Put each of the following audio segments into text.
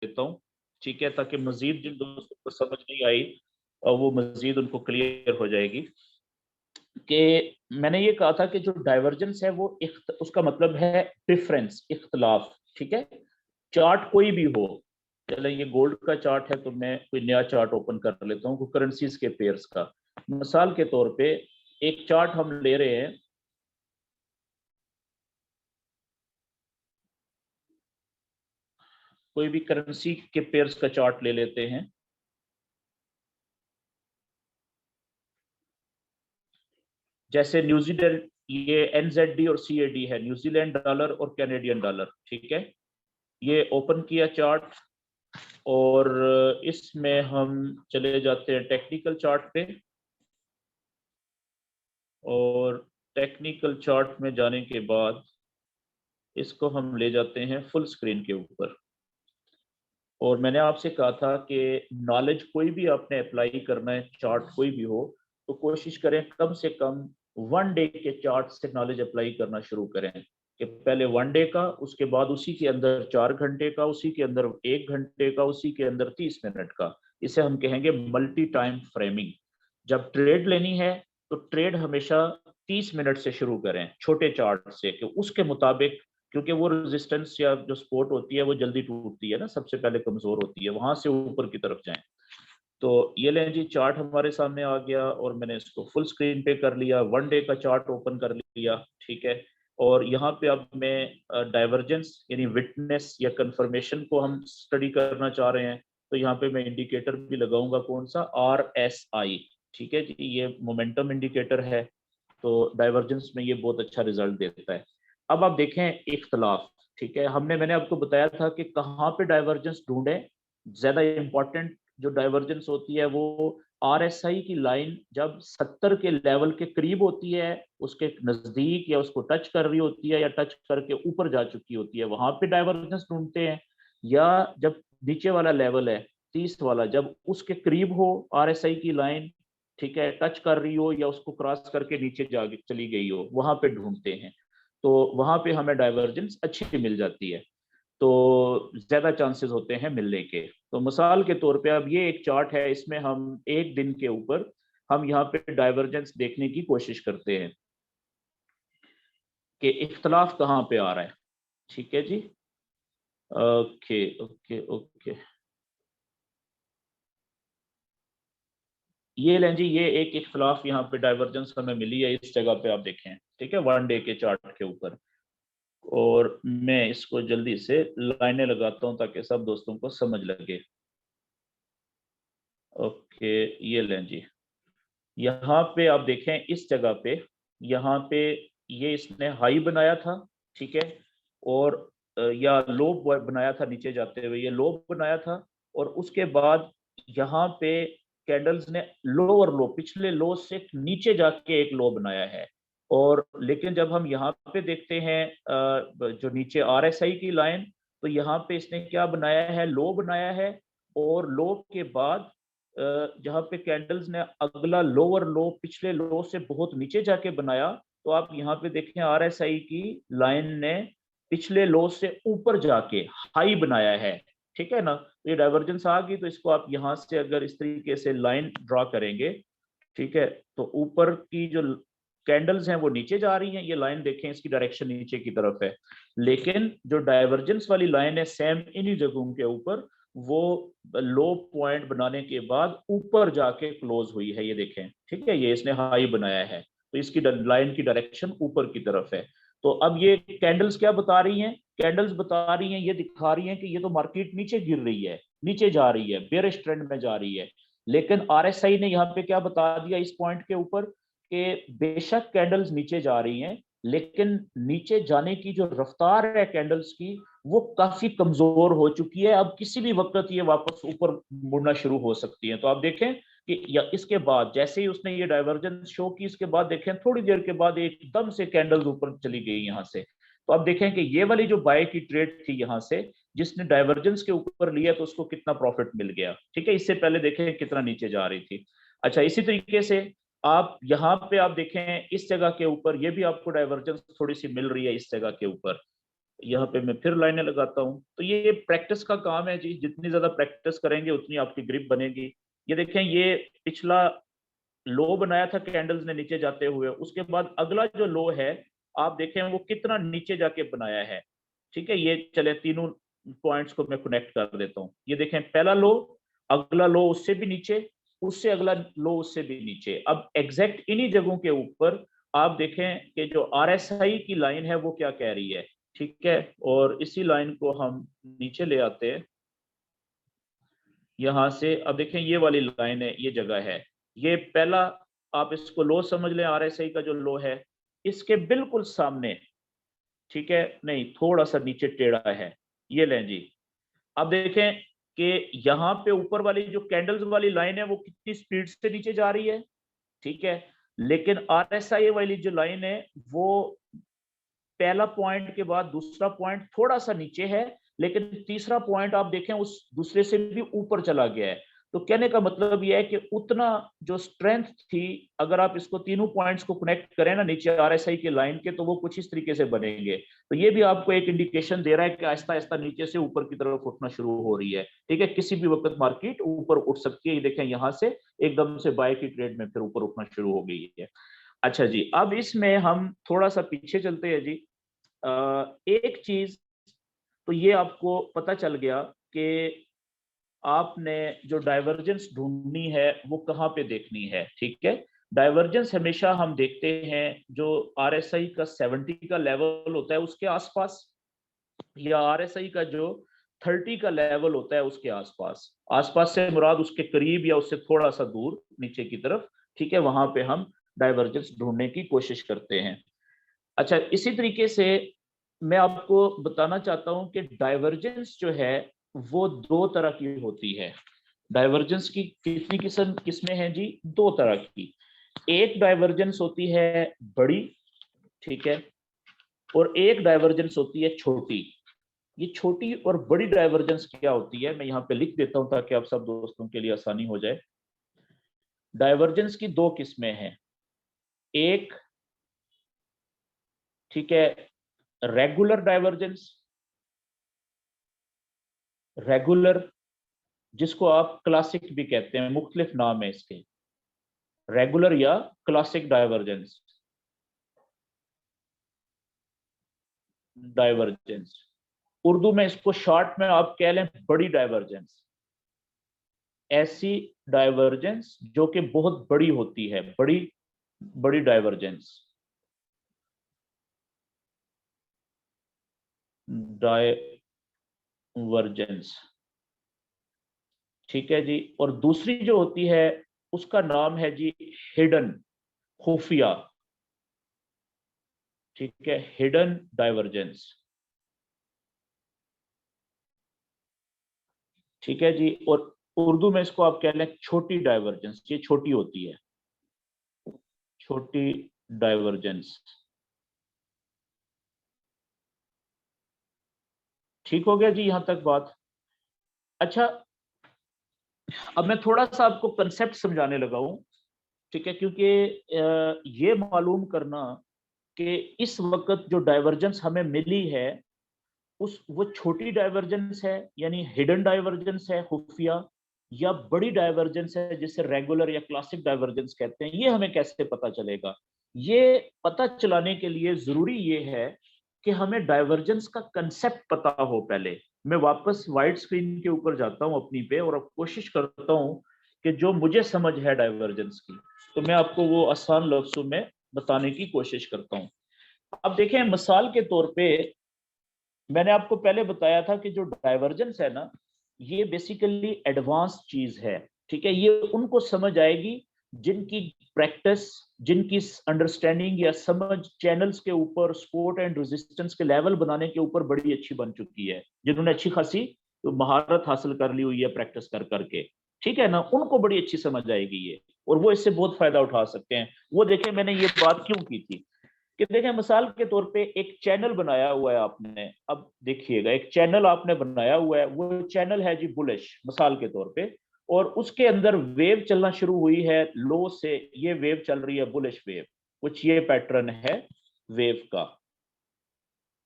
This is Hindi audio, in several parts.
देता हूँ, ठीक है, ताकि मजीद जिन दोस्तों को समझ नहीं आई और वो मजीद उनको क्लियर हो जाएगी। कि मैंने ये कहा था कि जो डाइवर्जेंस है वो उसका मतलब है डिफरेंस, इख्तलाफ, ठीक है। चार्ट कोई भी हो, चले ये गोल्ड का चार्ट है तो मैं कोई नया चार्ट ओपन कर लेता हूँ करेंसीज के पेयर्स का। मिसाल के तौर पे एक चार्ट हम ले रहे हैं, कोई भी करेंसी के पेयर्स का चार्ट ले लेते हैं। जैसे न्यूजीलैंड, ये एनजेडी और सीएडी है, न्यूजीलैंड डॉलर और कैनेडियन डॉलर, ठीक है। ये ओपन किया चार्ट और इसमें हम चले जाते हैं टेक्निकल चार्ट पे, और टेक्निकल चार्ट में जाने के बाद इसको हम ले जाते हैं फुल स्क्रीन के ऊपर। और मैंने आपसे कहा था कि नॉलेज कोई भी आपने अप्लाई करना है, चार्ट कोई भी हो, तो कोशिश करें कम से कम 1 डे के चार्ट से नॉलेज अप्लाई करना शुरू करें। कि पहले 1 डे का, उसके बाद उसी के अंदर 4 घंटे का, उसी के अंदर 1 घंटे का, उसी के अंदर 30 मिनट का। इसे हम कहेंगे मल्टी टाइम फ्रेमिंग। जब ट्रेड लेनी है तो ट्रेड हमेशा 30 मिनट से शुरू करें, छोटे चार्ट से, कि उसके मुताबिक, क्योंकि वो रेजिस्टेंस या जो सपोर्ट होती है वो जल्दी टूटती है ना, सबसे पहले कमजोर होती है, वहां से ऊपर की तरफ जाएं। तो ये लें जी, चार्ट हमारे सामने आ गया और मैंने इसको फुल स्क्रीन पे कर लिया, 1 डे का चार्ट ओपन कर लिया, ठीक है। और यहाँ पे अब मैं डाइवर्जेंस यानी विटनेस या कंफर्मेशन को हम स्टडी करना चाह रहे हैं, तो यहाँ पे मैं इंडिकेटर भी लगाऊंगा, कौन सा, RSI, ठीक है जी। ये मोमेंटम इंडिकेटर है, तो डाइवर्जेंस में ये बहुत अच्छा रिजल्ट देता है। अब आप देखें इख्तलाफ, ठीक है। मैंने आपको बताया था कि कहाँ पे डाइवर्जेंस ढूंढें। ज्यादा इंपॉर्टेंट जो डाइवर्जेंस होती है वो RSI की लाइन जब 70 के लेवल के करीब होती है, उसके नजदीक या उसको टच कर रही होती है, या टच करके ऊपर जा चुकी होती है, वहां पे डाइवर्जेंस ढूंढते हैं। या जब नीचे वाला लेवल है 30 वाला, जब उसके करीब हो RSI की लाइन, ठीक है, टच कर रही हो या उसको क्रॉस करके नीचे जा चली गई हो, वहां पे ढूंढते हैं। तो वहां पे हमें डाइवर्जेंस अच्छी मिल जाती है, तो ज्यादा चांसेस होते हैं मिलने के। तो मिसाल के तौर पे अब ये एक चार्ट है, इसमें हम एक दिन के ऊपर हम यहाँ पे डाइवर्जेंस देखने की कोशिश करते हैं कि इख्तलाफ कहाँ पे आ रहा है, ठीक है जी। ओके ओके ओके, ये लें जी, ये एक इख्तलाफ यहाँ पे डाइवर्जेंस हमें मिली है, इस जगह पे आप देखें, ठीक है, 1 डे के चार्ट के ऊपर। और मैं इसको जल्दी से लाइनें लगाता हूँ ताकि सब दोस्तों को समझ लगे। ओके, ये लें जी, यहाँ पे आप देखें इस जगह पे, यहाँ पे ये इसने हाई बनाया था, ठीक है। और या लो बनाया था, नीचे जाते हुए ये लो बनाया था। और उसके बाद यहाँ पे कैंडल्स ने लोअर लो, पिछले लो से नीचे जाके एक लो बनाया है। और लेकिन जब हम यहाँ पे देखते हैं जो नीचे RSI की लाइन, तो यहाँ पे इसने क्या बनाया है, लो बनाया है। और लो के बाद जहाँ पे कैंडल्स ने अगला लोअर लो पिछले लो से बहुत नीचे जाके बनाया, तो आप यहाँ पे देखें RSI की लाइन ने पिछले लो से ऊपर जाके हाई बनाया है, ठीक है ना। तो ये डाइवर्जेंस आ गई, तो इसको आप यहाँ से अगर इस तरीके से लाइन ड्रॉ करेंगे, ठीक है, तो ऊपर की जो कैंडल्स हैं वो नीचे जा रही हैं, ये लाइन देखें इसकी डायरेक्शन नीचे की तरफ है। लेकिन जो डाइवर्जेंस वाली लाइन है सेम इन्हीं जगहों के ऊपर, वो लो पॉइंट बनाने के बाद ऊपर जाके क्लोज हुई है, ये देखें, ठीक है, ये इसने हाई बनाया है, तो इसकी लाइन की डायरेक्शन ऊपर की तरफ है। तो अब ये कैंडल्स क्या बता रही हैं, कैंडल्स बता रही हैं, ये दिखा रही हैं कि ये तो मार्केट नीचे गिर रही है, नीचे जा रही है, बेयरिश ट्रेंड में जा रही है। लेकिन RSI ने यहाँ पे क्या बता दिया इस पॉइंट के ऊपर, कि बेशक कैंडल्स नीचे जा रही हैं, लेकिन नीचे जाने की जो रफ्तार है कैंडल्स की, वो काफी कमजोर हो चुकी है, अब किसी भी वक्त ये वापस ऊपर मुड़ना शुरू हो सकती है। तो आप देखें कि या इसके बाद जैसे ही उसने ये डाइवर्जेंस शो की, इसके बाद देखें थोड़ी देर के बाद एकदम से कैंडल्स ऊपर चली गई यहाँ से। तो आप देखें कि ये वाली जो बाय की ट्रेड थी यहाँ से, जिसने डाइवर्जेंस के ऊपर लिया, तो उसको कितना प्रॉफिट मिल गया, ठीक है। इससे पहले देखें कितना नीचे जा रही थी। अच्छा, इसी तरीके से आप यहाँ पे आप देखें इस जगह के ऊपर, ये भी आपको डाइवर्जेंस थोड़ी सी मिल रही है इस जगह के ऊपर, यहाँ पे मैं फिर लाइनें लगाता हूँ। तो ये प्रैक्टिस का काम है जी, जितनी ज्यादा प्रैक्टिस करेंगे उतनी आपकी ग्रिप बनेगी। ये देखें, ये पिछला लो बनाया था कैंडल्स ने नीचे जाते हुए, उसके बाद अगला जो लो है आप देखें वो कितना नीचे जाके बनाया है। ठीक है, ये चले तीनों पॉइंट्स को मैं कनेक्ट कर देता हूँ। ये देखें, पहला लो, अगला लो उससे भी नीचे, उससे अगला लो उससे भी नीचे। अब एग्जैक्ट इन्हीं जगहों के ऊपर आप देखें कि जो आरएसआई की लाइन है वो क्या कह रही है। ठीक है, और इसी लाइन को हम नीचे ले आते हैं यहां से। अब देखें ये वाली लाइन है, ये जगह है, ये पहला आप इसको लो समझ लें, आरएसआई का जो लो है, इसके बिल्कुल सामने। ठीक है, नहीं थोड़ा सा नीचे टेढ़ा है, ये लें जी। अब देखें कि यहाँ पे ऊपर वाली जो कैंडल्स वाली लाइन है वो कितनी स्पीड से नीचे जा रही है। ठीक है, लेकिन आरएसआई वाली जो लाइन है वो पहला पॉइंट के बाद दूसरा पॉइंट थोड़ा सा नीचे है, लेकिन तीसरा पॉइंट आप देखें उस दूसरे से भी ऊपर चला गया है। तो कहने का मतलब यह है कि उतना जो स्ट्रेंथ थी, अगर आप इसको तीनों पॉइंट्स को कनेक्ट करें ना नीचे आरएसआई के लाइन के, तो वो कुछ इस तरीके से बनेंगे। तो ये भी आपको एक इंडिकेशन दे रहा है कि आहिस्ता आहिस्ता नीचे से ऊपर की तरफ उठना शुरू हो रही है। ठीक है, किसी भी वक्त मार्केट ऊपर उठ सकती है। ये देखें, यहाँ से एकदम से बाय की ट्रेड में फिर ऊपर उठना शुरू हो गई है। अच्छा जी, अब इसमें हम थोड़ा सा पीछे चलते हैं जी। एक चीज तो ये आपको पता चल गया कि आपने जो डाइवर्जेंस ढूंढनी है वो कहाँ पे देखनी है। ठीक है, डाइवर्जेंस हमेशा हम देखते हैं जो आरएसआई का 70 का लेवल होता है उसके आसपास, या आरएसआई का जो 30 का लेवल होता है उसके आसपास। आसपास से मुराद उसके करीब या उससे थोड़ा सा दूर नीचे की तरफ। ठीक है, वहां पे हम डाइवर्जेंस ढूंढने की कोशिश करते हैं। अच्छा, इसी तरीके से मैं आपको बताना चाहता हूं कि डाइवर्जेंस जो है वो दो तरह की होती है। डाइवर्जेंस की कितनी किस्में हैं जी? दो तरह की। एक डाइवर्जेंस होती है बड़ी, ठीक है, और एक डाइवर्जेंस होती है छोटी। ये छोटी और बड़ी डाइवर्जेंस क्या होती है मैं यहाँ पे लिख देता हूं ताकि आप सब दोस्तों के लिए आसानी हो जाए। डाइवर्जेंस की दो किस्में हैं। एक, ठीक है, रेगुलर डाइवर्जेंस, रेगुलर जिसको आप क्लासिक भी कहते हैं, मुख्तलिफ नाम है इसके, रेगुलर या क्लासिक डाइवर्जेंस। डाइवर्जेंस उर्दू में इसको शॉर्ट में आप कह लें बड़ी डाइवर्जेंस। ऐसी डाइवर्जेंस जो कि बहुत बड़ी होती है, बड़ी बड़ी डाइवर्जेंस। डाइवर्जेंस, ठीक है जी। और दूसरी जो होती है उसका नाम है जी हिडन, खुफिया। ठीक है, हिडन डाइवर्जेंस। ठीक है जी, और उर्दू में इसको आप कह लें छोटी डाइवर्जेंस, ये छोटी होती है, छोटी डाइवर्जेंस। ठीक हो गया जी यहां तक बात? अच्छा, अब मैं थोड़ा सा आपको कंसेप्ट समझाने लगा हूं। ठीक है, क्योंकि ये मालूम करना कि इस वक्त जो डाइवर्जेंस हमें मिली है उस वो छोटी डाइवर्जेंस है यानी हिडन डाइवर्जेंस है, खुफिया, या बड़ी डाइवर्जेंस है जिसे रेगुलर या क्लासिक डाइवर्जेंस कहते हैं, ये हमें कैसे पता चलेगा? ये पता चलाने के लिए जरूरी ये है कि हमें डाइवर्जेंस का कंसेप्ट पता हो पहले। मैं वापस वाइड स्क्रीन के ऊपर जाता हूं अपनी पे और अब कोशिश करता हूं कि जो मुझे समझ है डाइवर्जेंस की, तो मैं आपको वो आसान लफ्जों में बताने की कोशिश करता हूं। अब देखें, मिसाल के तौर पे मैंने आपको पहले बताया था कि जो डाइवर्जेंस है ना, ये बेसिकली एडवांस चीज है। ठीक है, ये उनको समझ आएगी जिनकी प्रैक्टिस, जिनकी अंडरस्टैंडिंग या समझ चैनल्स के ऊपर सपोर्ट एंड रेजिस्टेंस के लेवल बनाने के ऊपर बड़ी अच्छी बन चुकी है, जिन्होंने अच्छी खासी तो महारत हासिल कर ली हुई है प्रैक्टिस कर करके। ठीक है ना, उनको बड़ी अच्छी समझ आएगी ये, और वो इससे बहुत फायदा उठा सकते हैं। वो देखें मैंने ये बात क्यों की थी कि देखें, मिसाल के तौर पे एक चैनल बनाया हुआ है आपने। अब देखिएगा, एक चैनल आपने बनाया हुआ है, वो चैनल है जी बुलिश मिसाल के तौर पे, और उसके अंदर वेव चलना शुरू हुई है लो से, ये वेव चल रही है बुलिश वेव, कुछ ये पैटर्न है वेव का।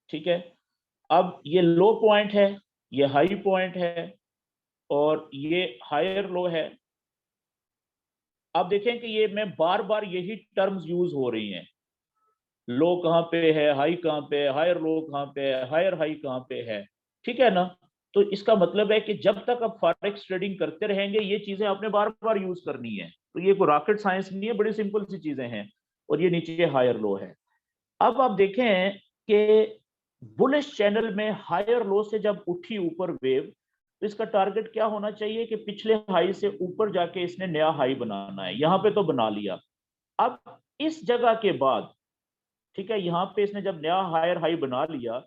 ठीक है, अब ये लो पॉइंट है, ये हाई पॉइंट है और ये हायर लो है। अब देखें कि ये मैं बार बार यही टर्म्स यूज हो रही हैं, लो कहाँ पे है, हाई कहाँ पे है, हायर लो कहाँ पे है, हायर हाई कहाँ पे है, ठीक है ना। तो इसका मतलब है कि जब तक आप फॉरेक्स ट्रेडिंग करते रहेंगे ये चीजें आपने बार बार यूज करनी है। तो ये कोई रॉकेट साइंस नहीं है, बड़ी सिंपल सी चीजें हैं। और ये नीचे हायर लो है। अब आप देखें कि बुलिश चैनल में हायर लो से जब उठी ऊपर वेव, तो इसका टारगेट क्या होना चाहिए कि पिछले हाई से ऊपर जाके इसने नया हाई बनाना है। यहां पे तो बना लिया। अब इस जगह के बाद, ठीक है, यहां पे इसने जब नया हायर हाई बना लिया,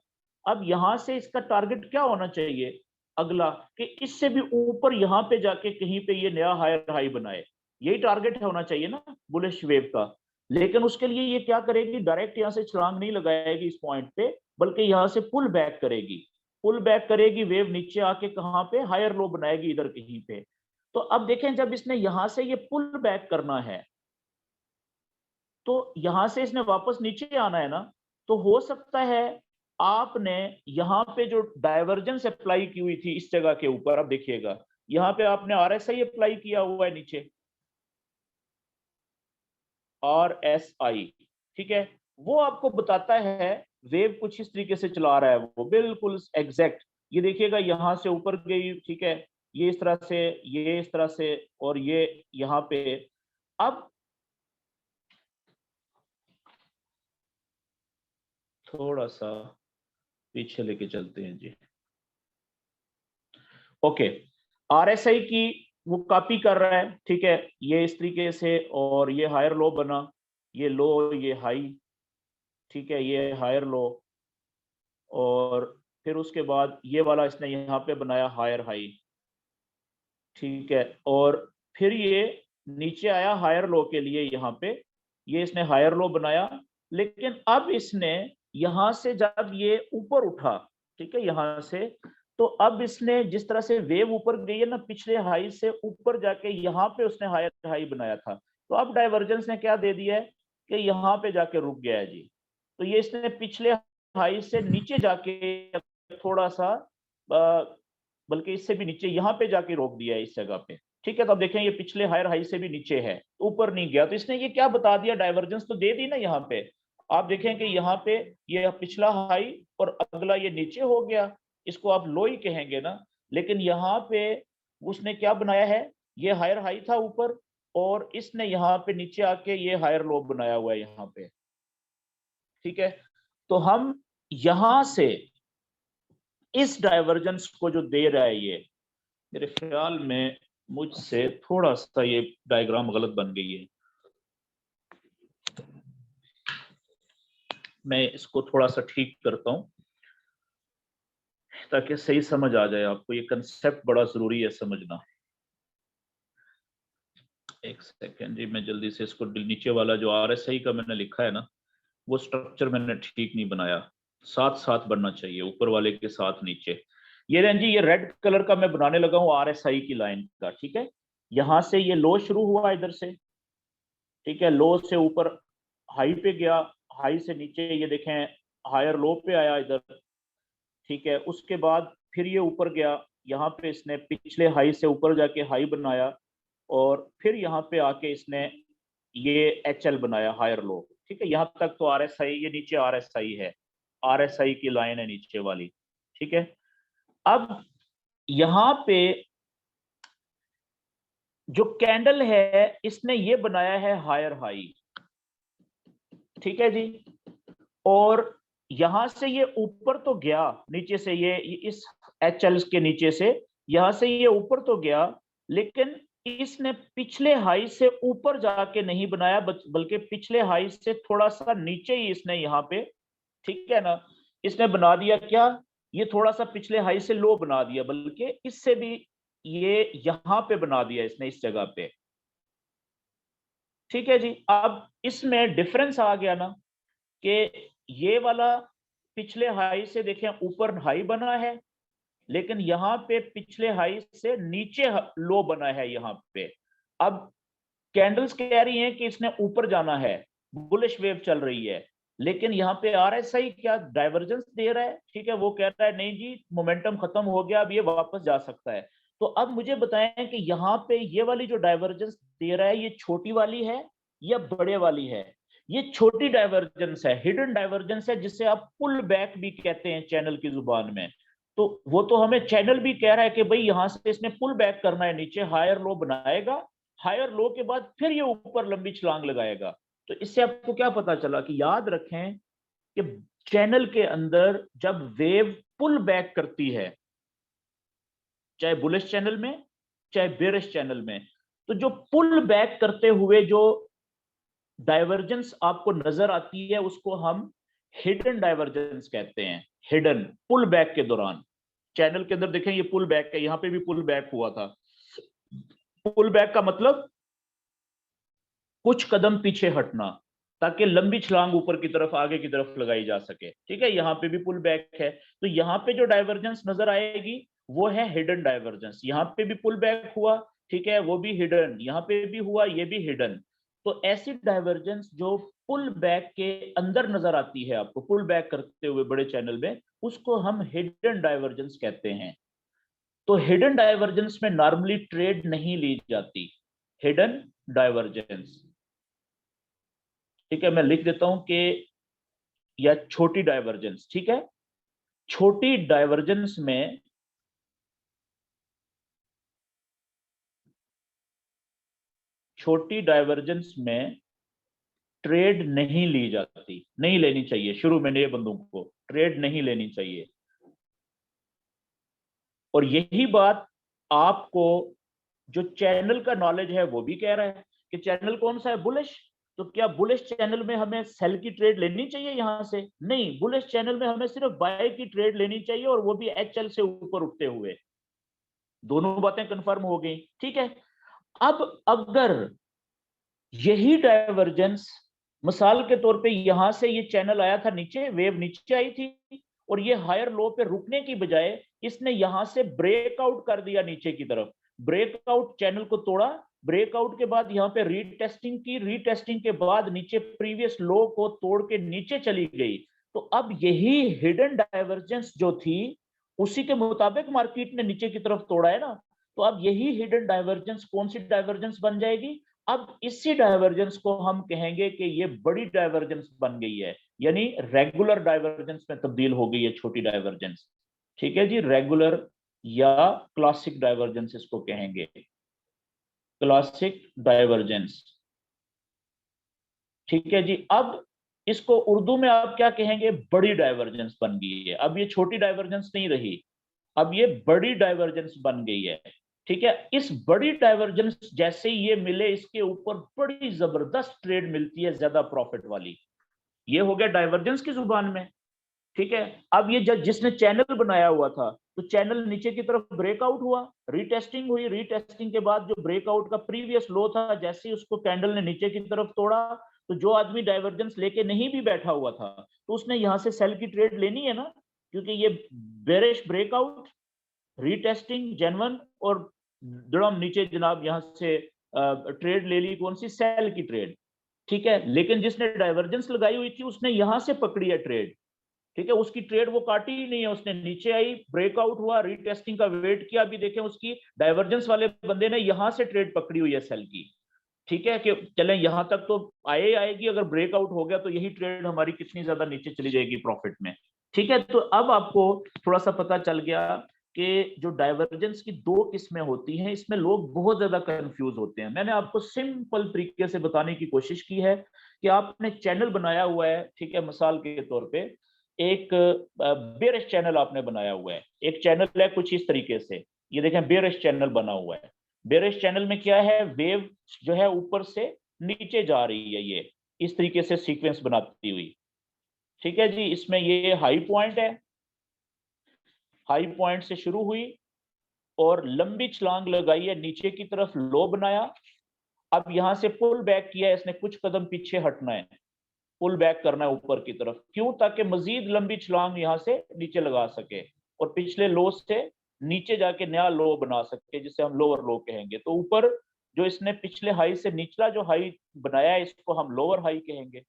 अब यहां से इसका टारगेट क्या होना चाहिए अगला, कि इससे भी ऊपर यहां पे जाके कहीं पे ये नया हायर हाई बनाए। यही टारगेट होना चाहिए ना बुलिश वेव का। लेकिन उसके लिए ये क्या करेगी, डायरेक्ट यहां से छलांग नहीं लगाएगी इस पॉइंट पे, बल्कि यहां से पुल बैक करेगी। पुल बैक करेगी वेव, नीचे आके कहां पे हायर लो बनाएगी इधर कहीं पे। तो अब देखें जब इसने यहां से ये पुल बैक करना है, तो यहां से इसने वापस नीचे आना है ना। तो हो सकता है आपने यहां पे जो डाइवर्जेंस अप्लाई की हुई थी इस जगह के ऊपर, अब देखिएगा यहां पे आपने आरएसआई अप्लाई किया हुआ है नीचे, RSI, ठीक है। वो आपको बताता है वेव कुछ इस तरीके से चला रहा है, वो बिल्कुल एग्जैक्ट। ये देखिएगा यहां से ऊपर गई, ठीक है, ये इस तरह से, ये इस तरह से, और ये यहां पे। अब थोड़ा सा पीछे लेके चलते हैं जी। ओके, RSI की वो कॉपी कर रहा है, ठीक है, ये इस तरीके से, और ये हायर लो बना, ये लो, ये हाई, ठीक है, ये हायर लो। और फिर उसके बाद ये वाला इसने यहाँ पे बनाया हायर हाई, ठीक है। और फिर ये नीचे आया हायर लो के लिए यहाँ पे, ये इसने हायर लो बनाया। लेकिन अब इसने यहां से जब ये ऊपर उठा, ठीक है, यहां से, तो अब इसने जिस तरह से वेव ऊपर गई है ना, पिछले हाई से ऊपर जाके यहाँ पे उसने हायर हाई बनाया था। तो अब डाइवर्जेंस ने क्या दे दिया है कि यहाँ पे जाके रुक गया है जी। तो ये इसने पिछले हाई से नीचे जाके थोड़ा सा, बल्कि इससे भी नीचे यहाँ पे जाके रोक दिया है इस जगह पे, ठीक है। तो अब देखें ये पिछले हायर हाई से भी नीचे है, ऊपर नहीं गया। तो इसने ये क्या बता दिया, डाइवर्जेंस तो दे दी ना यहाँ पे। आप देखें कि यहाँ पे ये पिछला हाई और अगला ये नीचे हो गया, इसको आप लो ही कहेंगे ना। लेकिन यहाँ पे उसने क्या बनाया है, ये हायर हाई था ऊपर, और इसने यहाँ पे नीचे आके ये हायर लो बनाया हुआ है यहाँ पे, ठीक है। तो हम यहां से इस डाइवर्जेंस को जो दे रहा है ये, मेरे ख्याल में मुझसे थोड़ा सा ये डायग्राम गलत बन गई है। मैं इसको थोड़ा सा ठीक करता हूं ताकि सही समझ आ जाए आपको। ये कंसेप्ट बड़ा जरूरी है समझना। एक सेकेंड जी, मैं जल्दी से इसको नीचे वाला जो RSI का मैंने लिखा है ना, वो स्ट्रक्चर मैंने ठीक नहीं बनाया। साथ साथ बनना चाहिए, ऊपर वाले के साथ नीचे। ये रेंज जी, ये रेड कलर का मैं बनाने लगा हूँ RSI की लाइन का, ठीक है। यहां से ये लो शुरू हुआ इधर से, ठीक है, लो से ऊपर हाई पे गया, हाई से नीचे ये देखें हायर लो पे आया इधर, ठीक है। उसके बाद फिर ये ऊपर गया, यहाँ पे इसने पिछले हाई से ऊपर जाके हाई बनाया, और फिर यहाँ पे आके इसने ये HL बनाया हायर लो, ठीक है। यहाँ तक तो RSI, ये नीचे RSI है, RSI की लाइन है नीचे वाली, ठीक है। अब यहाँ पे जो कैंडल है इसने ये बनाया है हायर हाई, ठीक है जी। और यहां से ये ऊपर तो गया, नीचे से ये इस HL के नीचे से यहां से ये ऊपर तो गया, लेकिन इसने पिछले हाई से ऊपर जाके नहीं बनाया, बल्कि पिछले हाई से थोड़ा सा नीचे ही इसने यहाँ पे, ठीक है ना, इसने बना दिया क्या, ये थोड़ा सा पिछले हाई से लो बना दिया, बल्कि इससे भी ये यहाँ पे बना दिया इसने इस जगह पे, ठीक है जी। अब इसमें डिफरेंस आ गया ना कि ये वाला पिछले हाई से देखें ऊपर हाई बना है, लेकिन यहाँ पे पिछले हाई से नीचे लो बना है यहाँ पे। अब कैंडल्स कह रही हैं कि इसने ऊपर जाना है, बुलिश वेव चल रही है। लेकिन यहाँ पे RSI क्या डाइवर्जेंस दे रहा है, ठीक है, वो कह रहा है नहीं जी मोमेंटम खत्म हो गया, अब ये वापस जा सकता है। तो अब मुझे बताएं कि यहाँ पे ये वाली जो डाइवर्जेंस दे रहा है ये छोटी वाली है या बड़े वाली है? ये छोटी डाइवर्जेंस है, हिडन डाइवर्जेंस है, जिसे आप पुल बैक भी कहते हैं चैनल की जुबान में। तो वो तो हमें चैनल भी कह रहा है कि भाई यहां से इसने पुल बैक करना है, नीचे हायर लो बनाएगा, हायर लो के बाद फिर ये ऊपर लंबी छलांग लगाएगा। तो इससे आपको क्या पता चला कि याद रखें कि चैनल के अंदर जब वेव पुल बैक करती है, चाहे बुलिश चैनल में चाहे बेरिश चैनल में, तो जो पुल बैक करते हुए जो डाइवर्जेंस आपको नजर आती है उसको हम हिडन डाइवर्जेंस कहते हैं। हिडन, पुल बैक के दौरान चैनल के अंदर देखें ये पुल बैक है, यहां पे भी पुल बैक हुआ था। पुल बैक का मतलब कुछ कदम पीछे हटना, ताकि लंबी छलांग ऊपर की तरफ आगे की तरफ लगाई जा सके, ठीक है। यहाँ पे भी पुल बैक है, तो यहाँ पे जो डाइवर्जेंस नजर आएगी वो है हिडन डाइवर्जेंस। यहाँ पे भी पुल बैक हुआ, ठीक है, वो भी हिडन, यहाँ पे भी हुआ, ये भी हिडन। तो ऐसी डाइवर्जेंस जो पुल बैक के अंदर नजर आती है आपको, पुल बैक करते हुए बड़े चैनल में, उसको हम हिडन डाइवर्जेंस कहते हैं। तो हिडन डाइवर्जेंस में नॉर्मली ट्रेड नहीं ली जाती, हिडन डाइवर्जेंस, ठीक है। मैं लिख देता हूं कि या छोटी डाइवर्जेंस, ठीक है। छोटी डाइवर्जेंस में छोटी डाइवर्जेंस में ट्रेड नहीं ली जाती, नहीं लेनी चाहिए, शुरू में नए बंदों को ट्रेड नहीं लेनी चाहिए। और यही बात आपको जो चैनल का नॉलेज है वो भी कह रहा है कि चैनल कौन सा है, बुलिश। तो क्या बुलिश चैनल में हमें सेल की ट्रेड लेनी चाहिए यहां से? नहीं, बुलिश चैनल में हमें सिर्फ बाय की ट्रेड लेनी चाहिए, और वो भी HL से ऊपर उठते हुए। दोनों बातें कंफर्म हो गई, ठीक है। अब अगर यही डाइवर्जेंस मिसाल के तौर पे यहां से ये चैनल आया था नीचे, वेव नीचे आई थी, और ये हायर लो पे रुकने की बजाय इसने यहां से ब्रेकआउट कर दिया नीचे की तरफ, ब्रेकआउट चैनल को तोड़ा, ब्रेकआउट के बाद यहाँ पे रीटेस्टिंग की, रीटेस्टिंग के बाद नीचे प्रीवियस लो को तोड़ के नीचे चली गई। तो अब यही हिडन डाइवर्जेंस जो थी उसी के मुताबिक मार्केट ने नीचे की तरफ तोड़ा है ना। तो अब यही हिडन डाइवर्जेंस कौन सी डाइवर्जेंस बन जाएगी? अब इसी डाइवर्जेंस को हम कहेंगे कि ये बड़ी डाइवर्जेंस बन गई है, यानी रेगुलर डाइवर्जेंस में तब्दील हो गई है छोटी डाइवर्जेंस, ठीक है जी। रेगुलर या क्लासिक डाइवर्जेंस इसको कहेंगे, क्लासिक डाइवर्जेंस, ठीक है जी। अब इसको उर्दू में आप क्या कहेंगे? बड़ी डाइवर्जेंस बन गई है। अब ये छोटी डाइवर्जेंस नहीं रही, अब ये बड़ी डाइवर्जेंस बन गई है, ठीक है। इस बड़ी डाइवर्जेंस जैसे ही ये मिले, इसके ऊपर बड़ी जबरदस्त ट्रेड मिलती है, ज्यादा प्रॉफिट वाली। ये हो गया डाइवर्जेंस की जुबान में, ठीक है। अब ये जिसने चैनल बनाया हुआ था, तो चैनल नीचे की तरफ ब्रेकआउट हुआ, रीटेस्टिंग हुई, रीटेस्टिंग के बाद जो ब्रेकआउट का प्रीवियस लो था, जैसे ही उसको कैंडल ने नीचे की तरफ तोड़ा, तो जो आदमी डाइवर्जेंस लेके नहीं भी बैठा हुआ था, तो उसने यहां से सेल की ट्रेड लेनी है ना, क्योंकि ये बेरिश ब्रेकआउट, रीटेस्टिंग जेन्युइन, और दड़म नीचे जनाब यहां से ट्रेड ले ली, कौन सी? सेल की ट्रेड, ठीक है। लेकिन जिसने डाइवर्जेंस लगाई हुई थी उसने यहां से पकड़ी है ट्रेड, ठीक है। उसकी ट्रेड वो काटी ही नहीं है, उसने नीचे आई, ब्रेकआउट हुआ, रीटेस्टिंग का वेट किया, अभी देखें उसकी डाइवर्जेंस वाले बंदे ने यहां से ट्रेड पकड़ी हुई है सेल की, ठीक है। कि चलें यहां तक तो आए आएगी, अगर ब्रेकआउट हो गया तो यही ट्रेड हमारी कितनी ज्यादा नीचे चली जाएगी प्रॉफिट में, ठीक है। तो अब आपको थोड़ा सा पता चल गया कि जो डाइवर्जेंस की दो किस्में होती हैं, इसमें लोग बहुत ज्यादा कंफ्यूज होते हैं। मैंने आपको सिंपल तरीके से बताने की कोशिश की है कि आपने चैनल बनाया हुआ है, ठीक है, मिसाल के तौर पे एक बेरिश चैनल आपने बनाया हुआ है, एक चैनल है कुछ इस तरीके से, ये देखें बेरिश चैनल बना हुआ है। बेरिश चैनल में क्या है? वेव जो है ऊपर से नीचे जा रही है, ये इस तरीके से सीक्वेंस बनाती हुई, ठीक है जी। इसमें ये हाई पॉइंट है, हाई पॉइंट से शुरू हुई और लंबी छलांग लगाई है, नीचे की तरफ लो बनाया। अब यहां से पुल बैक किया है इसने, कुछ कदम पीछे हटना है, पुल बैक करना है ऊपर की तरफ, क्यों? ताकि मजीद लंबी छलांग यहां से नीचे लगा सके और पिछले लो से नीचे जाके नया लो बना सके, जिसे हम लोअर लो कहेंगे। तो ऊपर जो इसने पिछले हाई से निचला जो हाई बनाया है, इसको हम लोअर हाई कहेंगे,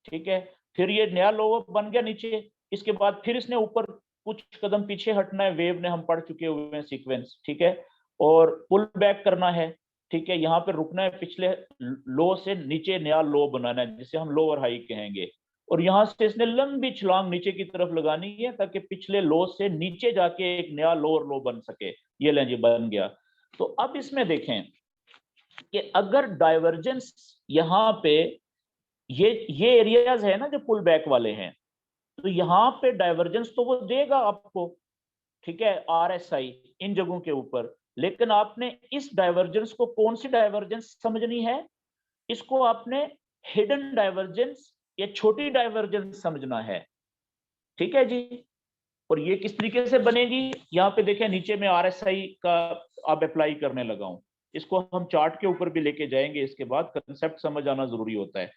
ठीक है। फिर ये नया लो बन गया नीचे, इसके बाद फिर इसने ऊपर कुछ कदम पीछे हटना है, वेव ने हम पढ़ चुके हुए हैं सीक्वेंस, ठीक है, और पुल बैक करना है, ठीक है, यहाँ पे रुकना है, पिछले लो से नीचे नया लो बनाना है जिसे हम लो और हाई कहेंगे, और यहाँ से इसने लंबी छलांग नीचे की तरफ लगानी है ताकि पिछले लो से नीचे जाके एक नया लो और लो बन सके। ये लें जी, बन गया। तो अब इसमें देखें कि अगर डाइवर्जेंस यहाँ पे ये एरियाज है ना जो पुल बैक वाले हैं, तो यहाँ पे डाइवर्जेंस तो वो देगा आपको, ठीक है, RSI इन जगहों के ऊपर, लेकिन आपने इस डाइवर्जेंस को कौन सी डाइवर्जेंस समझनी है, इसको आपने हिडन डाइवर्जेंस या छोटी डाइवर्जेंस समझना है, ठीक है जी। और ये किस तरीके से बनेगी, यहाँ पे देखें नीचे में RSI का अब अप्लाई करने लगा हूं, इसको हम चार्ट के ऊपर भी लेके जाएंगे, इसके बाद कंसेप्ट समझ आना जरूरी होता है।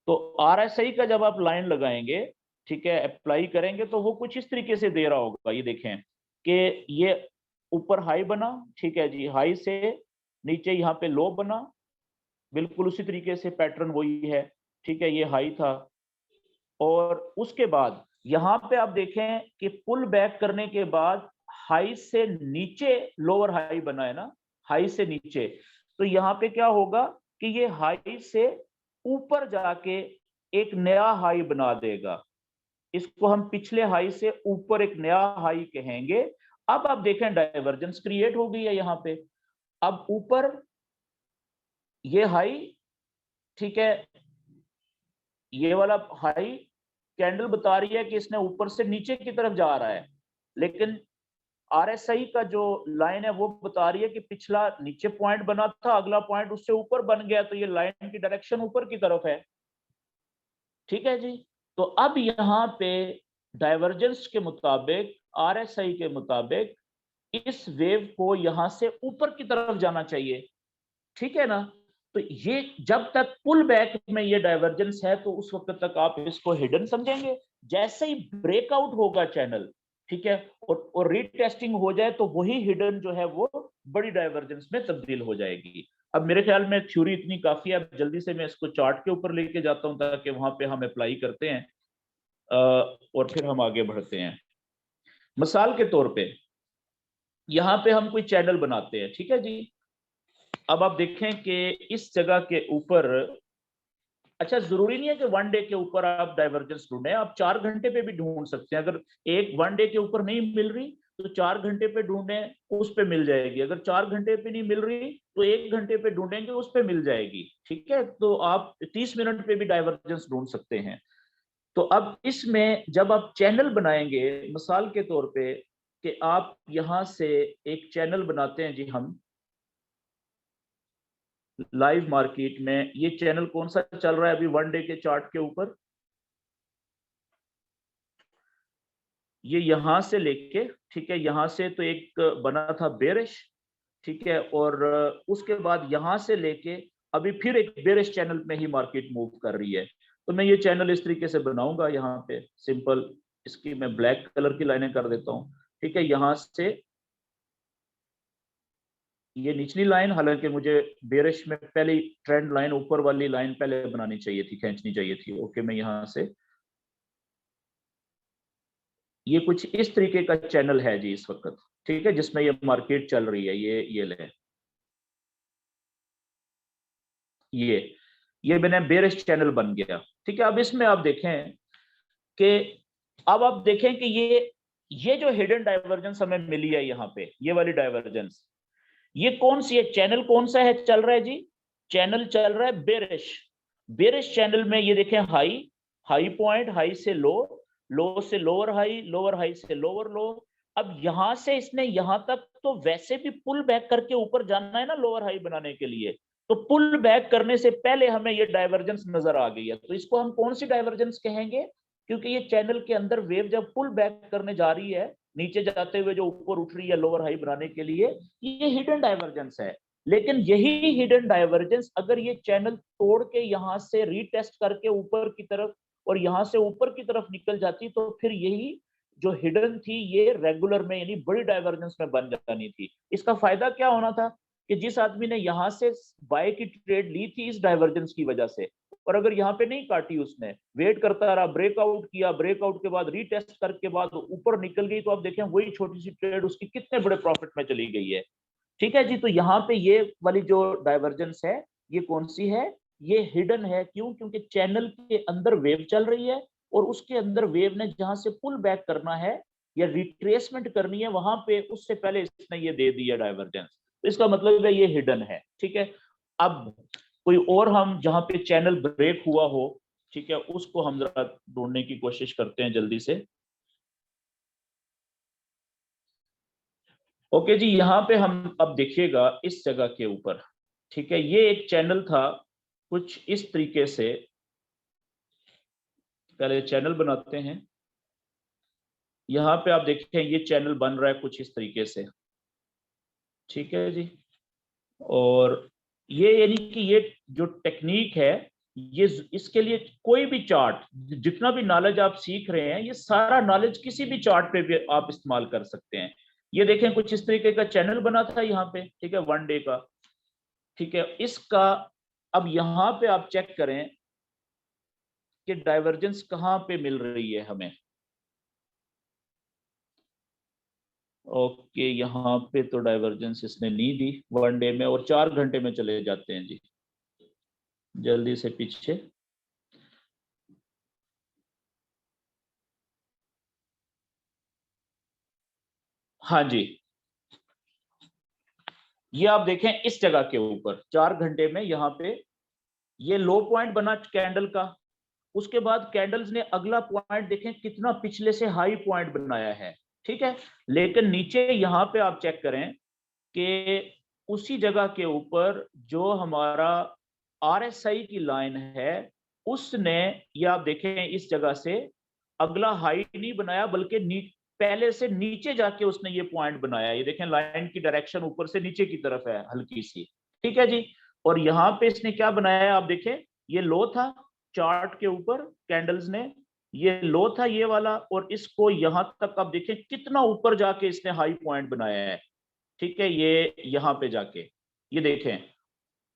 तो RSI का जब आप लाइन लगाएंगे, ठीक है, अप्लाई करेंगे, तो वो कुछ इस तरीके से दे रहा होगा, ये देखें कि ये ऊपर हाई बना, ठीक है जी, हाई से नीचे यहाँ पे लो बना, बिल्कुल उसी तरीके से पैटर्न वही है, ठीक है, ये हाई था, और उसके बाद यहाँ पे आप देखें कि पुल बैक करने के बाद हाई से नीचे लोअर हाई बना है ना, हाई से नीचे, तो यहाँ पे क्या होगा कि ये हाई से ऊपर जाके एक नया हाई बना देगा, इसको हम पिछले हाई से ऊपर एक नया हाई कहेंगे। अब आप देखें डाइवर्जेंस क्रिएट हो गई है यहाँ पे, अब ऊपर ये हाई, ठीक है, ये वाला हाई कैंडल बता रही है कि इसने ऊपर से नीचे की तरफ जा रहा है, लेकिन RSI का जो लाइन है वो बता रही है कि पिछला नीचे पॉइंट बना था, अगला पॉइंट उससे ऊपर बन गया, तो ये लाइन की डायरेक्शन ऊपर की तरफ है, ठीक है जी। तो अब यहाँ पे डाइवर्जेंस के मुताबिक, RSI के मुताबिक, इस वेव को यहां से ऊपर की तरफ जाना चाहिए, ठीक है ना। तो ये जब तक पुल बैक में ये डाइवर्जेंस है तो उस वक्त तक आप इसको हिडन समझेंगे, जैसे ही ब्रेकआउट होगा चैनल, ठीक है, और रीटेस्टिंग हो जाए तो वही हिडन जो है वो बड़ी डाइवर्जेंस में तब्दील हो जाएगी। अब मेरे ख्याल में थ्योरी इतनी काफी है, अब जल्दी से मैं इसको चार्ट के ऊपर लेके जाता हूं ताकि वहां पे हम अप्लाई करते हैं और फिर हम आगे बढ़ते हैं। मिसाल के तौर पे यहाँ पे हम कोई चैनल बनाते हैं, ठीक है जी। अब आप देखें कि इस जगह के ऊपर, अच्छा जरूरी नहीं है कि 1 डे के ऊपर आप डाइवर्जेंस ढूंढें, आप 4 घंटे पे भी ढूंढ सकते हैं, अगर एक 1 डे के ऊपर नहीं मिल रही तो 4 घंटे पे ढूंढें, उस पे मिल जाएगी, अगर 4 घंटे पे नहीं मिल रही तो 1 घंटे पे ढूंढेंगे, उस पे मिल जाएगी, ठीक है। तो आप 30 मिनट पे भी डाइवर्जेंस ढूंढ सकते हैं। तो अब इसमें जब आप चैनल बनाएंगे, मिसाल के तौर पे कि आप यहां से एक चैनल बनाते हैं जी, हम लाइव मार्केट में, ये चैनल कौन सा चल रहा है अभी 1 डे के चार्ट के ऊपर, ये यहां से लेके, ठीक है, यहां से तो एक बना था बेरिश, ठीक है, और उसके बाद यहां से लेके अभी फिर एक बेरिश चैनल में ही मार्केट मूव कर रही है। तो मैं ये चैनल इस तरीके से बनाऊंगा, यहाँ पे सिंपल इसकी मैं ब्लैक कलर की लाइनें कर देता हूँ, ठीक है, यहां से ये निचली लाइन, हालांकि मुझे बेरिश में पहले ट्रेंड लाइन, ऊपर वाली लाइन पहले बनानी चाहिए थी, खींचनी चाहिए थी, ओके, मैं यहां से, ये कुछ इस तरीके का चैनल है जी इस वक्त, ठीक है, जिसमें ये मार्केट चल रही है, ये ले, ये मैंने बेरिश चैनल बन गया, ठीक है। अब इसमें आप देखें कि, अब आप देखें कि ये जो हिडन डाइवर्जेंस हमें मिली है यहाँ पे, ये वाली डाइवर्जेंस, ये कौन सी है, चैनल कौन सा है चल रहा है जी, चैनल चल रहा है बेरिश। बेरिश चैनल में ये देखें, हाई, हाई पॉइंट, हाई से लो, लो से लोअर हाई, लोअर हाई से लोअर लो। अब यहां से इसने यहां तक तो वैसे भी पुल बैक करके ऊपर जाना है ना लोअर हाई बनाने के लिए, तो पुल बैक करने से पहले हमें ये डाइवर्जेंस नजर आ गई है, तो इसको हम कौन सी डाइवर्जेंस कहेंगे, क्योंकि ये चैनल के अंदर वेव जब पुल बैक करने जा रही है, नीचे जाते हुए जो ऊपर उठ रही है लोअर हाई बनाने के लिए, ये हिडन डाइवर्जेंस है। लेकिन यही हिडन डाइवर्जेंस अगर ये चैनल तोड़ के यहां से रीटेस्ट करके ऊपर की तरफ और यहां से ऊपर की तरफ निकल जाती, तो फिर यही जो हिडन थी ये रेगुलर में यानी बड़ी डाइवर्जेंस में बन जानी थी। इसका फायदा क्या होना था कि जिस आदमी ने यहां से बाय की ट्रेड ली थी इस डाइवर्जेंस की वजह से, और अगर यहाँ पे नहीं काटी उसने, वेट करता रहा, ब्रेकआउट किया, ब्रेकआउट के बाद रीटेस्ट करके बाद ऊपर निकल गई, तो आप देखें वही छोटी सी ट्रेड उसकी कितने बड़े प्रॉफिट में चली गई है। ठीक है जी। तो यहाँ पे ये वाली जो डाइवर्जेंस है ये कौन सी है, ये हिडन है। क्यों? क्योंकि चैनल के अंदर वेव चल रही है और उसके अंदर वेव ने जहां से पुल बैक करना है या रिट्रेसमेंट करनी है, वहां पे उससे पहले इसने ये दे दिया डाइवर्जेंस, तो इसका मतलब है ये हिडन है। ठीक है। अब कोई और हम जहां पे चैनल ब्रेक हुआ हो, ठीक है, उसको हम जरा ढूंढने की कोशिश करते हैं जल्दी से। ओके जी, यहाँ पे हम अब देखिएगा इस जगह के ऊपर, ठीक है, ये एक चैनल था कुछ इस तरीके से। पहले चैनल बनाते हैं। यहाँ पे आप देखें ये चैनल बन रहा है कुछ इस तरीके से, ठीक है जी। और ये यानी कि ये जो टेक्निक है, ये इसके लिए कोई भी चार्ट, जितना भी नॉलेज आप सीख रहे हैं, ये सारा नॉलेज किसी भी चार्ट पे भी आप इस्तेमाल कर सकते हैं। ये देखें कुछ इस तरीके का चैनल बना था यहाँ पे, ठीक है, 1 डे का। ठीक है, इसका अब यहाँ पे आप चेक करें कि डाइवर्जेंस कहाँ पे मिल रही है हमें। ओके, यहाँ पे तो डाइवर्जेंस इसने नहीं दी 1 डे में, और 4 घंटे में चले जाते हैं जी जल्दी से पीछे। हाँ जी, ये आप देखें इस जगह के ऊपर 4 घंटे में यहाँ पे ये लो पॉइंट बना कैंडल का। उसके बाद कैंडल्स ने अगला पॉइंट देखें कितना पिछले से हाई पॉइंट बनाया है, ठीक है। लेकिन नीचे यहाँ पे आप चेक करें कि उसी जगह के ऊपर जो हमारा आरएसआई की लाइन है, उसने, ये आप देखें इस जगह से अगला हाई नहीं बनाया, बल्कि पहले से नीचे जाके उसने ये पॉइंट बनाया। ये देखें लाइन की डायरेक्शन ऊपर से नीचे की तरफ है हल्की सी, ठीक है जी। और यहाँ पे इसने क्या बनाया है, आप देखें ये लो था चार्ट के ऊपर, कैंडल्स ने ये लो था ये वाला, और इसको यहां तक आप देखें कितना ऊपर जाके इसने हाई पॉइंट बनाया है, ठीक है। ये यहाँ पे जाके ये देखें,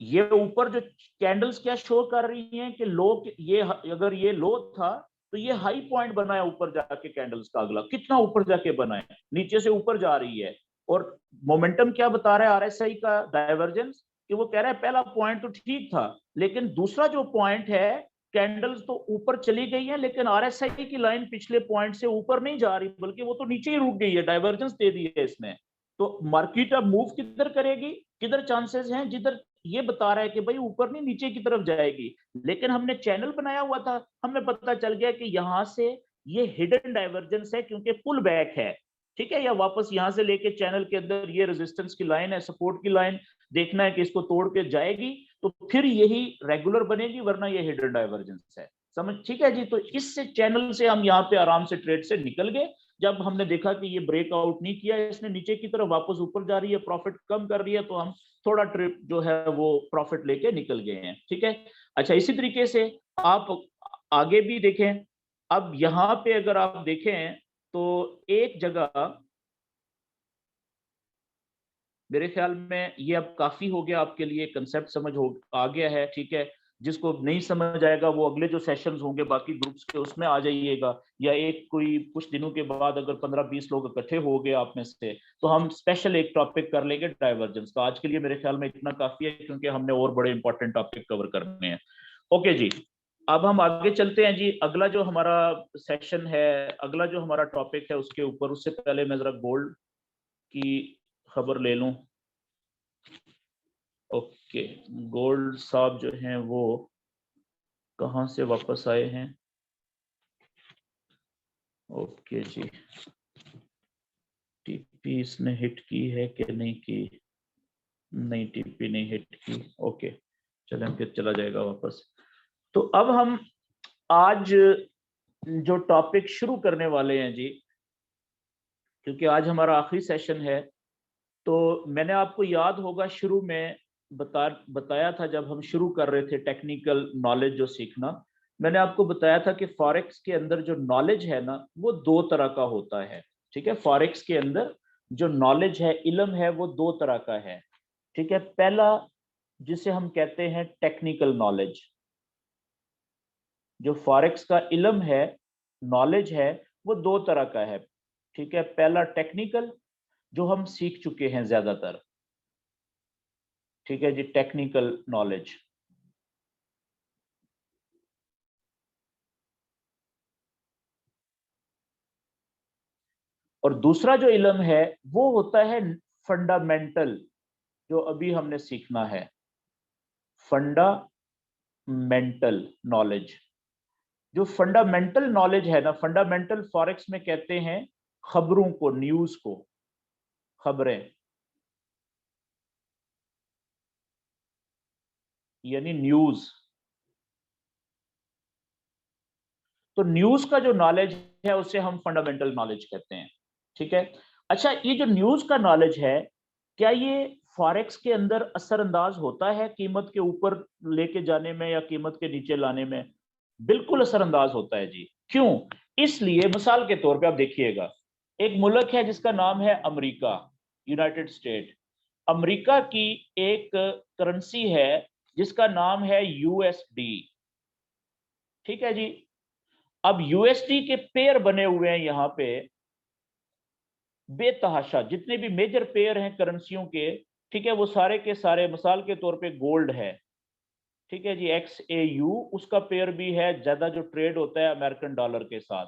ये ऊपर जो कैंडल्स क्या शो कर रही हैं कि लो, ये अगर ये लो था तो ये हाई पॉइंट बनाया ऊपर जाके, कैंडल्स का अगला कितना ऊपर जाके बनाया, नीचे से ऊपर जा रही है। और मोमेंटम क्या बता रहा है आरएसआई का डाइवर्जेंस, कि वो कह रहा है पहला पॉइंट तो ठीक था, लेकिन दूसरा जो पॉइंट है, कैंडल्स तो ऊपर चली गई है लेकिन आरएसआई की लाइन पिछले पॉइंट से ऊपर नहीं जा रही, बल्कि वो तो नीचे ही रुक गई है, डाइवर्जेंस दे दी है इसने। तो मार्केट अब मूव किधर करेगी, किधर चांसेस हैं, जिधर ये बता रहा है कि भाई ऊपर नहीं नीचे की तरफ जाएगी। लेकिन हमने चैनल बनाया हुआ था, हमें पता चल गया कि यहां से ये हिडन डाइवर्जेंस है क्योंकि पुल बैक है, ठीक है, या वापस यहां से लेके चैनल के अंदर ये रेजिस्टेंस की लाइन है, सपोर्ट की लाइन, देखना है कि इसको तोड़ के जाएगी तो फिर यही रेगुलर बनेगी, वरना ये हिडन डाइवर्जेंस है। समझ, ठीक है जी। तो इससे चैनल से हम यहाँ पे आराम से ट्रेड से निकल गए। जब हमने देखा कि ये ब्रेकआउट नहीं किया, इसने नीचे की तरफ वापस ऊपर जा रही है, प्रॉफिट कम कर रही है, तो हम थोड़ा ट्रिप जो है वो प्रॉफिट लेके निकल गए हैं, ठीक है। अच्छा, इसी तरीके से आप आगे भी देखें। अब यहाँ पे अगर आप देखें तो एक जगह, मेरे ख्याल में ये अब काफी हो गया आपके लिए, कंसेप्ट समझ हो आ गया है, ठीक है। जिसको नहीं समझ आएगा वो अगले जो सेशंस होंगे बाकी ग्रुप्स के उसमें आ जाइएगा, या एक कोई कुछ दिनों के बाद अगर 15-20 लोग इकट्ठे हो गए आप में से, तो हम स्पेशल एक टॉपिक कर लेंगे डाइवर्जेंस का। आज के लिए मेरे ख्याल में इतना काफी है, क्योंकि हमने और बड़े इंपॉर्टेंट टॉपिक कवर करने हैं। ओके जी, अब हम आगे चलते हैं जी। अगला जो हमारा सेशन है, अगला जो हमारा टॉपिक है उसके ऊपर, उससे पहले मैं जरा गोल्ड की खबर ले लूं। ओके, गोल्ड साहब जो हैं वो कहाँ से वापस आए हैं। ओके जी, टीपी इसने हिट की है कि नहीं की, नहीं टीपी नहीं हिट की। ओके, चलें फिर चला जाएगा वापस। तो अब हम आज जो टॉपिक शुरू करने वाले हैं जी, क्योंकि आज हमारा आखिरी सेशन है, तो मैंने आपको याद होगा शुरू में बताया था, जब हम शुरू कर रहे थे टेक्निकल नॉलेज जो सीखना, मैंने आपको बताया था कि फॉरेक्स के अंदर जो नॉलेज है ना, वो 2 तरह का होता है, ठीक है। फॉरेक्स के अंदर जो नॉलेज है, इल्म है, वो 2 तरह का है, ठीक है। पहला जिसे हम कहते हैं टेक्निकल नॉलेज, जो फॉरेक्स का इल्म है, नॉलेज है, वो दो तरह का है। ठीक है, पहला टेक्निकल, जो हम सीख चुके हैं ज्यादातर। ठीक है जी, टेक्निकल नॉलेज। और दूसरा जो इल्म है वो होता है फंडामेंटल, जो अभी हमने सीखना है, फंडामेंटल नॉलेज। जो फंडामेंटल नॉलेज है ना, फंडामेंटल फॉरेक्स में कहते हैं खबरों को, न्यूज को, खबरें, यानी न्यूज। तो न्यूज का जो नॉलेज है उसे हम फंडामेंटल नॉलेज कहते हैं। ठीक है। अच्छा, ये जो न्यूज का नॉलेज है, क्या ये फॉरेक्स के अंदर असरअंदाज होता है कीमत के ऊपर लेके जाने में या कीमत के नीचे लाने में? बिल्कुल असरअंदाज होता है जी। क्यों? इसलिए मिसाल के तौर पे आप देखिएगा, एक मुल्क है जिसका नाम है अमेरिका, यूनाइटेड स्टेट। अमेरिका की एक करेंसी है जिसका नाम है यूएसडी। ठीक है जी। अब यूएसडी के पेयर बने हुए हैं यहाँ पे बेतहाशा, जितने भी मेजर पेयर हैं करेंसियों के, ठीक है, वो सारे के सारे, मिसाल के तौर पे गोल्ड है, ठीक है जी, XAU, उसका पेयर भी है, ज्यादा जो ट्रेड होता है अमेरिकन डॉलर के साथ।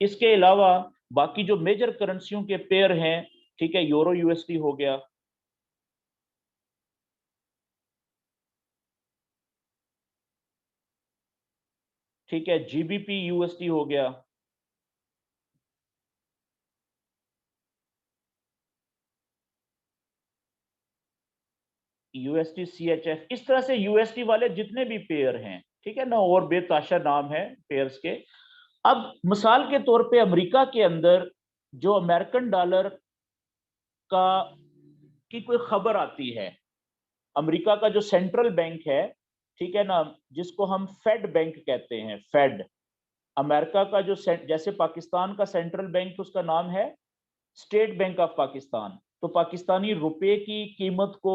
इसके अलावा बाकी जो मेजर करेंसियों के पेयर हैं, ठीक है, यूरो यूएसडी हो गया, ठीक है, GBP USD हो गया, USD CHF, इस तरह से USD वाले जितने भी पेयर हैं, ठीक है ना, और बेताशा नाम है पेयर्स के। अब मिसाल के तौर पे अमेरिका के अंदर जो अमेरिकन डॉलर का की कोई खबर आती है, अमेरिका का जो सेंट्रल बैंक है, ठीक है ना, जिसको हम फेड बैंक कहते हैं, फेड, अमेरिका का जो जैसे पाकिस्तान का सेंट्रल बैंक, उसका नाम है स्टेट बैंक ऑफ पाकिस्तान। तो पाकिस्तानी रुपए की कीमत को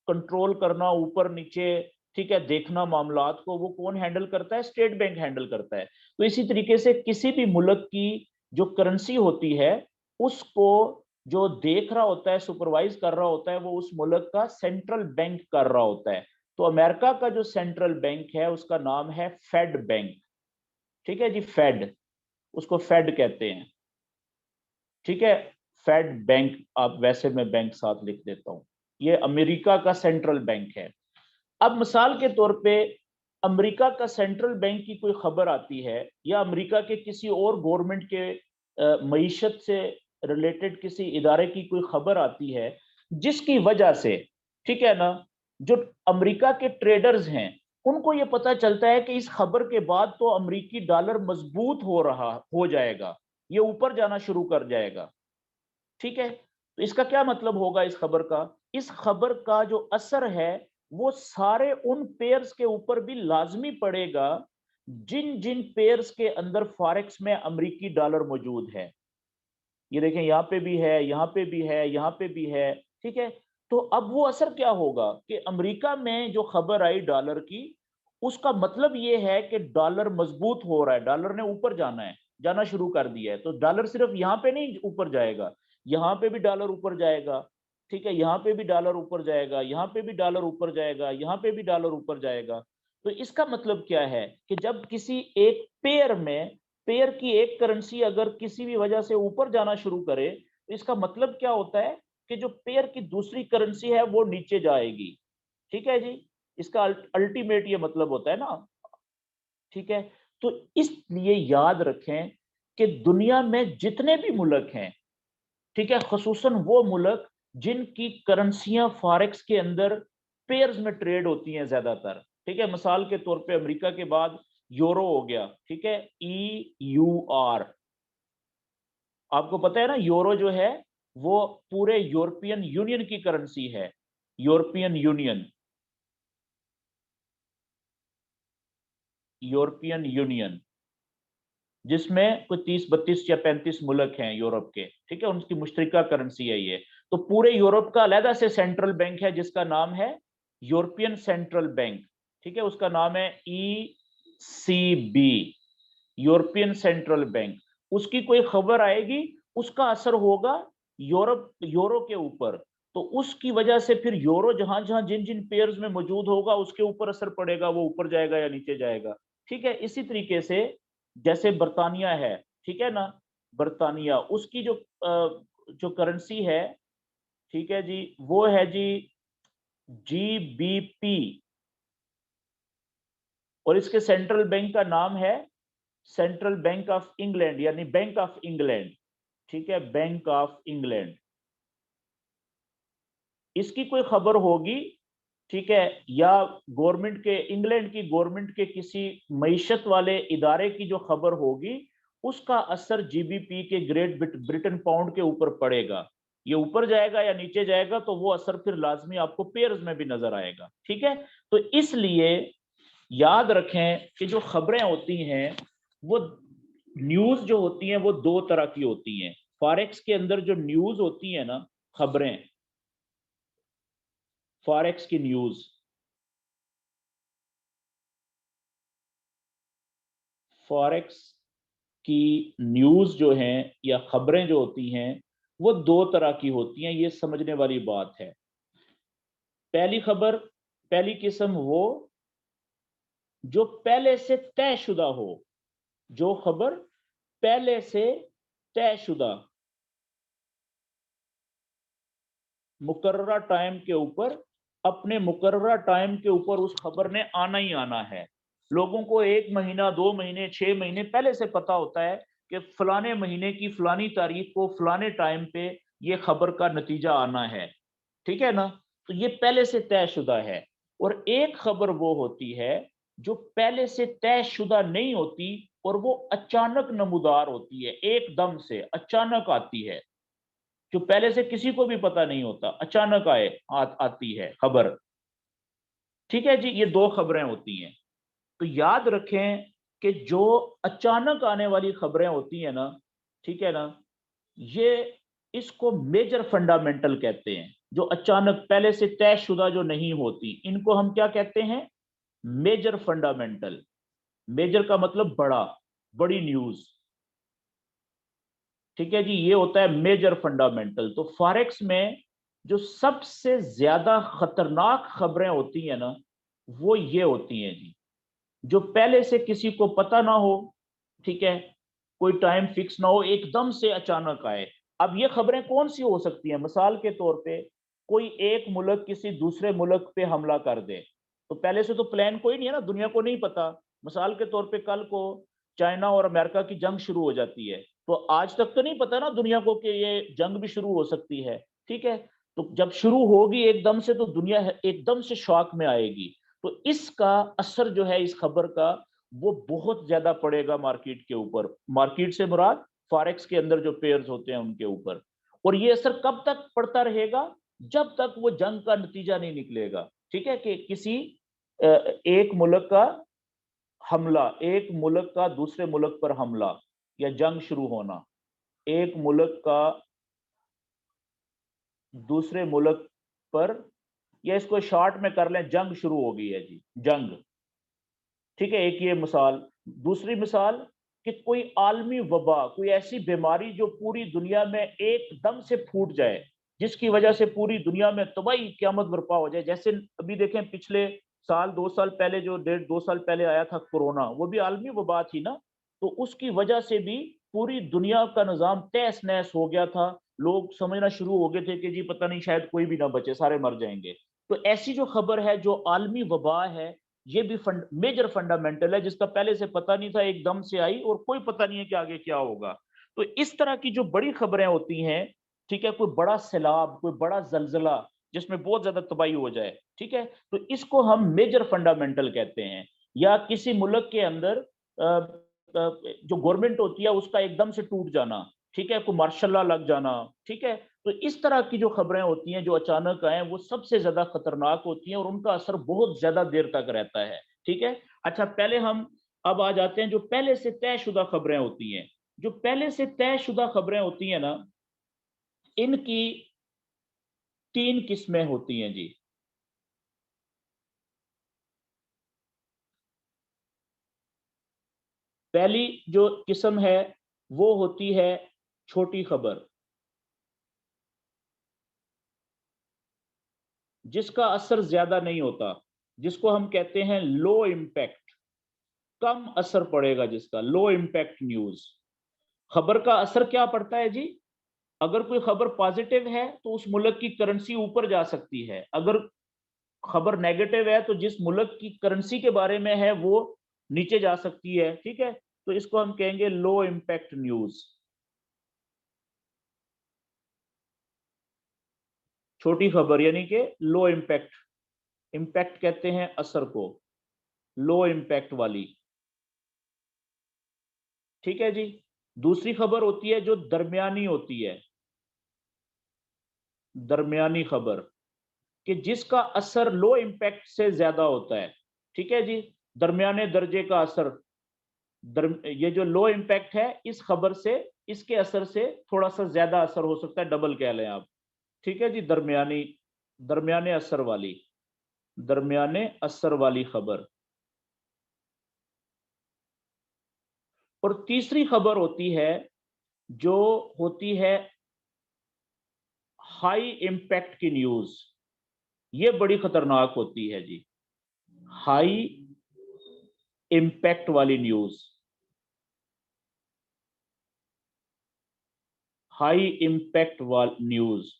कंट्रोल करना, ऊपर नीचे, ठीक है, देखना मामलात को, वो कौन हैंडल करता है? स्टेट बैंक हैंडल करता है। तो इसी तरीके से किसी भी मुल्क की जो करेंसी होती है, उसको जो देख रहा होता है, सुपरवाइज कर रहा होता है, वो उस मुल्क का सेंट्रल बैंक कर रहा होता है। तो अमेरिका का जो सेंट्रल बैंक है उसका नाम है फेड बैंक। ठीक है जी, फेड, उसको फेड कहते हैं। ठीक है, फेड बैंक, आप वैसे मैं बैंक साथ लिख देता हूं, ये अमेरिका का सेंट्रल बैंक है। अब मिसाल के तौर पे अमेरिका का सेंट्रल बैंक की कोई खबर आती है, या अमेरिका के किसी और गवर्नमेंट के मईशत से रिलेटेड किसी इदारे की कोई खबर आती है, जिसकी वजह से, ठीक है ना, जो अमेरिका के ट्रेडर्स हैं उनको ये पता चलता है कि इस खबर के बाद तो अमेरिकी डॉलर मजबूत हो जाएगा, ये ऊपर जाना शुरू कर जाएगा। ठीक है, तो इसका क्या मतलब होगा इस खबर का? इस खबर का जो असर है वो सारे उन पेयर्स के ऊपर भी लाजमी पड़ेगा जिन जिन पेयर्स के अंदर फॉरेक्स में अमेरिकी डॉलर मौजूद है। ये देखें, यहाँ पे भी है, यहाँ पे भी है, यहाँ पे भी है। ठीक है, तो अब वो असर क्या होगा कि अमेरिका में जो खबर आई डॉलर की, उसका मतलब ये है कि डॉलर मजबूत हो रहा है, डॉलर ने ऊपर जाना है, जाना शुरू कर दिया है। तो डॉलर सिर्फ यहाँ पे नहीं ऊपर जाएगा, यहाँ पे भी डॉलर ऊपर जाएगा, ठीक है, यहाँ पे भी डॉलर ऊपर जाएगा, यहाँ पे भी डॉलर ऊपर जाएगा, यहाँ पे भी डॉलर ऊपर जाएगा। तो इसका मतलब क्या है कि जब किसी एक पेयर में, पेयर की एक करेंसी अगर किसी भी वजह से ऊपर जाना शुरू करे, तो इसका मतलब क्या होता है कि जो पेयर की दूसरी करेंसी है वो नीचे जाएगी। ठीक है जी, इसका अल्टीमेट ये मतलब होता है ना। ठीक है, तो इसलिए याद रखें कि दुनिया में जितने भी मुल्क हैं, ठीक है, खसूसन वो मुल्क जिनकी करेंसियां फॉरेक्स के अंदर पेयर्स में ट्रेड होती हैं ज्यादातर, ठीक है, मिसाल के तौर पे अमेरिका के बाद यूरो हो गया, ठीक है, EUR, आपको पता है ना, यूरो जो है वो पूरे यूरोपियन यूनियन की करेंसी है, यूरोपियन यूनियन, यूरोपियन यूनियन, जिसमें कुछ 30 32 या 35 मुल्क हैं यूरोप के, ठीक है, उनकी मुश्तरका करेंसी है ये। तो पूरे यूरोप का अलहदा से सेंट्रल बैंक है जिसका नाम है यूरोपियन सेंट्रल बैंक, ठीक है, उसका नाम है ECB, यूरोपियन सेंट्रल बैंक, उसकी कोई खबर आएगी, उसका असर होगा यूरो के ऊपर, तो उसकी वजह से फिर यूरो जहां जहां जिन जिन पेयर्स में मौजूद होगा उसके ऊपर असर पड़ेगा, वो ऊपर जाएगा या नीचे जाएगा। ठीक है, इसी तरीके से जैसे बर्तानिया है, ठीक है ना, बर्तानिया उसकी जो करेंसी है, ठीक है जी, वो है जी GBP, और इसके सेंट्रल बैंक का नाम है सेंट्रल बैंक ऑफ इंग्लैंड, यानी बैंक ऑफ इंग्लैंड। ठीक है, बैंक ऑफ इंग्लैंड, इसकी कोई खबर होगी, ठीक है, या गवर्नमेंट के, इंग्लैंड की गवर्नमेंट के किसी मईशत वाले इदारे की जो खबर होगी, उसका असर GBP के ग्रेट ब्रिटेन पाउंड के ऊपर पड़ेगा। ये ऊपर जाएगा या नीचे जाएगा, तो वो असर फिर लाजमी आपको पेयर्स में भी नजर आएगा। ठीक है, तो इसलिए याद रखें कि जो खबरें होती हैं, वो न्यूज जो होती हैं वो दो तरह की होती हैं। फॉरेक्स के अंदर जो न्यूज होती है ना, खबरें, फॉरेक्स की न्यूज, फॉरेक्स की न्यूज जो हैं या खबरें जो होती हैं, वो दो तरह की होती हैं, ये समझने वाली बात है। पहली खबर, पहली किस्म वो जो पहले से तयशुदा हो, जो खबर पहले से तयशुदा, मुकर्ररा टाइम के ऊपर, अपने मुकर्ररा टाइम के ऊपर उस खबर ने आना ही आना है। लोगों को 1 महीना, 2 महीने, 6 महीने पहले से पता होता है कि फलाने महीने की फलानी तारीख को फलाने टाइम पे ये खबर का नतीजा आना है। ठीक है ना, तो ये पहले से तयशुदा है। और एक खबर वो होती है जो पहले से तयशुदा नहीं होती, और वो अचानक नमूदार होती है, एकदम से अचानक आती है, जो पहले से किसी को भी पता नहीं होता, अचानक आती है खबर। ठीक है जी, ये दो खबरें होती हैं। तो याद रखें कि जो अचानक आने वाली खबरें होती है ना, ठीक है ना, ये, इसको मेजर फंडामेंटल कहते हैं। जो अचानक पहले से तयशुदा जो नहीं होती, इनको हम क्या कहते हैं? Major fundamental. मेजर का मतलब बड़ा, बड़ी न्यूज। ठीक है जी, ये होता है मेजर फंडामेंटल। तो फॉरेक्स में जो सबसे ज्यादा खतरनाक खबरें होती हैं ना, वो ये होती हैं जी, जो पहले से किसी को पता ना हो, ठीक है, कोई टाइम फिक्स ना हो, एकदम से अचानक आए। अब ये खबरें कौन सी हो सकती हैं? मिसाल के तौर पे कोई एक मुल्क किसी दूसरे मुल्क पे हमला कर दे, तो पहले से तो प्लान कोई नहीं है ना, दुनिया को नहीं पता। मिसाल के तौर पे कल को चाइना और अमेरिका की जंग शुरू हो जाती है, तो आज तक तो नहीं पता ना दुनिया को कि ये जंग भी शुरू हो सकती है। ठीक है, तो जब शुरू होगी एकदम से, तो दुनिया एकदम से शॉक में आएगी। तो इसका असर जो है इस खबर का, वो बहुत ज्यादा पड़ेगा मार्केट के ऊपर। मार्केट से मुराद फॉरेक्स के अंदर जो पेयर्स होते हैं उनके ऊपर। और ये असर कब तक पड़ता रहेगा? जब तक वो जंग का नतीजा नहीं निकलेगा। ठीक है, कि किसी एक मुल्क का हमला, एक मुल्क का दूसरे मुल्क पर हमला या जंग शुरू होना, एक मुल्क का दूसरे मुल्क पर, या इसको शॉर्ट में कर लें, जंग शुरू हो गई है जी, जंग। ठीक है, एक ये मिसाल। दूसरी मिसाल कि कोई आलमी वबा, कोई ऐसी बीमारी जो पूरी दुनिया में एकदम से फूट जाए, जिसकी वजह से पूरी दुनिया में तबाही, क़यामत बर्पा हो जाए। जैसे अभी देखें, पिछले साल, 2 साल पहले, जो 1.5-2 साल पहले आया था कोरोना, वो भी आलमी वबा थी ना। तो उसकी वजह से भी पूरी दुनिया का निज़ाम तहस नहस हो गया था। लोग समझना शुरू हो गए थे कि जी पता नहीं, शायद कोई भी ना बचे, सारे मर जाएंगे। तो ऐसी जो खबर है, जो आलमी वबा है, ये भी मेजर फंडामेंटल है, जिसका पहले से पता नहीं था, एकदम से आई, और कोई पता नहीं है कि आगे क्या होगा। तो इस तरह की जो बड़ी खबरें होती हैं, ठीक है, कोई बड़ा सैलाब, कोई बड़ा जलजला जिसमें बहुत ज्यादा तबाही हो जाए, ठीक है, तो इसको हम मेजर फंडामेंटल कहते हैं। या किसी मुल्क के अंदर जो गवर्नमेंट होती है उसका एकदम से टूट जाना, ठीक है, कोई मार्शल लॉ लग जाना। ठीक है, तो इस तरह की जो खबरें होती हैं जो अचानक आए, वो सबसे ज्यादा खतरनाक होती हैं, और उनका असर बहुत ज्यादा देर तक रहता है। ठीक है, अच्छा, पहले हम अब आ जाते हैं जो पहले से तयशुदा खबरें होती हैं। जो पहले से तयशुदा खबरें होती हैं ना, इनकी 3 किस्में होती हैं जी। पहली जो किस्म है वो होती है छोटी खबर, जिसका असर ज्यादा नहीं होता, जिसको हम कहते हैं लो इम्पैक्ट, कम असर पड़ेगा जिसका, लो इम्पैक्ट न्यूज। खबर का असर क्या पड़ता है जी? अगर कोई खबर पॉजिटिव है तो उस मुल्क की करेंसी ऊपर जा सकती है, अगर खबर नेगेटिव है तो जिस मुल्क की करेंसी के बारे में है वो नीचे जा सकती है, ठीक है। तो इसको हम कहेंगे लो इम्पैक्ट न्यूज। छोटी खबर यानी कि लो इम्पैक्ट, इम्पैक्ट कहते हैं असर को, लो इम्पैक्ट वाली, ठीक है जी। दूसरी खबर होती है जो दरमियानी होती है, दरमियानी खबर, कि जिसका असर लो इम्पैक्ट से ज्यादा होता है, ठीक है जी। दरमियाने दर्जे का असर, ये जो लो इम्पैक्ट है इस खबर से, इसके असर से थोड़ा सा ज्यादा असर हो सकता है, डबल कह लें आप, ठीक है जी। दरमियानी, दरमियाने असर वाली, दरमियाने असर वाली खबर। और तीसरी खबर होती है जो होती है हाई इम्पैक्ट की न्यूज, ये बड़ी खतरनाक होती है जी, हाई इम्पैक्ट वाली न्यूज, हाई इम्पैक्ट वाली न्यूज।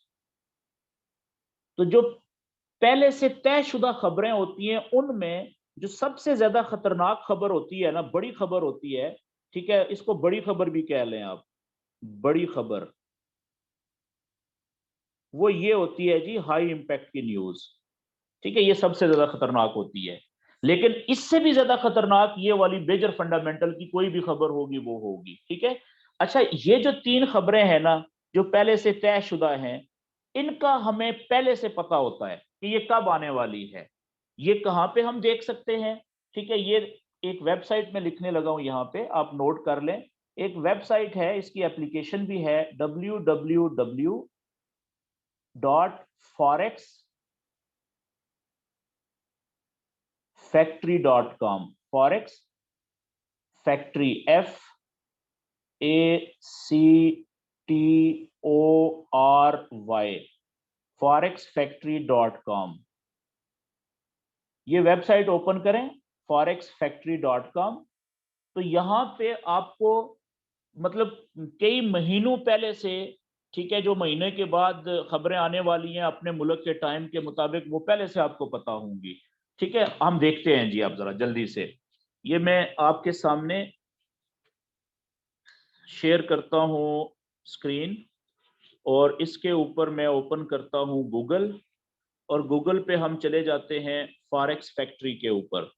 तो जो पहले से तयशुदा खबरें होती हैं उनमें जो सबसे ज्यादा खतरनाक खबर होती है ना, बड़ी खबर होती है, ठीक है, इसको बड़ी खबर भी कह लें आप, बड़ी खबर, वो ये होती है जी हाई इम्पैक्ट की न्यूज, ठीक है, ये सबसे ज्यादा खतरनाक होती है। लेकिन इससे भी ज्यादा खतरनाक ये वाली मेजर फंडामेंटल की कोई भी खबर होगी वो होगी, ठीक है। अच्छा, ये जो तीन खबरें हैं ना जो पहले से तयशुदा हैं, इनका हमें पहले से पता होता है कि ये कब आने वाली है। ये कहाँ पे हम देख सकते हैं, ठीक है, ये एक वेबसाइट में लिखने लगा हूं, यहाँ पे आप नोट कर लें। एक वेबसाइट है, इसकी एप्लीकेशन भी है, www.forexfactory.com, forex factory, FACTORY, forexfactory.com। ये वेबसाइट ओपन करें, forexfactory.com। तो यहाँ पे आपको मतलब कई महीनों पहले से, ठीक है, जो महीने के बाद खबरें आने वाली हैं अपने मुल्क के टाइम के मुताबिक, वो पहले से आपको पता होंगी, ठीक है। हम देखते हैं जी, आप जरा जल्दी से, ये मैं आपके सामने शेयर करता हूं स्क्रीन, और इसके ऊपर मैं ओपन करता हूं गूगल, और गूगल पे हम चले जाते हैं फॉरेक्स फैक्ट्री के ऊपर।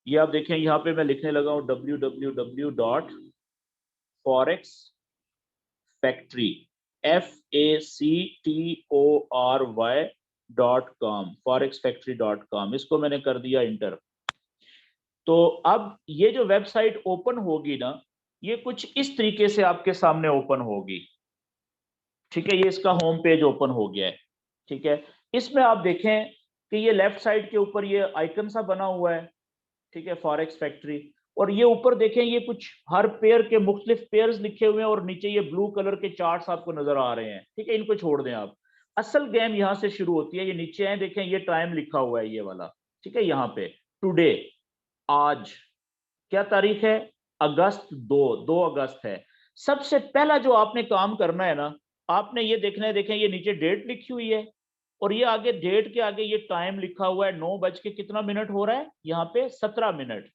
ये आप देखें, यहाँ पे मैं लिखने लगा हूं www.forexfactory, FACTORY.com, forexfactory.com, इसको मैंने कर दिया इंटर। तो अब ये जो वेबसाइट ओपन होगी ना, ये कुछ इस तरीके से आपके सामने ओपन होगी, ठीक है। ये इसका होम पेज ओपन हो गया है, ठीक है। इसमें आप देखें कि ये लेफ्ट साइड के ऊपर ये आइकन सा बना हुआ है, ठीक है, फॉरेक्स फैक्ट्री। और ये ऊपर देखें, ये कुछ हर पेयर के मुख्तलिफ पेयर्स लिखे हुए हैं, और नीचे ये ब्लू कलर के चार्ट्स आपको नजर आ रहे हैं, ठीक है। इनको छोड़ दें आप, असल गेम यहां से शुरू होती है। ये नीचे है, देखें ये टाइम लिखा हुआ है ये वाला, ठीक है, यहाँ पे टुडे, आज क्या तारीख है, अगस्त 2 अगस्त है। सबसे पहला जो आपने काम करना है ना, आपने ये देखना है, देखें ये नीचे डेट लिखी हुई है, और ये आगे डेट के आगे ये टाइम लिखा हुआ है, 9 बज के कितना मिनट हो रहा है यहाँ पे, 17 मिनट।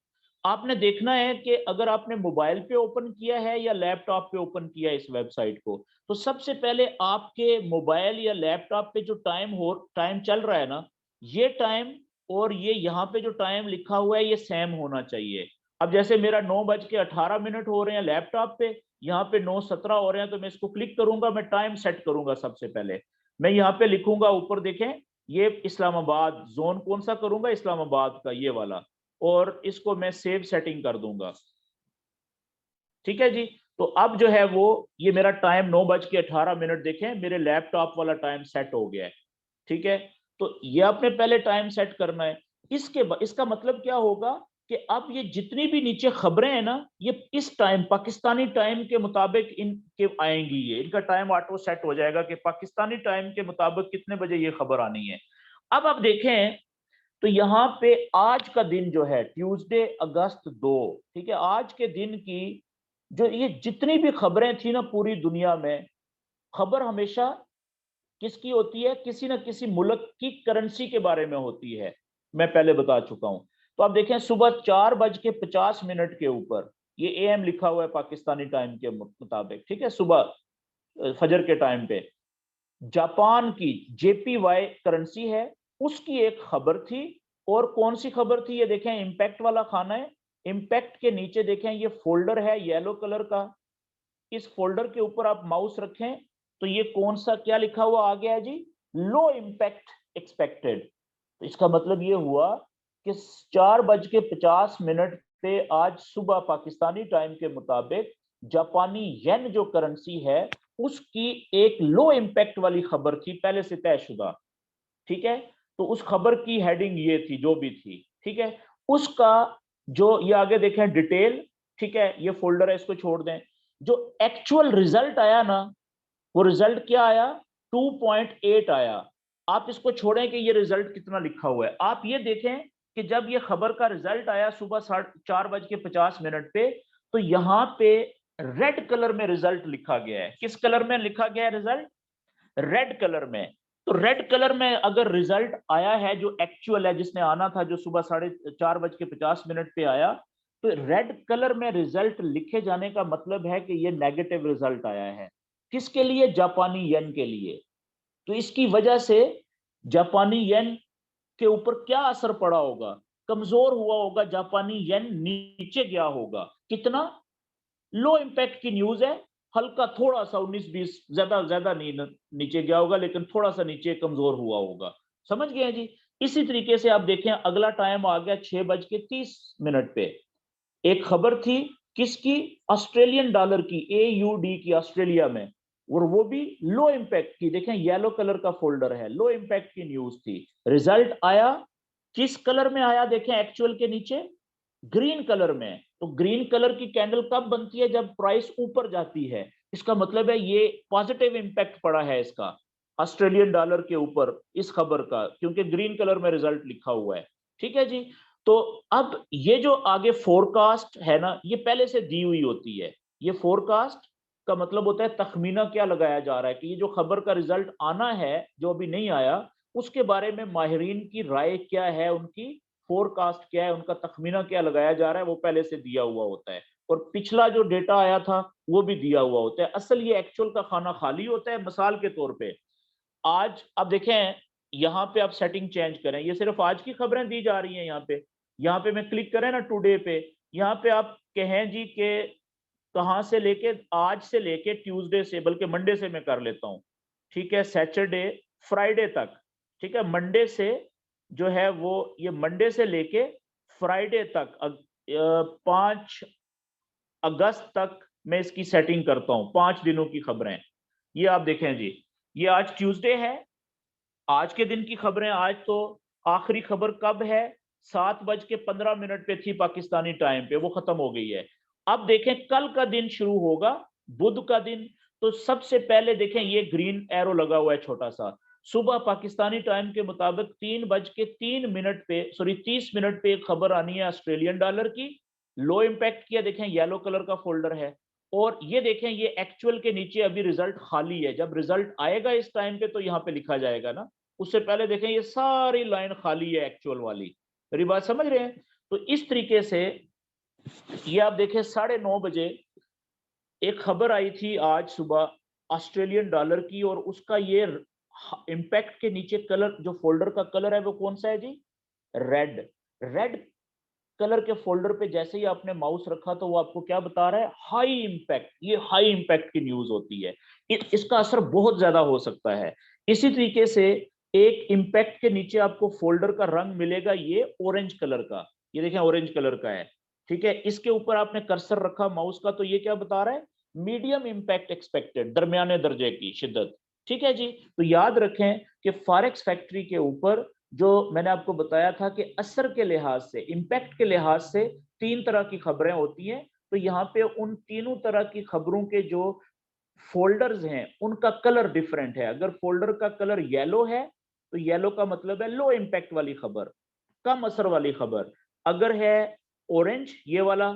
आपने देखना है कि अगर आपने मोबाइल पे ओपन किया है या लैपटॉप पे ओपन किया है इस वेबसाइट को, तो सबसे पहले आपके मोबाइल या लैपटॉप पे जो टाइम चल रहा है ना, ये टाइम और ये यहाँ पे जो टाइम लिखा हुआ है ये सेम होना चाहिए। अब जैसे मेरा 9:18 हो रहे हैं लैपटॉप पे, यहाँ पे 9:17 हो रहे हैं, तो मैं इसको क्लिक करूंगा, मैं टाइम सेट करूंगा। सबसे पहले मैं यहाँ पे लिखूंगा, ऊपर देखें ये इस्लामाबाद, जोन कौन सा करूंगा, इस्लामाबाद का ये वाला, और इसको मैं सेव सेटिंग कर दूंगा, ठीक है जी। तो अब जो है वो ये मेरा टाइम 9:18 देखें, मेरे लैपटॉप वाला टाइम सेट हो गया है, ठीक है। तो ये आपने पहले टाइम सेट करना है। इसका मतलब क्या होगा कि अब ये जितनी भी नीचे खबरें हैं ना, ये इस टाइम पाकिस्तानी टाइम के मुताबिक इनके आएंगी, ये इनका टाइम ऑटो सेट हो जाएगा कि पाकिस्तानी टाइम के मुताबिक कितने बजे ये खबर आनी है। अब आप देखें तो यहाँ पे आज का दिन जो है ट्यूसडे अगस्त 2, ठीक है, आज के दिन की जो ये जितनी भी खबरें थी ना पूरी दुनिया में, खबर हमेशा किसकी होती है, किसी ना किसी मुल्क की करेंसी के बारे में होती है, मैं पहले बता चुका हूं। तो आप देखें सुबह 4:50 के ऊपर, ये AM लिखा हुआ है पाकिस्तानी टाइम के मुताबिक, ठीक है, सुबह फजर के टाइम पे जापान की JPY करेंसी है, उसकी एक खबर थी। और कौन सी खबर थी, ये देखें इंपैक्ट वाला खाना है, इंपैक्ट के नीचे देखें ये फोल्डर है येलो कलर का, इस फोल्डर के ऊपर आप माउस रखें तो ये कौन सा क्या लिखा हुआ आ गया है जी, लो इंपैक्ट एक्सपेक्टेड। तो इसका मतलब ये हुआ कि 4:50 पे आज सुबह पाकिस्तानी टाइम के मुताबिक जापानी येन जो करेंसी है उसकी एक लो इंपैक्ट वाली खबर थी पहले से तयशुदा, ठीक है। तो उस खबर की हेडिंग ये थी जो भी थी, ठीक है, उसका जो ये आगे देखें डिटेल, ठीक है, ये फोल्डर है इसको छोड़ दें। जो एक्चुअल रिजल्ट आया ना, वो रिजल्ट क्या आया, 2.8 आया। आप इसको छोड़ें कि ये रिजल्ट कितना लिखा हुआ है, आप ये देखें कि जब ये खबर का रिजल्ट आया सुबह 4:50 पे, तो यहाँ पे रेड कलर में रिजल्ट लिखा गया है। किस कलर में लिखा गया है रिजल्ट, रेड कलर में। तो रेड कलर में अगर रिजल्ट आया है जो एक्चुअल है, जिसने आना था, जो सुबह 4:50 पे आया, तो रेड कलर में रिजल्ट लिखे जाने का मतलब है कि ये नेगेटिव रिजल्ट आया है। किसके लिए, जापानी येन के लिए। तो इसकी वजह से जापानी येन के ऊपर क्या असर पड़ा होगा, कमजोर हुआ होगा, जापानी येन नीचे गया होगा। कितना, लो इंपैक्ट की न्यूज है, हल्का थोड़ा सा 19-20, ज्यादा नहीं नीचे गया होगा, लेकिन थोड़ा सा नीचे कमजोर हुआ होगा। समझ गए जी। इसी तरीके से आप देखें अगला टाइम आ गया 6:30 पे, एक खबर थी किसकी, ऑस्ट्रेलियन डॉलर की, AUD की, ऑस्ट्रेलिया में, और वो भी लो इंपैक्ट की। देखें येलो कलर का फोल्डर है, लो इंपैक्ट की न्यूज थी। रिजल्ट आया किस कलर में आया, देखें एक्चुअल के नीचे ग्रीन कलर में। तो ग्रीन कलर की कैंडल कब बनती है, जब प्राइस ऊपर जाती है। इसका मतलब है ये पॉजिटिव इंपैक्ट पड़ा है इसका ऑस्ट्रेलियन डॉलर के ऊपर इस खबर का, क्योंकि ग्रीन कलर में रिजल्ट लिखा हुआ है, ठीक है जी। तो अब ये जो आगे फोरकास्ट है ना, ये पहले से दी हुई होती है। ये फोरकास्ट का मतलब होता है तखमीना क्या लगाया जा रहा है कि ये जो खबर का रिजल्ट आना है जो अभी नहीं आया, उसके बारे में माहिरीन की राय क्या है, उनकी फोरकास्ट क्या है, उनका तखमीना क्या लगाया जा रहा है, वो पहले से दिया हुआ होता है। और पिछला जो डेटा आया था वो भी दिया हुआ होता है। असल ये एक्चुअल का खाना खाली होता है। मिसाल के तौर पे आज आप देखें, यहाँ पे आप सेटिंग चेंज करें, ये सिर्फ आज की खबरें दी जा रही हैं। यहाँ पे मैं क्लिक करें ना टुडे पे, यहाँ पे आप कहें जी कि कहाँ से लेके, आज से लेके ट्यूसडे से, बल्कि मंडे से मैं कर लेता हूँ, ठीक है, सैटरडे फ्राइडे तक, ठीक है, मंडे से जो है वो, ये मंडे से लेके फ्राइडे तक 5 अगस्त तक मैं इसकी सेटिंग करता हूँ, 5 दिनों की खबरें। ये आप देखें जी, ये आज ट्यूसडे है, आज के दिन की खबरें। आज तो आखिरी खबर कब है, 7:15 पे थी पाकिस्तानी टाइम पे, वो खत्म हो गई है। अब देखें कल का दिन शुरू होगा, बुध का दिन। तो सबसे पहले देखें ये ग्रीन एरो लगा हुआ है छोटा सा, सुबह पाकिस्तानी टाइम के मुताबिक 3:03 पे, सॉरी 30 पे एक खबर आनी है ऑस्ट्रेलियन डॉलर की, लो इंपैक्ट किया, देखें येलो कलर का फोल्डर है। और ये देखें ये एक्चुअल के नीचे अभी रिजल्ट खाली है, जब रिजल्ट आएगा इस टाइम पे तो यहाँ पे लिखा जाएगा ना, उससे पहले देखें ये सारी लाइन खाली है एक्चुअल वाली। मेरी बात समझ रहे हैं। तो इस तरीके से ये आप देखें 9:30 बजे एक खबर आई थी आज सुबह ऑस्ट्रेलियन डॉलर की, और उसका ये इंपैक्ट के नीचे कलर, जो फोल्डर का कलर है वो कौन सा है जी, रेड। रेड कलर के फोल्डर पे जैसे ही आपने माउस रखा तो वो आपको क्या बता रहा है, हाई इंपैक्ट। ये हाई इंपैक्ट की न्यूज होती है, इसका असर बहुत ज्यादा हो सकता है। इसी तरीके से एक इंपैक्ट के नीचे आपको फोल्डर का रंग मिलेगा, ये ऑरेंज कलर का, ये देखें ऑरेंज कलर का है, ठीक है। इसके ऊपर आपने कर्सर रखा माउस का, तो ये क्या बता रहा है, मीडियम इंपैक्ट एक्सपेक्टेड, दरमियाने दर्जे की शिद्दत, ठीक है जी। तो याद रखें कि फॉरेक्स फैक्ट्री के ऊपर जो मैंने आपको बताया था कि असर के लिहाज से, इम्पैक्ट के लिहाज से 3 तरह की खबरें होती हैं। तो यहाँ पे उन तीनों तरह की खबरों के जो फोल्डर्स हैं उनका कलर डिफरेंट है। अगर फोल्डर का कलर येलो है तो येलो का मतलब है लो इम्पैक्ट वाली खबर, कम असर वाली खबर। अगर है ऑरेंज ये वाला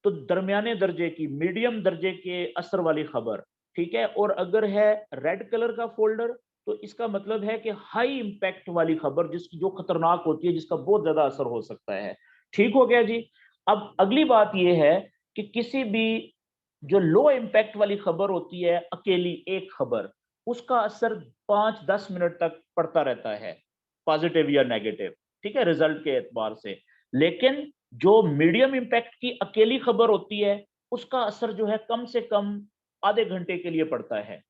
तो दरमियाने दर्जे की, मीडियम दर्जे के असर वाली खबर, ठीक है। और अगर है रेड कलर का फोल्डर तो इसका मतलब है कि हाई इम्पैक्ट वाली खबर, जिसकी जो खतरनाक होती है, जिसका बहुत ज्यादा असर हो सकता है। ठीक हो गया जी। अब अगली बात यह है कि किसी भी जो लो इम्पैक्ट वाली खबर होती है, अकेली एक खबर, उसका असर 5-10 मिनट तक पड़ता रहता है, पॉजिटिव या नेगेटिव, ठीक है, रिजल्ट के एतबार से। लेकिन जो मीडियम इम्पैक्ट की अकेली खबर होती है, उसका असर जो है कम से कम आधे घंटे के लिए पड़ता है,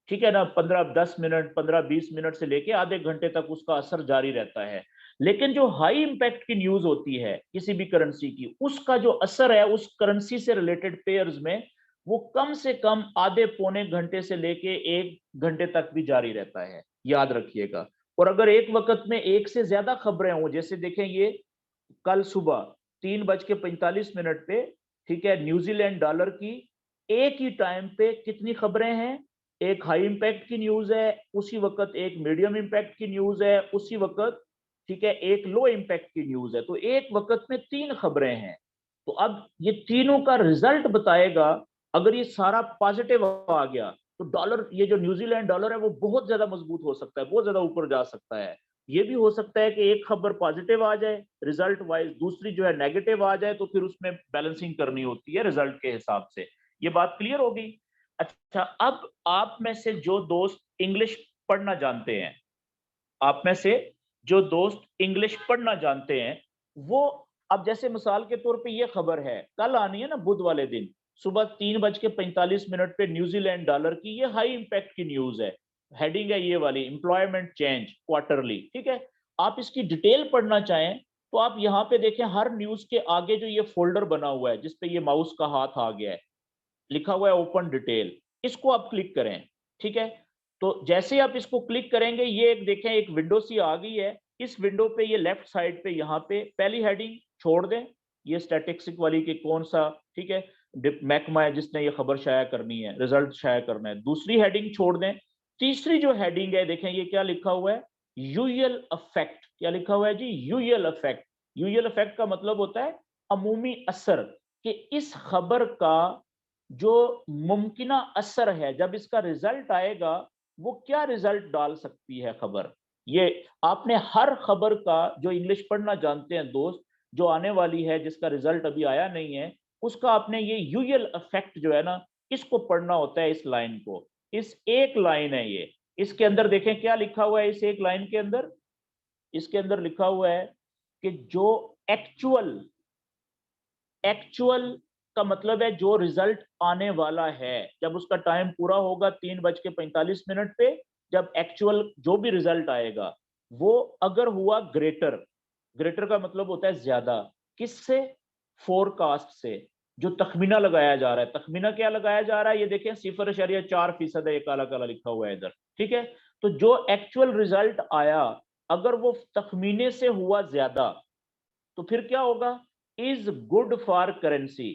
ठीक है ना। 15-10 मिनट, 15-20 मिनट से लेके आधे घंटे तक उसका असर जारी रहता है। लेकिन जो हाई इम्पैक्ट की न्यूज होती है किसी भी करेंसी की, उसका जो असर है उस करेंसी से रिलेटेड पेयर्स में, वो कम से कम आधे पौने घंटे से लेके 1 घंटे तक भी जारी रहता है, याद रखिएगा। और अगर एक वक्त में एक से ज्यादा खबरें हो, जैसे देखें ये कल सुबह 3:45 पे, ठीक है, न्यूजीलैंड डॉलर की एक ही टाइम पे कितनी खबरें हैं, एक हाई इंपैक्ट की न्यूज है, उसी वक्त एक मीडियम इंपैक्ट की न्यूज है, उसी वक्त, ठीक है, एक लो इंपैक्ट की न्यूज है। तो एक वक्त में 3 खबरें हैं। तो अब ये तीनों का रिजल्ट बताएगा। अगर ये सारा पॉजिटिव आ गया तो डॉलर, ये जो न्यूजीलैंड डॉलर है वो बहुत ज्यादा मजबूत हो सकता है, बहुत ज्यादा ऊपर जा सकता है। ये भी हो सकता है कि एक खबर पॉजिटिव आ जाए रिजल्ट वाइज, दूसरी जो है नेगेटिव आ जाए, तो फिर उसमें बैलेंसिंग करनी होती है रिजल्ट के हिसाब से। ये बात क्लियर होगी। अच्छा, अब आप में से जो दोस्त इंग्लिश पढ़ना जानते हैं, आप में से जो दोस्त इंग्लिश पढ़ना जानते हैं, वो, अब जैसे मिसाल के तौर पे ये खबर है कल आनी है ना, बुध वाले दिन सुबह 3:45 पे न्यूजीलैंड डॉलर की, ये हाई इंपैक्ट की न्यूज है। हेडिंग है ये वाली, एम्प्लॉयमेंट चेंज क्वार्टरली, ठीक है। आप इसकी डिटेल पढ़ना चाहें तो आप यहाँ पे देखें, हर न्यूज के आगे जो ये फोल्डर बना हुआ है जिसपे ये माउस का हाथ आ गया है, लिखा हुआ है ओपन डिटेल, इसको आप क्लिक करें, ठीक है। तो जैसे ही आप इसको क्लिक करेंगे, ये एक देखें एक विंडो सी आ गई है। इस विंडो पे ये लेफ्ट साइड पे यहाँ पे पहली हेडिंग छोड़ दें, ये स्टैटिस्टिक वाली के कौन सा, ठीक है, मैकमा है जिसने ये खबर शाया करनी है, रिजल्ट शाया करना है, दूसरी हेडिंग छोड़ दें। तीसरी जो हेडिंग है देखें, ये क्या लिखा हुआ है, यूएल इफेक्ट। क्या लिखा हुआ है जी, यूएल इफेक्ट। यूएल इफेक्ट का मतलब होता है अमूमी असर, कि इस खबर का जो मुमकिना असर है, जब इसका रिजल्ट आएगा वो क्या रिजल्ट डाल सकती है खबर। ये आपने हर खबर का, जो इंग्लिश पढ़ना जानते हैं दोस्त, जो आने वाली है जिसका रिजल्ट अभी आया नहीं है, उसका आपने ये यूएल इफेक्ट जो है ना, इसको पढ़ना होता है, इस लाइन को। इस एक लाइन है ये, इसके अंदर देखें क्या लिखा हुआ है, इस एक लाइन के अंदर, इसके अंदर लिखा हुआ है कि जो एक्चुअल, एक्चुअल का मतलब है जो रिजल्ट आने वाला है, जब उसका टाइम पूरा होगा 3:45 पे, जब एक्चुअल जो भी रिजल्ट आएगा वो अगर हुआ ग्रेटर, ग्रेटर का मतलब होता है ज्यादा, किससे, फोरकास्ट से, जो तखमीना लगाया जा रहा है। तखमीना क्या लगाया जा रहा है, ये देखें 0.4% है, ये काला काला लिखा हुआ है इधर, ठीक है। तो जो एक्चुअल रिजल्ट आया, अगर वो तखमीने से हुआ ज्यादा, तो फिर क्या होगा, इज गुड फॉर करेंसी।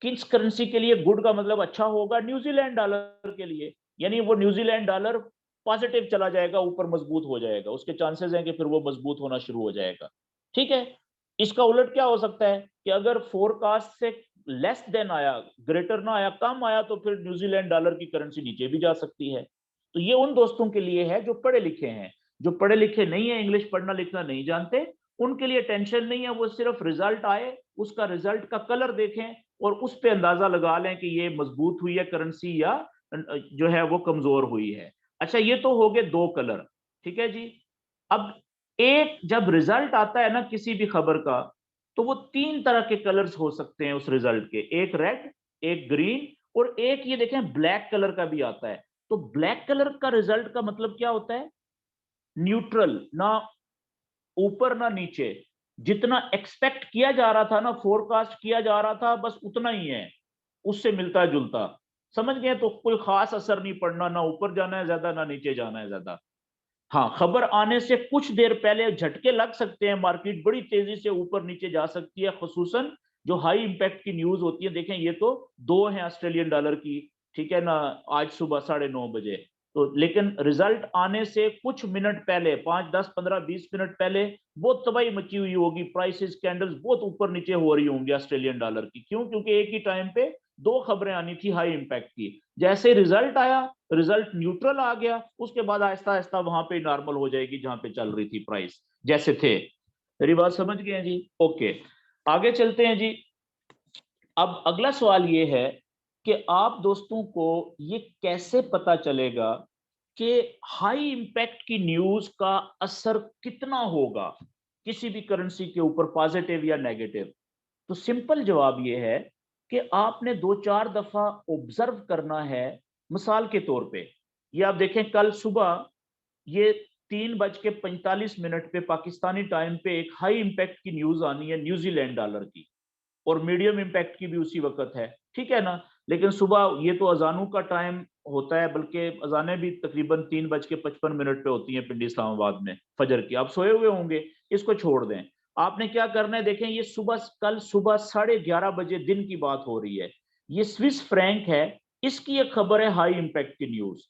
किस करेंसी के लिए गुड का मतलब अच्छा होगा, न्यूजीलैंड डॉलर के लिए। यानी वो न्यूजीलैंड डॉलर पॉजिटिव चला जाएगा, ऊपर मजबूत हो जाएगा, उसके चांसेस हैं कि फिर वो मजबूत होना शुरू हो जाएगा, ठीक है। इसका उलट क्या हो सकता है कि अगर फोरकास्ट से लेस देन आया, ग्रेटर ना आया, कम आया, तो फिर न्यूजीलैंड डॉलर की करेंसी नीचे भी जा सकती है। तो ये उन दोस्तों के लिए है जो पढ़े लिखे हैं। जो पढ़े लिखे नहीं है, इंग्लिश पढ़ना लिखना नहीं जानते, उनके लिए टेंशन नहीं है। वो सिर्फ रिजल्ट आए, उसका रिजल्ट का कलर देखें और उस पे अंदाजा लगा लें कि ये मजबूत हुई है करेंसी या जो है वो कमजोर हुई है। अच्छा, ये तो हो गए 2 कलर, ठीक है जी। अब एक जब रिजल्ट आता है ना किसी भी खबर का, तो वो 3 तरह के कलर्स हो सकते हैं उस रिजल्ट के, एक रेड, एक ग्रीन, और एक ये देखें ब्लैक कलर का भी आता है। तो ब्लैक कलर का रिजल्ट का मतलब क्या होता है, न्यूट्रल, ना ऊपर ना नीचे, जितना एक्सपेक्ट किया जा रहा था ना, फोरकास्ट किया जा रहा था, बस उतना ही है, उससे मिलता जुलता। समझ गए, तो कोई खास असर नहीं पड़ना, ना ऊपर जाना है ज्यादा, ना नीचे जाना है ज्यादा। हाँ, खबर आने से कुछ देर पहले झटके लग सकते हैं, मार्केट बड़ी तेजी से ऊपर नीचे जा सकती है, खुसूसन जो हाई इंपैक्ट की न्यूज होती है। देखें ये तो 2 है ऑस्ट्रेलियन डॉलर की, ठीक है ना, आज सुबह 9:30 बजे। तो लेकिन रिजल्ट आने से कुछ मिनट पहले, 5, 10, 15, 20 मिनट पहले बहुत तबाही मची हुई होगी, प्राइसेस कैंडल्स बहुत ऊपर नीचे हो रही होंगी ऑस्ट्रेलियन डॉलर की। क्यों? क्योंकि एक ही टाइम पे 2 खबरें आनी थी हाई इंपैक्ट की। जैसे रिजल्ट आया, रिजल्ट न्यूट्रल आ गया, उसके बाद आहिस्ता आहिस्ता वहां पे नॉर्मल हो जाएगी जहां पे चल रही थी प्राइस, जैसे थे। मेरी बात समझ गए हैं जी? ओके, आगे चलते हैं जी। अब अगला सवाल ये है कि आप दोस्तों को ये कैसे पता चलेगा कि हाई इंपैक्ट की न्यूज का असर कितना होगा किसी भी करेंसी के ऊपर, पॉजिटिव या नेगेटिव। तो सिंपल जवाब ये है कि आपने 2-4 दफा ऑब्जर्व करना है। मिसाल के तौर पे ये आप देखें, कल सुबह ये 3:45 पे पाकिस्तानी टाइम पे एक हाई इंपैक्ट की न्यूज आनी है न्यूजीलैंड डॉलर की, और मीडियम इंपैक्ट की भी उसी वक्त है, ठीक है ना। लेकिन सुबह ये तो अजानों का टाइम होता है, बल्कि अजाने भी तकरीबन 3:55 पे होती हैं पिंडी इस्लामाबाद में फजर की। आप सोए हुए होंगे, इसको छोड़ दें। आपने क्या करना है, देखें ये सुबह, कल सुबह 11:30 बजे दिन की बात हो रही है, ये स्विस फ्रैंक है, इसकी एक खबर है हाई इंपैक्ट की न्यूज।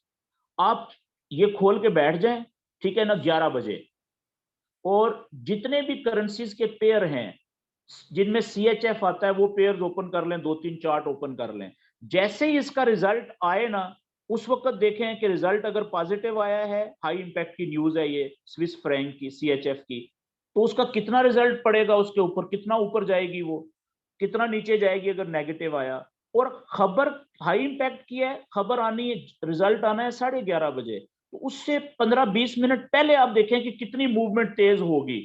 आप ये खोल के बैठ जाएं, ठीक है ना, 11 बजे, और जितने भी करेंसीज के पेयर हैं जिनमें CHF आता है वो पेयर्स ओपन कर लें, 2-3 चार्ट ओपन कर लें। जैसे ही इसका रिजल्ट आए ना, उस वक्त देखें कि रिजल्ट अगर पॉजिटिव आया है, हाई इंपैक्ट की न्यूज है ये स्विस फ्रैंक की, CHF की, तो उसका कितना रिजल्ट पड़ेगा उसके ऊपर, कितना ऊपर जाएगी वो, कितना नीचे जाएगी अगर नेगेटिव आया। और खबर हाई इंपैक्ट की है, खबर आनी है, रिजल्ट आना है 11:30 बजे, तो उससे 15-20 मिनट पहले आप देखें कि कितनी मूवमेंट तेज होगी,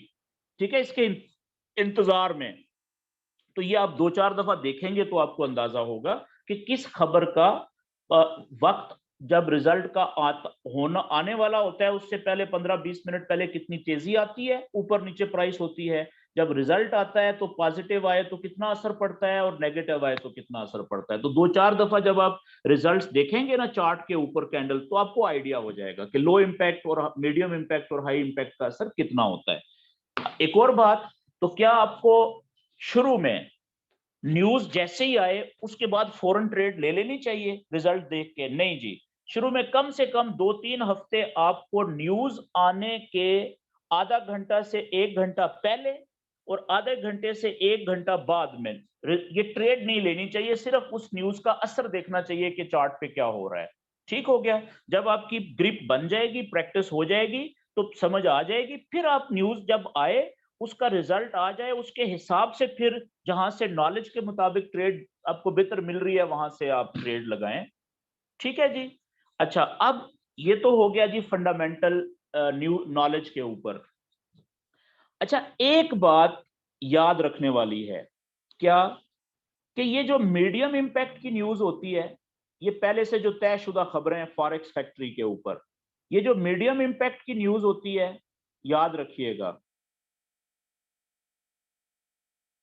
ठीक है, इसके इंतजार में। तो ये आप 2-4 दफा देखेंगे तो आपको अंदाजा होगा कि किस खबर का वक्त, जब रिजल्ट का होना आने वाला होता है उससे पहले 15-20 मिनट पहले कितनी तेजी आती है, ऊपर नीचे प्राइस होती है। जब रिजल्ट आता है तो पॉजिटिव आए तो कितना असर पड़ता है, और नेगेटिव आए तो कितना असर पड़ता है। तो 2-4 दफा जब आप रिजल्ट्स देखेंगे ना चार्ट के ऊपर कैंडल, तो आपको आइडिया हो जाएगा कि लो इंपैक्ट और मीडियम इंपैक्ट और हाई इंपैक्ट का असर कितना होता है। एक और बात, तो क्या आपको शुरू में न्यूज जैसे ही आए उसके बाद फौरन ट्रेड ले लेनी चाहिए रिजल्ट देख के? नहीं जी, शुरू में कम से कम 2-3 हफ्ते आपको न्यूज आने के आधा घंटा से 1 घंटा पहले और आधे घंटे से 1 घंटा बाद में ये ट्रेड नहीं लेनी चाहिए, सिर्फ उस न्यूज का असर देखना चाहिए कि चार्ट पे क्या हो रहा है। ठीक हो गया? जब आपकी ग्रिप बन जाएगी, प्रैक्टिस हो जाएगी, तो समझ आ जाएगी, फिर आप न्यूज जब आए, उसका रिजल्ट आ जाए, उसके हिसाब से फिर जहां से नॉलेज के मुताबिक ट्रेड आपको बेहतर मिल रही है वहां से आप ट्रेड लगाएं। ठीक है जी? अच्छा, अब ये तो हो गया जी फंडामेंटल न्यू नॉलेज के ऊपर। अच्छा, एक बात याद रखने वाली है, क्या? कि ये जो मीडियम इंपैक्ट की न्यूज होती है, ये पहले से जो तयशुदा खबरें हैं फॉरेक्स फैक्ट्री के ऊपर, ये जो मीडियम इंपैक्ट की न्यूज होती है, याद रखिएगा,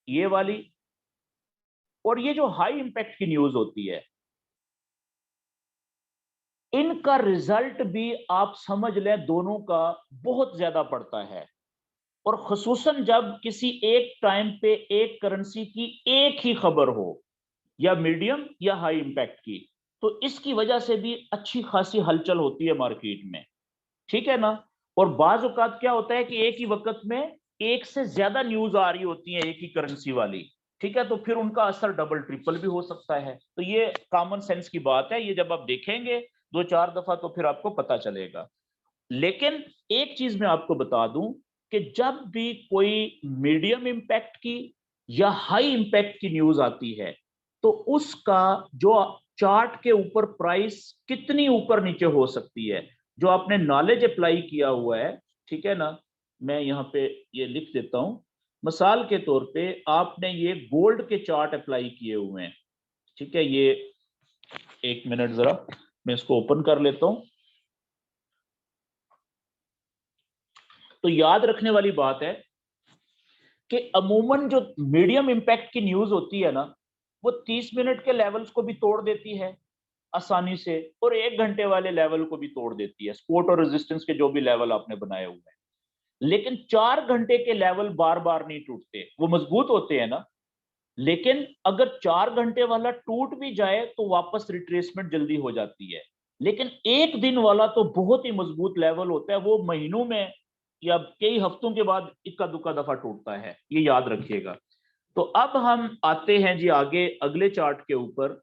ये वाली, और ये जो हाई इंपैक्ट की न्यूज होती है, इनका रिजल्ट भी आप समझ लें दोनों का बहुत ज्यादा पड़ता है। और खुसूसन जब किसी एक टाइम पे एक करेंसी की एक ही खबर हो, या मीडियम या हाई इंपैक्ट की, तो इसकी वजह से भी अच्छी खासी हलचल होती है मार्केट में, ठीक है ना। और बाज औकात क्या होता है कि एक ही वक्त में एक से ज्यादा न्यूज आ रही होती है एक ही करेंसी वाली, ठीक है, तो फिर उनका असर डबल ट्रिपल भी हो सकता है। तो ये कॉमन सेंस की बात है, ये जब आप देखेंगे 2-4 दफा तो फिर आपको पता चलेगा। लेकिन एक चीज मैं आपको बता दूं कि जब भी कोई मीडियम इंपैक्ट की या हाई इंपैक्ट की न्यूज आती है, तो उसका जो चार्ट के ऊपर प्राइस कितनी ऊपर नीचे हो सकती है, जो आपने नॉलेज अप्लाई किया हुआ है, ठीक है ना, मैं यहाँ पे ये लिख देता हूं। मिसाल के तौर पे आपने ये गोल्ड के चार्ट अप्लाई किए हुए हैं, ठीक है, ये एक मिनट जरा मैं इसको ओपन कर लेता हूं। तो याद रखने वाली बात है कि अमूमन जो मीडियम इंपैक्ट की न्यूज होती है ना, वो 30 मिनट के लेवल्स को भी तोड़ देती है, आसानी से, और 1 घंटे वाले लेवल को भी तोड़ देती है, सपोर्ट और रेजिस्टेंस के जो भी लेवल आपने बनाए हुए हैं। लेकिन 4 घंटे के लेवल बार बार नहीं टूटते, वो मजबूत होते हैं ना, लेकिन अगर 4 घंटे वाला टूट भी जाए तो वापस रिट्रेसमेंट जल्दी हो जाती है। लेकिन 1 दिन वाला तो बहुत ही मजबूत लेवल होता है, वो महीनों में या कई हफ्तों के बाद इक्का दुक्का दफा टूटता है, ये याद रखिएगा। तो अब हम आते हैं जी आगे अगले चार्ट के ऊपर।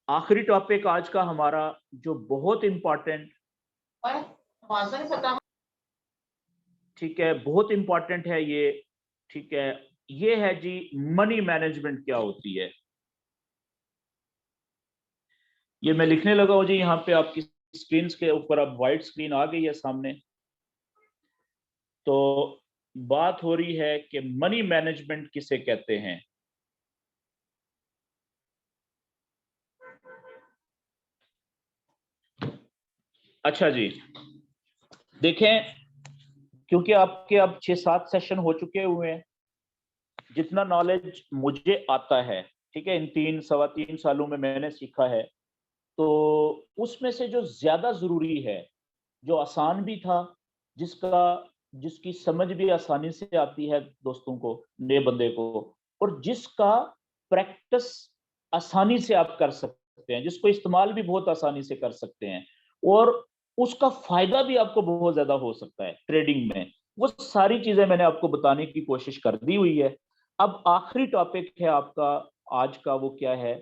आखिरी टॉपिक आज का हमारा जो बहुत इंपॉर्टेंट, ठीक है, बहुत इंपॉर्टेंट है ये, ठीक है, ये है जी मनी मैनेजमेंट क्या होती है। ये मैं लिखने लगा हूं जी, यहाँ पे आपकी स्क्रीन के ऊपर अब व्हाइट स्क्रीन आ गई है सामने। तो बात हो रही है कि मनी मैनेजमेंट किसे कहते हैं। अच्छा जी, देखें, क्योंकि आपके अब 6-7 सेशन हो चुके हुए हैं, जितना नॉलेज मुझे आता है, ठीक है, इन 3 सवा 3 सालों में मैंने सीखा है, तो उसमें से जो ज्यादा जरूरी है, जो आसान भी था, जिसका जिसकी समझ भी आसानी से आती है दोस्तों को, नए बंदे को, और जिसका प्रैक्टिस आसानी से आप कर सकते हैं, जिसको इस्तेमाल भी बहुत आसानी से कर सकते हैं, और उसका फायदा भी आपको बहुत ज्यादा हो सकता है ट्रेडिंग में, वो सारी चीजें मैंने आपको बताने की कोशिश कर दी हुई है। अब आखिरी टॉपिक है आपका आज का, वो क्या है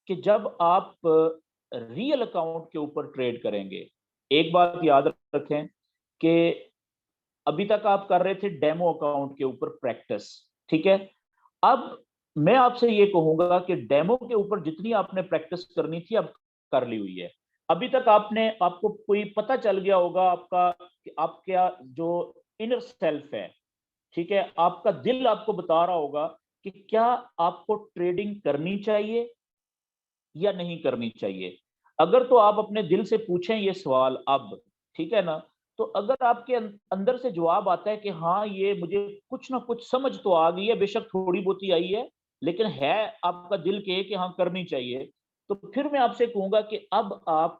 कि जब आप रियल अकाउंट के ऊपर ट्रेड करेंगे, एक बात याद रखें कि अभी तक आप कर रहे थे डेमो अकाउंट के ऊपर प्रैक्टिस, ठीक है। अब मैं आपसे ये कहूंगा कि डेमो के ऊपर जितनी आपने प्रैक्टिस करनी थी अब कर ली हुई है। अभी तक आपको कोई पता चल गया होगा आपका कि आपका जो इनर सेल्फ है, ठीक है, आपका दिल आपको बता रहा होगा कि क्या आपको ट्रेडिंग करनी चाहिए या नहीं करनी चाहिए। अगर तो आप अपने दिल से पूछें ये सवाल अब, ठीक है ना, तो अगर आपके अंदर से जवाब आता है कि हाँ ये मुझे कुछ ना कुछ समझ तो आ गई है, बेशक थोड़ी बहुत ही आई है, लेकिन है आपका दिल के कि हाँ करनी चाहिए, तो फिर मैं आपसे कहूंगा कि अब आप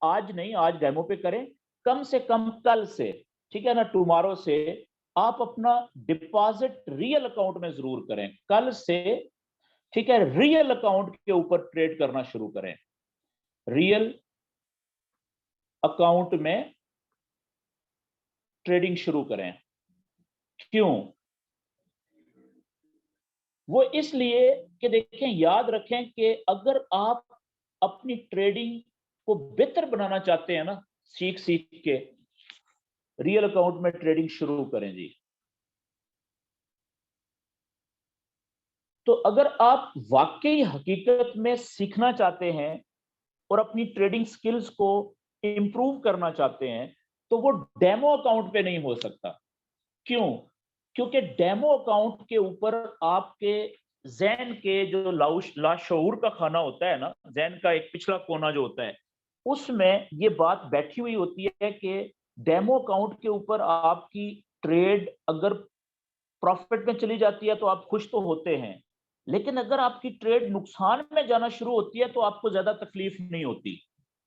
आज नहीं, आज डेमो पे करें, कम से कम कल से, ठीक है ना, टुमारो से आप अपना डिपॉजिट रियल अकाउंट में जरूर करें, कल से, ठीक है, रियल अकाउंट के ऊपर ट्रेड करना शुरू करें, रियल अकाउंट में ट्रेडिंग शुरू करें। क्यों? वो इसलिए कि देखें, याद रखें कि अगर आप अपनी ट्रेडिंग को बेहतर बनाना चाहते हैं ना, सीख सीख के रियल अकाउंट में ट्रेडिंग शुरू करें जी। तो अगर आप वाकई हकीकत में सीखना चाहते हैं और अपनी ट्रेडिंग स्किल्स को इंप्रूव करना चाहते हैं, तो वो डेमो अकाउंट पे नहीं हो सकता। क्यों? क्योंकि डेमो अकाउंट के ऊपर आपके ज़हन के जो लाशऊर का खाना होता है ना, ज़हन का एक पिछला कोना जो होता है, उसमें ये बात बैठी हुई होती है कि डेमो अकाउंट के ऊपर आपकी ट्रेड अगर प्रॉफिट में चली जाती है तो आप खुश तो होते हैं, लेकिन अगर आपकी ट्रेड नुकसान में जाना शुरू होती है तो आपको ज्यादा तकलीफ नहीं होती।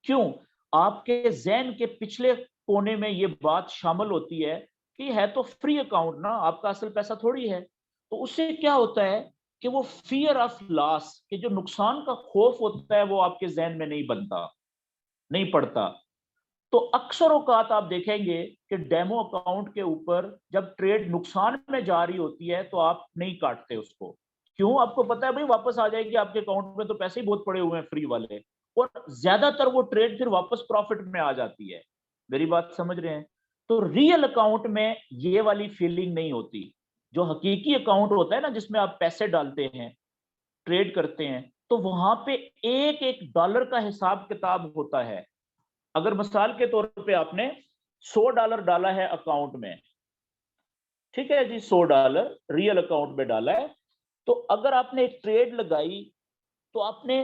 क्यों? आपके ज़हन के पिछले कोने में ये बात शामिल होती है कि है तो फ्री अकाउंट ना, आपका असल पैसा थोड़ी है। तो उससे क्या होता है कि वो फियर ऑफ लॉस, कि जो नुकसान का खौफ होता है, वो आपके ज़हन में नहीं बनता, नहीं पड़ता। तो अक्सर औकात आप देखेंगे कि डेमो अकाउंट के ऊपर जब ट्रेड नुकसान में जा रही होती है तो आप नहीं काटते उसको। क्यों? आपको पता है भाई वापस आ जाएगी आपके अकाउंट में, तो पैसे ही बहुत पड़े हुए हैं फ्री वाले, और ज्यादातर वो ट्रेड फिर वापस प्रॉफिट में आ जाती है। मेरी बात समझ रहे हैं? तो रियल अकाउंट में ये वाली फीलिंग नहीं होती। जो हकीकी अकाउंट होता है ना, जिसमें आप पैसे डालते हैं, ट्रेड करते हैं, तो वहां पे एक एक डॉलर का हिसाब किताब होता है। अगर मिसाल के तौर पे आपने $100 डाला है अकाउंट में, ठीक है जी, $100 रियल अकाउंट में डाला है, तो अगर आपने एक ट्रेड लगाई तो आपने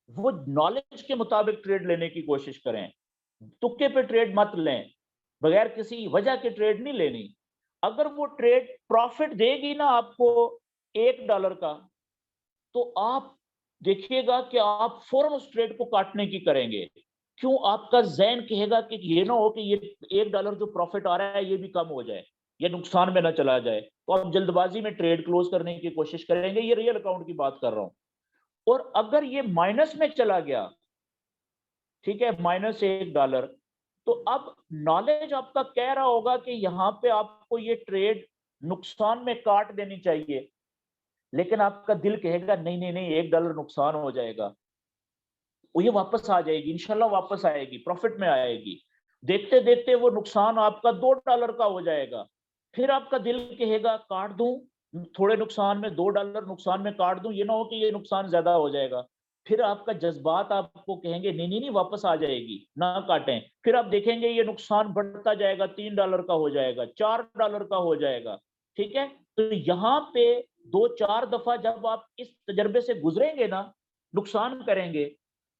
वो नॉलेज के मुताबिक ट्रेड लेने की कोशिश करें, तुक्के पे ट्रेड मत लें, बगैर किसी वजह के ट्रेड नहीं लेनी। अगर वो ट्रेड प्रॉफिट देगी ना आपको $1 का, तो आप देखिएगा कि आप फौरन उस ट्रेड को काटने की करेंगे। क्यों? आपका ज़हन कहेगा कि ये ना हो कि ये $1 जो प्रॉफिट आ रहा है ये भी कम हो जाए, ये नुकसान में ना चला जाए, तो आप जल्दबाजी में ट्रेड क्लोज करने की कोशिश करेंगे। ये रियल अकाउंट की बात कर रहा हूं। और अगर ये माइनस में चला गया, ठीक है, -$1, तो अब नॉलेज आपका कह रहा होगा कि यहां पे आपको ये ट्रेड नुकसान में काट देनी चाहिए, लेकिन आपका दिल कहेगा नहीं नहीं नहीं, $1 नुकसान हो जाएगा, वो ये वापस आ जाएगी, इंशाल्लाह वापस आएगी, प्रॉफिट में आएगी। देखते देखते वो नुकसान आपका $2 का हो जाएगा। फिर आपका दिल कहेगा काट दूं, थोड़े नुकसान में $2 नुकसान में काट दूं, ये ना हो कि ये नुकसान ज्यादा हो जाएगा। फिर आपका जज्बात आपको कहेंगे नहीं नहीं नहीं, वापस आ जाएगी, ना काटें। फिर आप देखेंगे ये नुकसान बढ़ता जाएगा, $3 का हो जाएगा, $4 का हो जाएगा। ठीक है, तो यहाँ पे 2-4 दफा जब आप इस तजर्बे से गुजरेंगे ना, नुकसान करेंगे,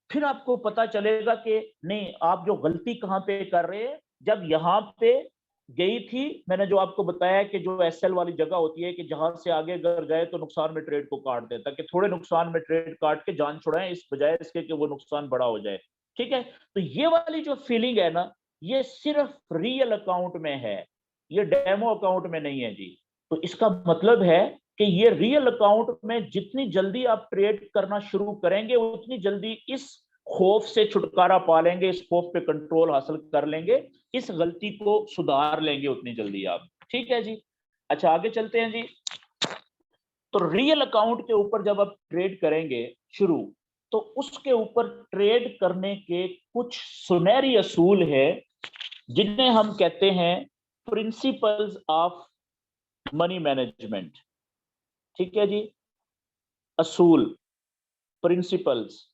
फिर आपको पता चलेगा कि नहीं, आप जो गलती कहां पे कर रहे हैं। जब यहां पे गई थी, मैंने जो आपको बताया कि जो एसएल वाली जगह होती है कि जहां से आगे अगर गए तो नुकसान में ट्रेड को काट देता, कि थोड़े नुकसान में ट्रेड काट के जान छुड़ाएं इस बजाय इसके कि वो नुकसान बड़ा हो जाए। ठीक है, तो ये वाली जो फीलिंग है ना, ये सिर्फ रियल अकाउंट में है, ये डेमो अकाउंट में नहीं है जी। तो इसका मतलब है कि ये रियल अकाउंट में जितनी जल्दी आप ट्रेड करना शुरू करेंगे, उतनी जल्दी इस खौफ से छुटकारा पा लेंगे, इस खौफ पे कंट्रोल हासिल कर लेंगे, इस गलती को सुधार लेंगे उतनी जल्दी आप। ठीक है जी। अच्छा, आगे चलते हैं जी। तो रियल अकाउंट के ऊपर जब आप ट्रेड करेंगे शुरू, तो उसके ऊपर ट्रेड करने के कुछ सुनहरी असूल है, जिन्हें हम कहते हैं प्रिंसिपल्स ऑफ मनी मैनेजमेंट। ठीक है जी, असूल, प्रिंसिपल्स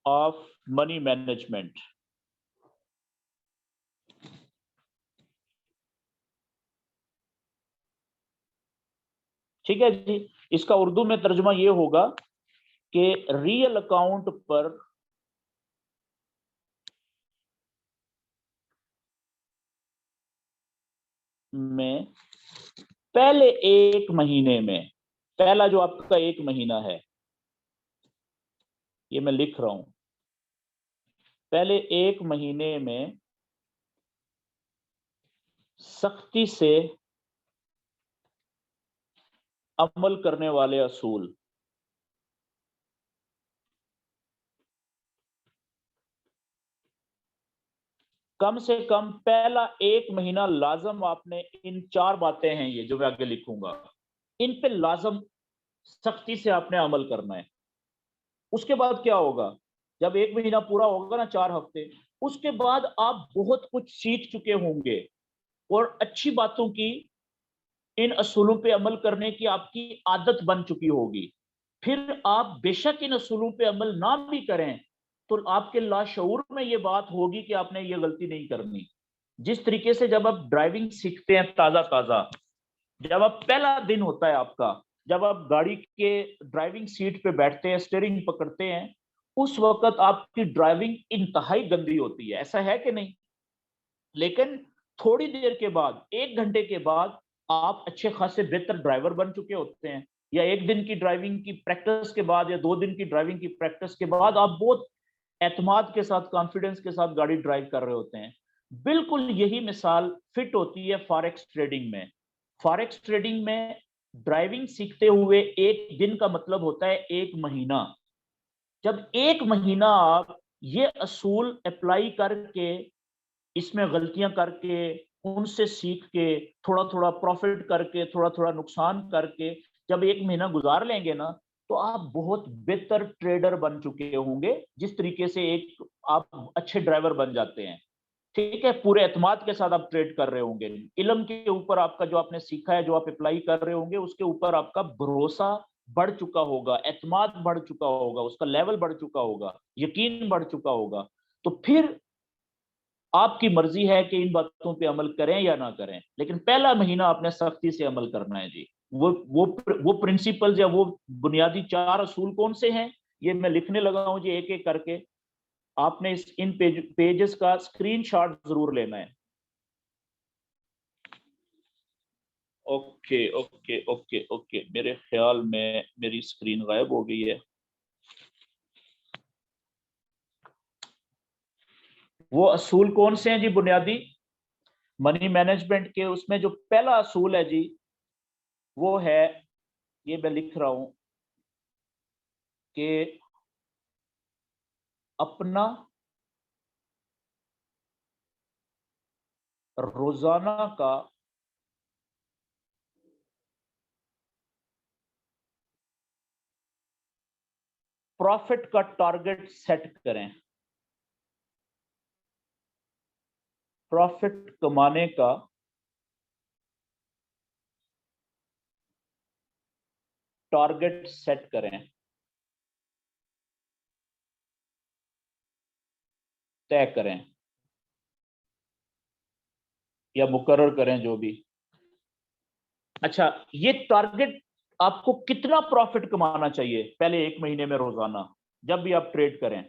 ऑफ मनी मैनेजमेंट। ठीक है जी, इसका उर्दू में तर्जुमा ये होगा कि रियल अकाउंट पर में पहले 1 महीने में, पहला जो आपका 1 महीना है, ये मैं लिख रहा हूं, पहले 1 महीने में सख्ती से अमल करने वाले असूल। कम से कम पहला 1 महीना लाजम आपने इन 4 बातें हैं ये जो मैं आगे लिखूंगा, इन पे लाजम सख्ती से आपने अमल करना है। उसके बाद क्या होगा? जब 1 महीना पूरा होगा ना, 4 हफ्ते, उसके बाद आप बहुत कुछ सीख चुके होंगे और अच्छी बातों की, इन असूलों पे अमल करने की आपकी आदत बन चुकी होगी। फिर आप बेशक इन असूलों पे अमल ना भी करें, तो आपके लाशऊर में ये बात होगी कि आपने ये गलती नहीं करनी। जिस तरीके से जब आप ड्राइविंग सीखते हैं ताजा ताजा, जब आप पहला दिन होता है आपका, जब आप गाड़ी के ड्राइविंग सीट पे बैठते हैं, स्टीयरिंग पकड़ते हैं, उस वक्त आपकी ड्राइविंग इंतहाई गंदी होती है, ऐसा है कि नहीं? लेकिन थोड़ी देर के बाद, 1 घंटे के बाद, आप अच्छे खासे बेहतर ड्राइवर बन चुके होते हैं, या 1 दिन की ड्राइविंग की प्रैक्टिस के बाद, या 2 दिन की ड्राइविंग की प्रैक्टिस के बाद आप बहुत एतमाद के साथ, कॉन्फिडेंस के साथ गाड़ी ड्राइव कर रहे होते हैं। बिल्कुल यही मिसाल फिट होती है फॉरेक्स ट्रेडिंग में। फॉरेक्स ट्रेडिंग में ड्राइविंग सीखते हुए 1 दिन का मतलब होता है 1 महीना। जब 1 महीना आप ये असूल अप्लाई करके, इसमें गलतियां करके, उनसे सीख के, थोड़ा थोड़ा प्रॉफिट करके, थोड़ा थोड़ा नुकसान करके, जब 1 महीना गुजार लेंगे ना, तो आप बहुत बेहतर ट्रेडर बन चुके होंगे। जिस तरीके से एक आप अच्छे ड्राइवर बन जाते हैं, ठीक है, पूरे एतमाद के साथ आप ट्रेड कर रहे होंगे। इल्म के ऊपर आपका जो आपने सीखा है, जो आप अप्लाई कर रहे होंगे, उसके ऊपर आपका भरोसा बढ़ चुका होगा, एतमाद बढ़ चुका होगा, उसका लेवल बढ़ चुका होगा, यकीन बढ़ चुका होगा। तो फिर आपकी मर्जी है कि इन बातों पे अमल करें या ना करें, लेकिन पहला महीना आपने सख्ती से अमल करना है जी। वो प्रिंसिपल्स या वो बुनियादी 4 असूल कौन से हैं, ये मैं लिखने लगा हूं जी एक एक करके। आपने इन पेजेस का स्क्रीनशॉट जरूर लेना है। ओके ओके ओके ओके, मेरे ख्याल में मेरी स्क्रीन गायब हो गई है। वो असूल कौन से हैं जी बुनियादी मनी मैनेजमेंट के? उसमें जो पहला असूल है जी वो है, ये मैं लिख रहा हूं कि अपना रोजाना का प्रॉफिट का टारगेट सेट करें। प्रॉफिट कमाने का टारगेट सेट करें, तय करें या मुकर्रर करें, जो भी। अच्छा, ये टारगेट आपको कितना प्रॉफिट कमाना चाहिए पहले 1 महीने में रोजाना जब भी आप ट्रेड करें?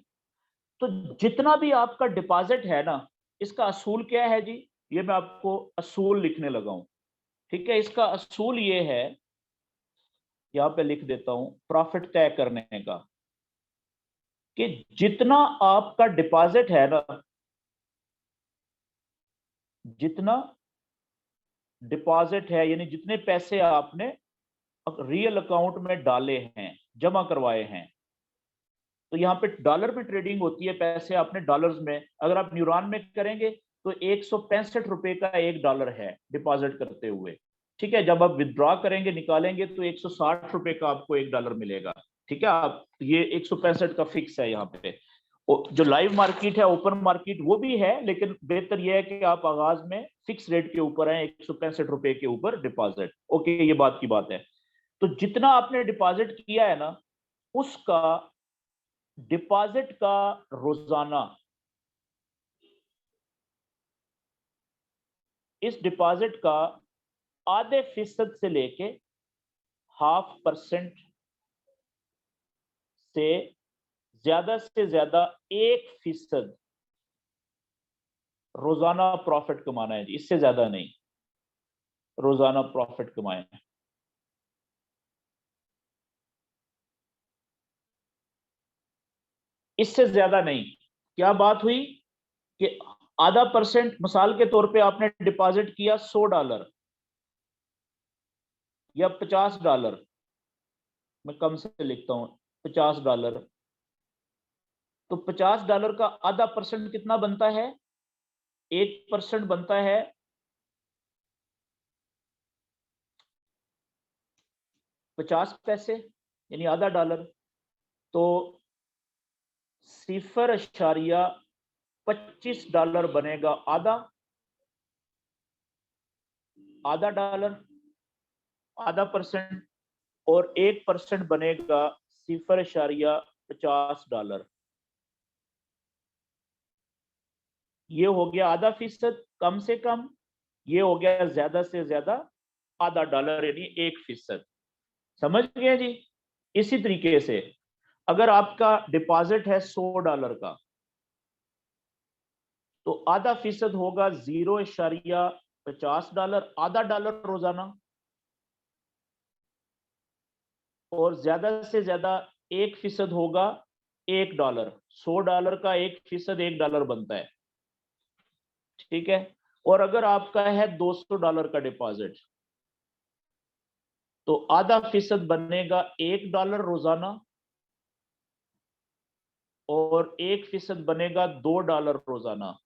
तो जितना भी आपका डिपॉजिट है ना, इसका असूल क्या है जी? ये मैं आपको असूल लिखने लगा हूं, ठीक है। इसका असूल ये है, यहां पे लिख देता हूं, प्रॉफिट तय करने का, कि जितना आपका डिपॉजिट है ना, जितना डिपॉजिट है यानी जितने पैसे आपने रियल अकाउंट में डाले हैं, जमा करवाए हैं। तो यहाँ पे डॉलर में ट्रेडिंग होती है, पैसे आपने डॉलर्स में, अगर आप न्यूरॉन में करेंगे तो 165 रुपए का $1 है डिपॉजिट करते हुए, ठीक है। जब आप विदड्रॉ करेंगे, निकालेंगे, तो 160 रुपए का आपको $1 मिलेगा, ठीक है। आप ये 165 का फिक्स है यहाँ पे। जो लाइव मार्केट है, ओपन मार्केट, वो भी है, लेकिन बेहतर यह है कि आप आगाज में फिक्स रेट के ऊपर है, 165 रुपए के ऊपर डिपॉजिट। ओके, ये बात की बात है। तो जितना आपने डिपॉजिट किया है ना, उसका डिपॉजिट का रोजाना, इस डिपॉजिट का आधे फीसद से लेके 0.5% से ज्यादा 1% रोजाना प्रॉफिट कमाना है जी, इससे ज्यादा नहीं। रोजाना प्रॉफिट कमाए, इससे ज्यादा नहीं। क्या बात हुई कि आधा परसेंट, मिसाल के तौर पे आपने डिपॉजिट किया $100 या $50, मैं कम से लिखता हूं, $50, तो $50 का आधा परसेंट कितना बनता है? 1% बनता है 50 पैसे, यानी आधा डॉलर। तो $0.25 बनेगा आधा, आधा डॉलर, आधा परसेंट, और 1% बनेगा $0.50। ये हो गया आधा फीसद कम से कम, ये हो गया ज्यादा से ज्यादा आधा डॉलर, यानी 1%। समझ गए जी? इसी तरीके से अगर आपका डिपॉजिट है $100 का, तो आधा फीसद होगा $0.50, आधा डॉलर रोजाना, और ज्यादा से ज्यादा 1% होगा $1। $100 का 1% $1 बनता है, ठीक है। और अगर आपका है $200 का डिपॉजिट, तो आधा फीसद बनेगा $1 रोजाना, और 1% बनेगा $2 रोजाना।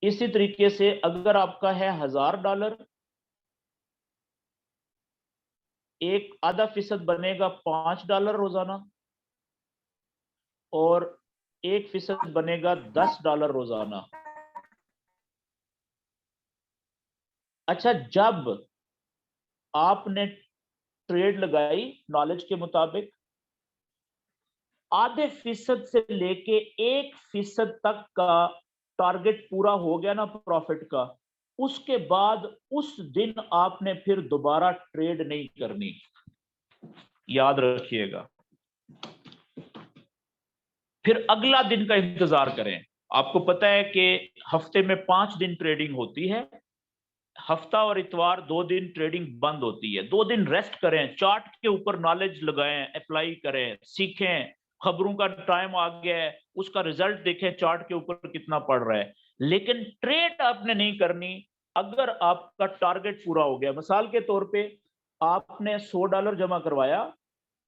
इसी तरीके से अगर आपका है $1000, एक आधा फीसद बनेगा $5 रोजाना, और 1% बनेगा $10 रोजाना। अच्छा, जब आपने ट्रेड लगाई नॉलेज के मुताबिक, आधे फीसद से लेके 1% तक का टारगेट पूरा हो गया ना प्रॉफिट का, उसके बाद उस दिन आपने फिर दोबारा ट्रेड नहीं करनी, याद रखिएगा। फिर अगला दिन का इंतजार करें। आपको पता है कि हफ्ते में 5 दिन ट्रेडिंग होती है, हफ्ता और इतवार 2 दिन ट्रेडिंग बंद होती है, 2 दिन रेस्ट करें, चार्ट के ऊपर नॉलेज लगाएं, अप्लाई करें, सीखें। खबरों का टाइम आ गया है, उसका रिजल्ट देखें चार्ट के ऊपर कितना पड़ रहा है, लेकिन ट्रेड आपने नहीं करनी। अगर आपका टारगेट पूरा हो गया, मिसाल के तौर पे आपने $100 जमा करवाया,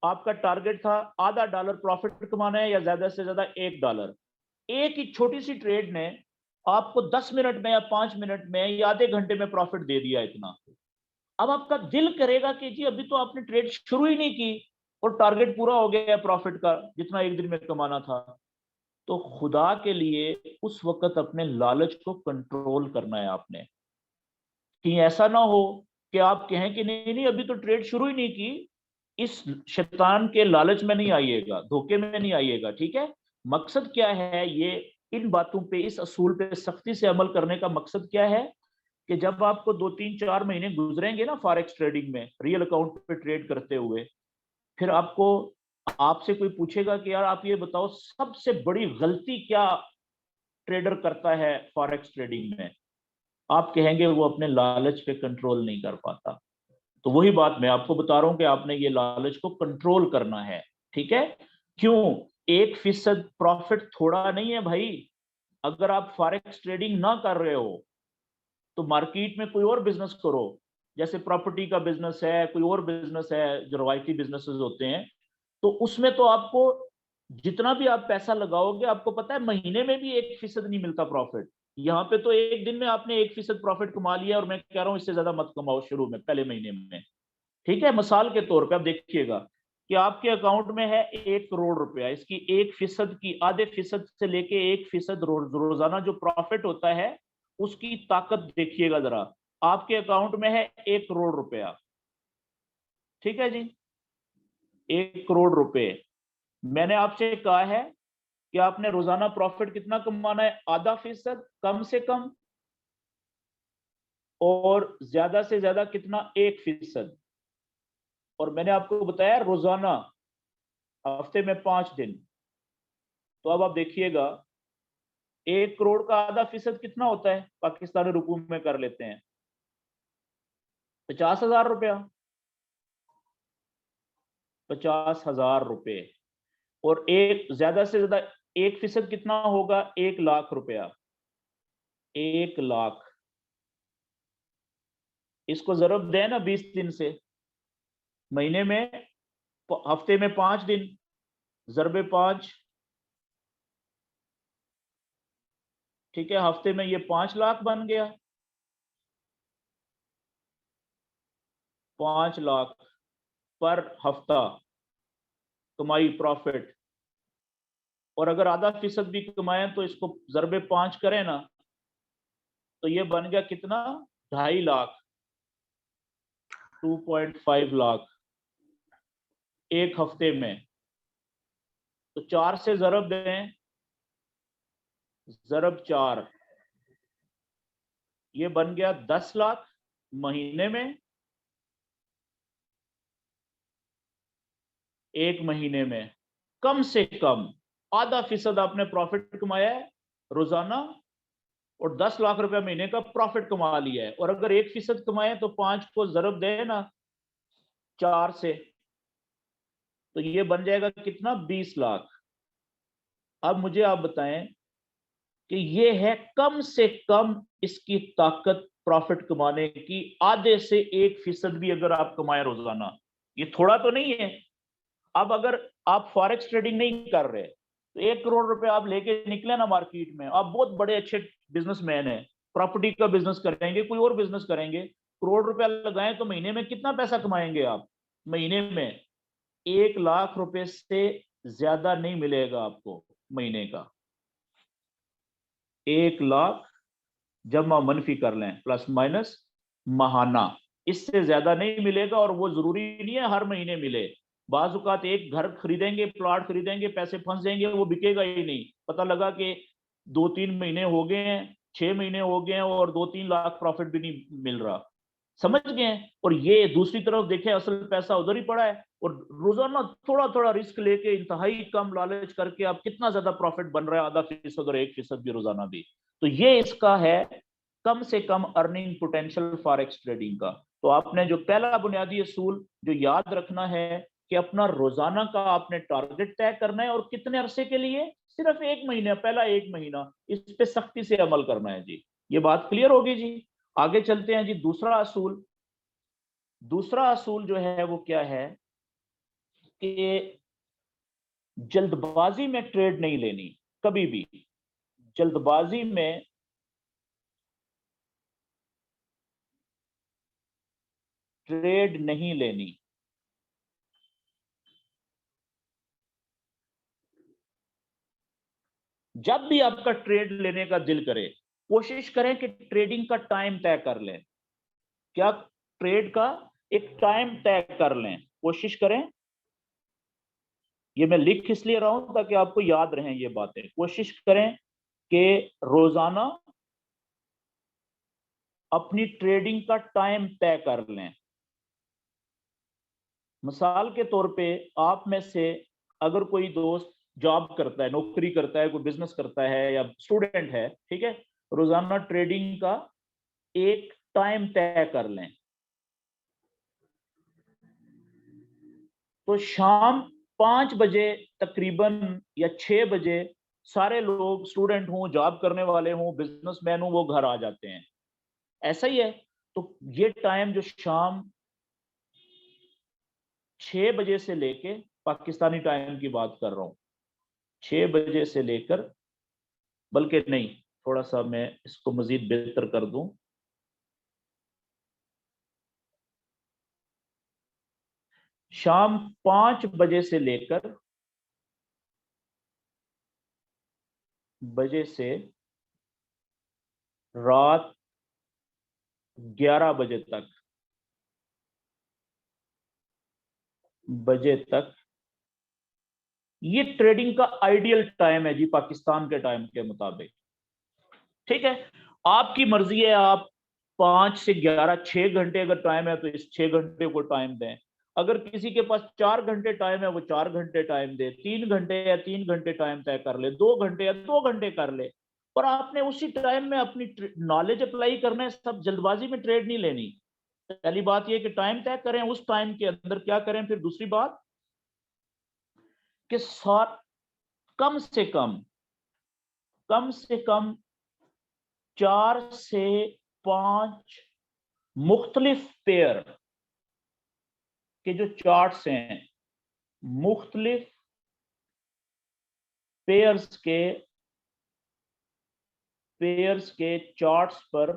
आपका टारगेट था आधा डॉलर प्रॉफिट कमाना है या ज्यादा से ज्यादा $1, एक ही छोटी सी ट्रेड ने आपको 10 मिनट में या 5 मिनट में या आधे घंटे में प्रॉफिट दे दिया इतना। अब आपका दिल करेगा कि जी अभी तो आपने ट्रेड शुरू ही नहीं की और टारगेट पूरा हो गया प्रॉफिट का जितना एक दिन में कमाना था। तो खुदा के लिए उस वक्त अपने लालच को कंट्रोल करना है आपने, कि ऐसा ना हो कि आप कहें कि नहीं नहीं अभी तो ट्रेड शुरू ही नहीं की। इस शैतान के लालच में नहीं आइएगा, धोखे में नहीं आइएगा, ठीक है। मकसद क्या है, ये इन बातों पे, इस असूल पे सख्ती से अमल करने का मकसद क्या है कि जब आपको 2-3-4 महीने गुजरेंगे ना फॉरेक्स ट्रेडिंग में, रियल अकाउंट पे ट्रेड करते हुए, फिर आपको, आपसे कोई पूछेगा कि यार आप ये बताओ सबसे बड़ी गलती क्या ट्रेडर करता है फॉरेक्स ट्रेडिंग में, आप कहेंगे वो अपने लालच पे कंट्रोल नहीं कर पाता। तो वही बात मैं आपको बता रहा हूं कि आपने ये लालच को कंट्रोल करना है, ठीक है। क्यों? 1% प्रॉफिट थोड़ा नहीं है भाई। अगर आप फॉरेक्स ट्रेडिंग ना कर रहे हो तो मार्केट में कोई और बिजनेस करो, जैसे प्रॉपर्टी का बिजनेस है, कोई और बिजनेस है जो रवायती बिजनेसेस होते हैं, तो उसमें तो आपको जितना भी आप पैसा लगाओगे, आपको पता है महीने में भी 1% नहीं मिलता प्रॉफिट। यहाँ पे तो एक दिन में आपने 1% प्रॉफिट कमा लिया, और मैं कह रहा हूँ इससे ज्यादा मत कमाओ शुरू में, पहले महीने में, ठीक है। मिसाल के तौर पे आप देखिएगा कि आपके अकाउंट में है 1 करोड़ रुपया, इसकी 1% की, आधे फीसद से लेके 1% रोजाना जो प्रॉफिट होता है, उसकी ताकत देखिएगा जरा। आपके अकाउंट में है 1 करोड़ रुपया, ठीक है जी, 1 करोड़ रुपए। मैंने आपसे कहा है कि आपने रोजाना प्रॉफिट कितना कमाना है, आधा फीसद कम से कम, और ज्यादा से ज्यादा कितना, 1%। और मैंने आपको बताया रोजाना, हफ्ते में 5 दिन। तो अब आप देखिएगा 1 करोड़ का आधा फीसद कितना होता है, पाकिस्तानी रुपयों में कर लेते हैं, 50,000 रुपया, 50,000 रुपए। और एक ज्यादा से ज्यादा 1% कितना होगा, 1 लाख रुपया, 1 लाख। इसको जरूर दें ना 20 दिन से, महीने में, हफ्ते में 5 दिन, जरबे 5, ठीक है, हफ्ते में ये 5 लाख बन गया, 5 लाख पर हफ्ता कमाई प्रॉफिट। और अगर आधा फीसद भी कमाए तो इसको जरबे 5 करें ना, तो ये बन गया कितना, 2.5 लाख, 2.5 लाख एक हफ्ते में। तो 4 से जरब दें, जरब 4, ये बन गया 10 लाख महीने में, एक महीने में कम से कम आधा फीसद आपने प्रॉफिट कमाया है रोजाना, और 10 लाख रुपया महीने का प्रॉफिट कमा लिया है। और अगर 1% कमाए तो 5 को जरब दे ना 4 से, तो ये बन जाएगा कितना, 20 लाख। अब मुझे आप बताएं कि ये है कम से कम इसकी ताकत प्रॉफिट कमाने की, आधे से 1% भी अगर आप कमाए रोजाना, ये थोड़ा तो नहीं है। अब अगर आप फॉरेक्स ट्रेडिंग नहीं कर रहे तो 1 करोड़ रुपए आप लेके निकले ना मार्केट में, आप बहुत बड़े अच्छे बिजनेसमैन हैं, प्रॉपर्टी का बिजनेस करेंगे, कोई और बिजनेस करेंगे, करोड़ रुपया लगाएं तो महीने में कितना पैसा कमाएंगे आप, महीने में 1 लाख रुपए से ज्यादा नहीं मिलेगा आपको महीने का। 1 लाख जमा मनफी कर लें, प्लस माइनस महाना, इससे ज्यादा नहीं मिलेगा। और वो जरूरी नहीं है हर महीने मिले। बाजुकात एक घर खरीदेंगे, प्लॉट खरीदेंगे, पैसे फंस जाएंगे, वो बिकेगा ही नहीं, पता लगा कि 2-3 महीने हो गए हैं, 6 महीने हो गए हैं और 2-3 लाख प्रॉफिट भी नहीं मिल रहा, समझ गए। और ये दूसरी तरफ देखें, असल पैसा उधर ही पड़ा है, और रोजाना थोड़ा थोड़ा रिस्क लेके, इंतहाई कम लालच करके आप कितना ज्यादा प्रॉफिट बन रहा है, आधा फीसद और 1% भी रोजाना भी। तो ये इसका है कम से कम अर्निंग पोटेंशियल फॉरेक्स ट्रेडिंग का। तो आपने जो पहला बुनियादी असूल जो याद रखना है कि अपना रोजाना का आपने टारगेट तय करना है, और कितने अरसे के लिए, सिर्फ 1 महीना, पहला 1 महीना इस पे सख्ती से अमल करना है जी। ये बात क्लियर होगी जी। आगे चलते हैं जी। दूसरा असूल जो है वो क्या है कि जल्दबाजी में ट्रेड नहीं लेनी, कभी भी जल्दबाजी में ट्रेड नहीं लेनी। जब भी आपका ट्रेड लेने का दिल करे, कोशिश करें कि ट्रेडिंग का टाइम तय कर लें। क्या? ट्रेड का एक टाइम तय कर लें, कोशिश करें। ये मैं लिख इसलिए रहा हूं ताकि आपको याद रहें ये बातें। कोशिश करें कि रोजाना अपनी ट्रेडिंग का टाइम तय कर लें। मिसाल के तौर पे आप में से अगर कोई दोस्त जॉब करता है, नौकरी करता है, कोई बिजनेस करता है या स्टूडेंट है, ठीक है, रोजाना ट्रेडिंग का एक टाइम तय कर लें। तो शाम 5 बजे तकरीबन या 6 बजे सारे लोग, स्टूडेंट हों, जॉब करने वाले हों, बिजनेसमैन हों, वो घर आ जाते हैं। ऐसा ही है। तो ये टाइम जो शाम 6 बजे से लेके, पाकिस्तानी टाइम की बात कर रहा हूं, 6 बजे से लेकर, बल्कि नहीं, थोड़ा सा मैं इसको मजीद बेहतर कर दूं, शाम 5 बजे से लेकर बजे से रात 11 बजे तक ये ट्रेडिंग का आइडियल टाइम है जी, पाकिस्तान के टाइम के मुताबिक। ठीक है, आपकी मर्जी है, आप 5 से 11, 6 घंटे अगर टाइम है तो इस 6 घंटे को टाइम दें। अगर किसी के पास 4 घंटे टाइम है, वो 4 घंटे टाइम दे। 3 घंटे या 3 घंटे टाइम तय कर ले, 2 घंटे या 2 घंटे कर ले। पर आपने उसी टाइम में अपनी नॉलेज अप्लाई करना है, सब जल्दबाजी में ट्रेड नहीं लेनी। पहली बात यह कि टाइम तय करें, उस टाइम के अंदर क्या करें। फिर दूसरी बात कि कम से कम 4 से 5 मुख्तलिफ पेयर के जो चार्ट्स हैं, मुख्तलिफ पेयर्स के चार्ट्स पर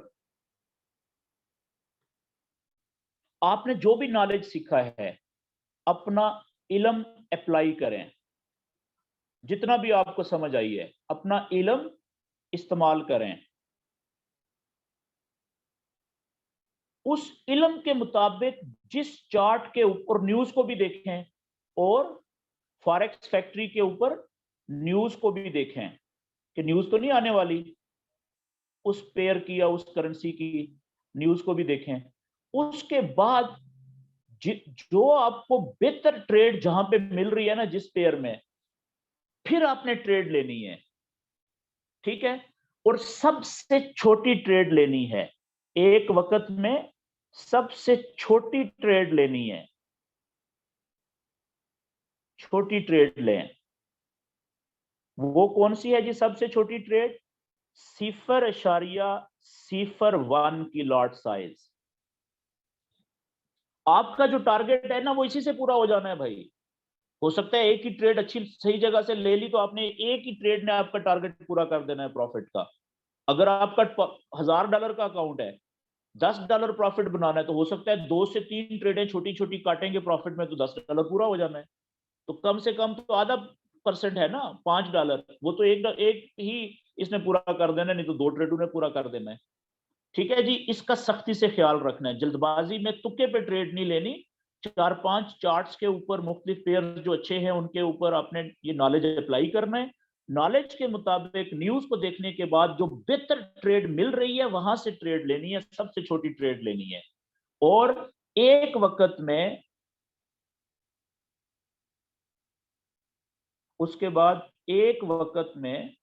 आपने जो भी नॉलेज सीखा है, अपना इल्म अप्लाई करें। जितना भी आपको समझ आई है, अपना इल्म इस्तेमाल करें। उस इल्म के मुताबिक जिस चार्ट के ऊपर न्यूज को भी देखें, और फॉरेक्स फैक्ट्री के ऊपर न्यूज को भी देखें कि न्यूज तो नहीं आने वाली, उस पेयर की या उस करेंसी की न्यूज को भी देखें। उसके बाद जो आपको बेहतर ट्रेड जहां पे मिल रही है ना, जिस पेयर में, फिर आपने ट्रेड लेनी है। ठीक है, और सबसे छोटी ट्रेड लेनी है, एक वक्त में सबसे छोटी ट्रेड लेनी है। छोटी ट्रेड लें। वो कौन सी है जी सबसे छोटी ट्रेड? 0.01 की लॉट साइज। आपका जो टारगेट है ना, वो इसी से पूरा हो जाना है भाई। हो सकता है एक ही ट्रेड अच्छी सही जगह से ले ली, तो आपने एक ही ट्रेड ने आपका टारगेट पूरा कर देना है प्रॉफिट का। अगर आपका $1000 का अकाउंट है, $10 प्रॉफिट बनाना है, तो हो सकता है 2 से 3 ट्रेडें छोटी छोटी काटेंगे प्रॉफिट में, तो $10 पूरा हो जाना है। तो कम से कम तो आधा परसेंट है ना, $5, वो तो एक ही इसने पूरा कर देना, नहीं तो 2 ट्रेडों ने पूरा कर देना है। ठीक है जी, इसका सख्ती से ख्याल रखना है। जल्दबाजी में तुक्के पे ट्रेड नहीं लेनी। 4-5 चार्ट्स के ऊपर मुख्तलिफ पेयर जो अच्छे हैं उनके ऊपर आपने ये नॉलेज अप्लाई करना है। नॉलेज के मुताबिक न्यूज को देखने के बाद जो बेहतर ट्रेड मिल रही है वहां से ट्रेड लेनी है, सबसे छोटी ट्रेड लेनी है। और एक वक्त में, उसके बाद एक वक्त में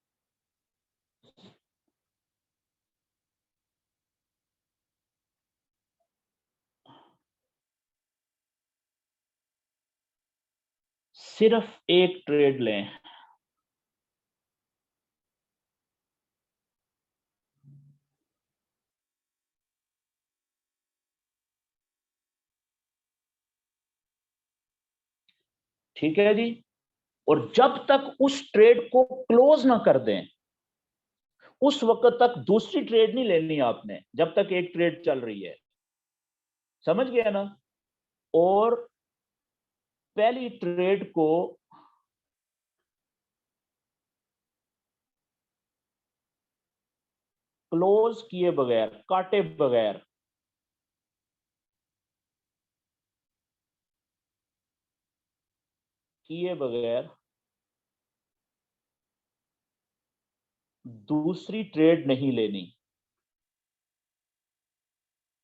सिर्फ एक ट्रेड लें, ठीक है जी। और जब तक उस ट्रेड को क्लोज ना कर दें, उस वक्त तक दूसरी ट्रेड नहीं लेनी आपने, जब तक एक ट्रेड चल रही है। समझ गया ना? और पहली ट्रेड को क्लोज किए बगैर, काटे बगैर, किए बगैर दूसरी ट्रेड नहीं लेनी।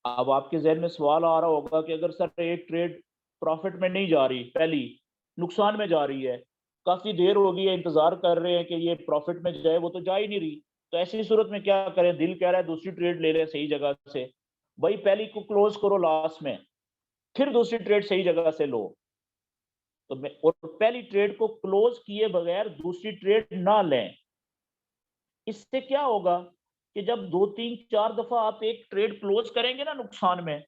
अब आपके जहन में सवाल आ रहा होगा कि अगर सर एक ट्रेड प्रॉफिट में नहीं जा रही, पहली नुकसान में जा रही है, काफी देर हो गई है, इंतजार कर रहे हैं कि ये प्रॉफिट में जाए, वो तो जा ही नहीं रही, तो ऐसी सूरत में क्या करें? दिल कह रहा है दूसरी ट्रेड ले लें सही जगह से। भाई पहली को क्लोज करो लास्ट में, फिर दूसरी ट्रेड सही जगह से लो। तो मैं, और पहली ट्रेड को क्लोज किए बगैर दूसरी ट्रेड ना लें। इससे क्या होगा कि जब 2 3 4 दफा आप एक ट्रेड क्लोज करेंगे ना नुकसान में,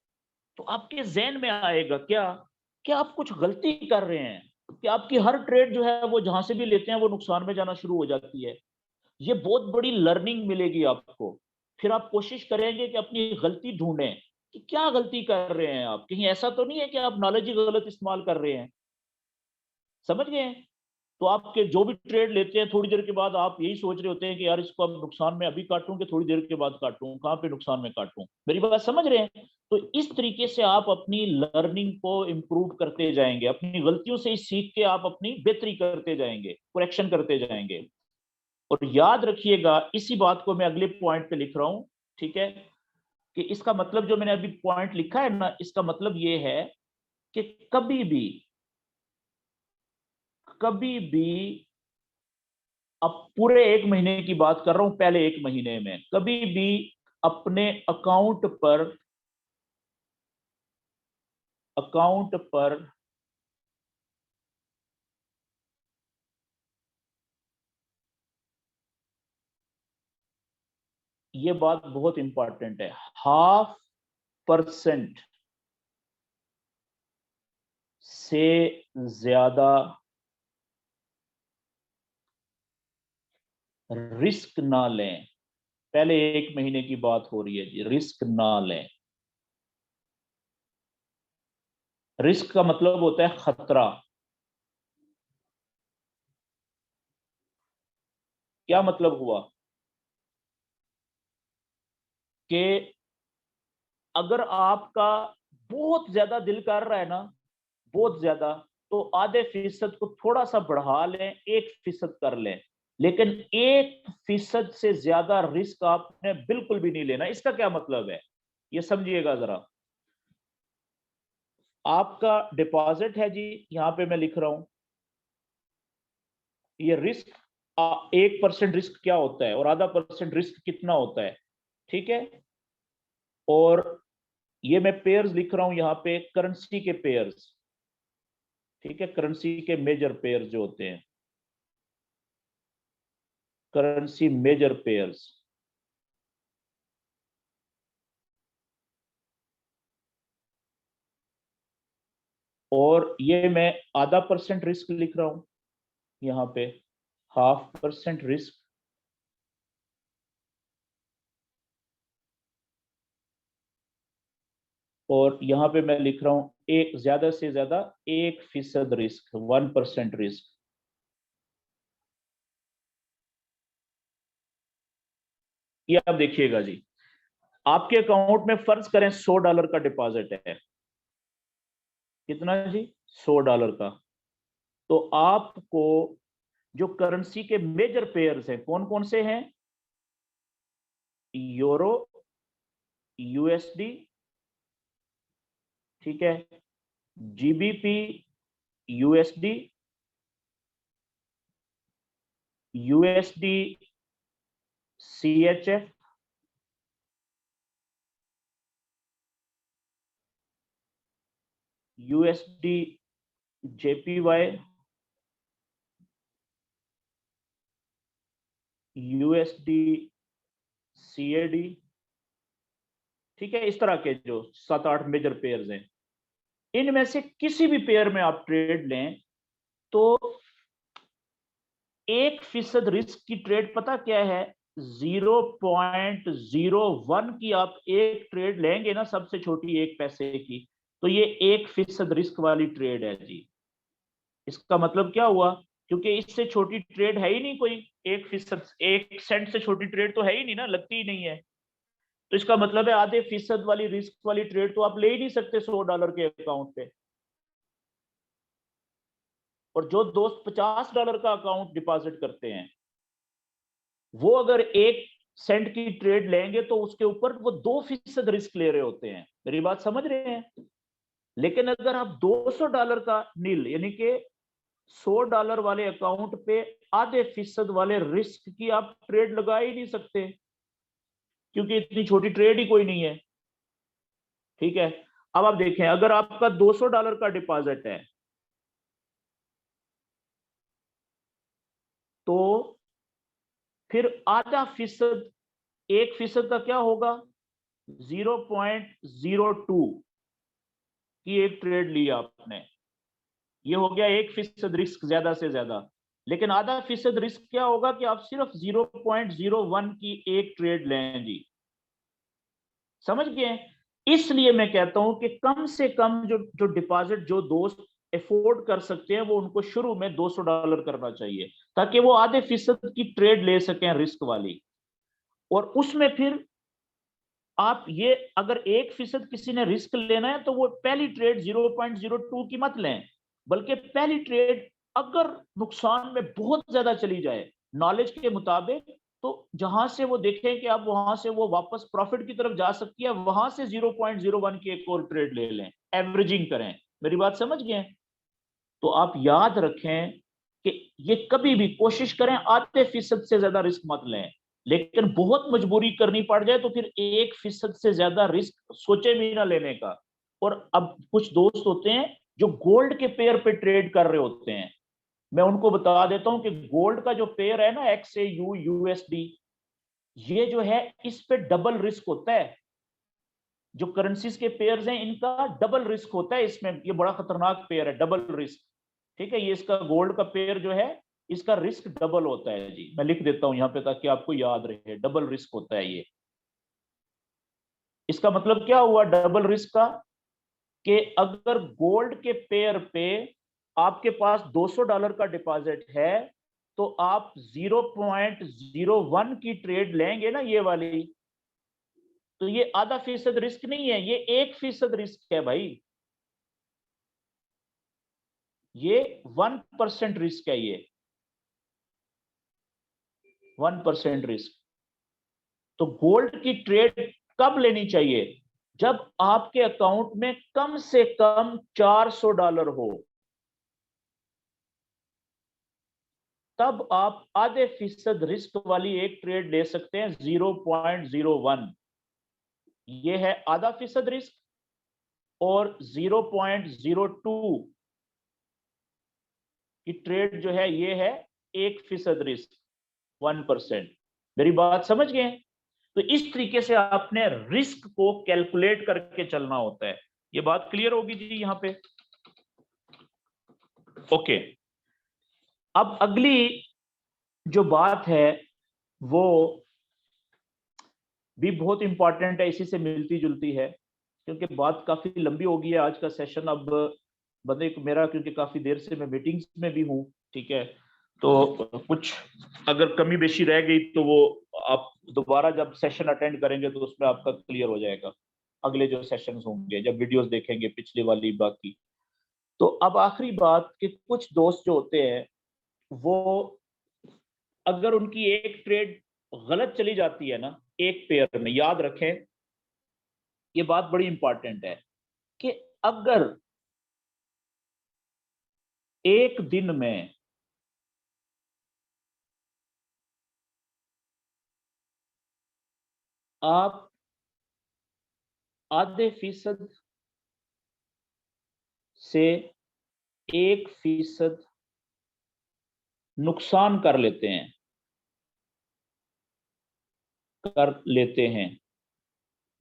तो आपके जहन में आएगा क्या कि आप कुछ गलती कर रहे हैं, कि आपकी हर ट्रेड जो है वो जहां से भी लेते हैं वो नुकसान में जाना शुरू हो जाती है। ये बहुत बड़ी लर्निंग मिलेगी आपको। फिर आप कोशिश करेंगे कि अपनी गलती ढूंढें कि क्या गलती कर रहे हैं आप, कहीं ऐसा तो नहीं है कि आप नॉलेज ही गलत इस्तेमाल कर रहे हैं। समझ गए? तो आपके जो भी ट्रेड लेते हैं, थोड़ी देर के बाद आप यही सोच रहे होते हैं कि यार इसको अब नुकसान में अभी काटूं कि थोड़ी देर के बाद काटूं, कहां पे नुकसान में काटूं। मेरी बात समझ रहे हैं? तो इस तरीके से आप अपनी लर्निंग को इम्प्रूव करते जाएंगे, अपनी गलतियों से ही सीख के आप अपनी बेहतरी करते जाएंगे, करेक्शन करते जाएंगे। और याद रखिएगा, इसी बात को मैं अगले पॉइंट पे लिख रहा हूं, ठीक है, कि इसका मतलब जो मैंने अभी पॉइंट लिखा है ना, इसका मतलब ये है कि कभी भी अब पूरे 1 महीने की बात कर रहा हूं, पहले 1 महीने में कभी भी अपने अकाउंट पर ये बात बहुत इंपॉर्टेंट है, 0.5% से ज्यादा रिस्क ना लें। पहले 1 महीने की बात हो रही है जी, रिस्क ना लें। रिस्क का मतलब होता है खतरा। क्या मतलब हुआ कि अगर आपका बहुत ज्यादा दिल कर रहा है ना, बहुत ज्यादा, तो आधे फीसद को थोड़ा सा बढ़ा लें, 1% कर लें, लेकिन 1% से ज्यादा रिस्क आपने बिल्कुल भी नहीं लेना। इसका क्या मतलब है, ये समझिएगा जरा। आपका डिपॉजिट है जी, यहां पे मैं लिख रहा हूं, ये रिस्क 1% रिस्क क्या होता है और आधा परसेंट रिस्क कितना होता है, ठीक है। और ये मैं पेयर्स लिख रहा हूं यहां पे, करेंसी के पेयर्स, ठीक है, करेंसी के मेजर पेयर्स जो होते हैं, करेंसी मेजर पेयर्स। और ये मैं आधा परसेंट रिस्क लिख रहा हूं यहां पे, 0.5% रिस्क। और यहां पे मैं लिख रहा हूं एक ज्यादा से ज्यादा 1% रिस्क, 1% रिस्क। ये आप देखिएगा जी, आपके अकाउंट में फर्ज करें $100 का डिपॉजिट है, कितना जी? $100 का। तो आपको जो करेंसी के मेजर पेयर्स हैं कौन कौन से हैं? यूरो, यूएसडी, ठीक है, GBP, USD, USD CHF, USD JPY, USD CAD, ठीक है, इस तरह के जो 7-8 मेजर पेयर्स हैं, इनमें से किसी भी पेयर में आप ट्रेड लें तो 1% रिस्क की ट्रेड पता क्या है, 0.01 की आप एक ट्रेड लेंगे ना, सबसे छोटी 1 पैसे की, तो ये 1% रिस्क वाली ट्रेड है जी। इसका मतलब क्या हुआ, क्योंकि इससे छोटी ट्रेड है ही नहीं कोई, 1%, 1 सेंट से छोटी ट्रेड तो है ही नहीं ना, लगती ही नहीं है। तो इसका मतलब है आधे फीसद वाली रिस्क वाली ट्रेड तो आप ले ही नहीं सकते $100 के अकाउंट पे। और जो दोस्त $50 का अकाउंट डिपॉजिट करते हैं, वो अगर 1 सेंट की ट्रेड लेंगे तो उसके ऊपर वो 2% रिस्क ले रहे होते हैं। मेरी बात समझ रहे हैं? लेकिन अगर आप $200 का नील, यानी कि $100 वाले अकाउंट पे आधे फीसद वाले रिस्क की आप ट्रेड लगा ही नहीं सकते, क्योंकि इतनी छोटी ट्रेड ही कोई नहीं है। ठीक है, अब आप देखें, अगर आपका $200 का डिपॉजिट है तो फिर आधा फीसद, 1% का क्या होगा, 0.02 की एक ट्रेड ली आपने, ये हो गया 1% रिस्क ज्यादा से ज्यादा। लेकिन आधा फीसद रिस्क क्या होगा कि आप सिर्फ 0.01 की एक ट्रेड लें जी। समझ गए? इसलिए मैं कहता हूं कि कम से कम जो जो डिपॉजिट जो दोस्त अफोर्ड कर सकते हैं, वो उनको शुरू में $200 करना चाहिए, ताकि वो आधे फीसद की ट्रेड ले सकें रिस्क वाली। और उसमें फिर आप ये, अगर 1% किसी ने रिस्क लेना है तो वो पहली ट्रेड 0.02 की मत लें, बल्कि पहली ट्रेड अगर नुकसान में बहुत ज्यादा चली जाए नॉलेज के मुताबिक, तो जहां से वो देखें कि अब वहां से वो वापस प्रॉफिट की तरफ जा सकती है, वहां से 0.01 की एक और ट्रेड ले लें, एवरेजिंग करें। मेरी बात समझ गए? तो आप याद रखें कि ये कभी भी कोशिश करें आधे फीसद से ज्यादा रिस्क मत लें। लेकिन बहुत मजबूरी करनी पड़ जाए तो फिर 1% से ज्यादा रिस्क सोचे भी ना लेने का। और अब कुछ दोस्त होते हैं जो गोल्ड के पेयर पे ट्रेड कर रहे होते हैं, मैं उनको बता देता हूं कि गोल्ड का जो पेयर है ना, XAU USD, ये जो है इस पे डबल रिस्क होता है। जो करेंसीज के पेयर्स हैं इनका डबल रिस्क होता है इसमें, ये बड़ा खतरनाक पेयर है, डबल रिस्क। ठीक है, ये इसका गोल्ड का पेयर जो है, इसका रिस्क डबल होता है जी। मैं लिख देता हूं यहां पे ताकि आपको याद रहे, डबल रिस्क होता है ये। इसका मतलब क्या हुआ डबल रिस्क का, कि अगर गोल्ड के पेयर पे आपके पास $200 का डिपॉजिट है, तो आप 0.01 की ट्रेड लेंगे ना, ये वाली, तो ये आधा फीसद रिस्क नहीं है, ये 1% रिस्क है भाई। ये 1% रिस्क है, ये 1% रिस्क। तो गोल्ड की ट्रेड कब लेनी चाहिए, जब आपके अकाउंट में कम से कम $400 हो, तब आप आधे फीसद रिस्क वाली एक ट्रेड ले सकते हैं 0.01। ये है आधा फीसद रिस्क। और 0.02 की ट्रेड जो है ये है 1% रिस्क, 1%। मेरी बात समझ गए? तो इस तरीके से आपने रिस्क को कैलकुलेट करके चलना होता है। ये बात क्लियर होगी जी यहां पे? ओके, अब अगली जो बात है वो भी बहुत इंपॉर्टेंट है, इसी से मिलती जुलती है, क्योंकि बात काफी लंबी हो गई है आज का सेशन। अब बंदे मेरा, क्योंकि काफी देर से मैं मीटिंग्स में भी हूँ, ठीक है, तो कुछ अगर कमी बेशी रह गई तो वो आप दोबारा जब सेशन अटेंड करेंगे तो उसमें आपका क्लियर हो जाएगा, अगले जो सेशंस होंगे जब वीडियोस देखेंगे पिछली वाली बाकी। तो अब आखिरी बात कि कुछ दोस्त जो होते हैं, वो अगर उनकी एक ट्रेड गलत चली जाती है ना एक पेयर में, याद रखें ये बात बड़ी इंपॉर्टेंट है, कि अगर एक दिन में आप आधे फीसद से 1% नुकसान कर लेते हैं, कर लेते हैं।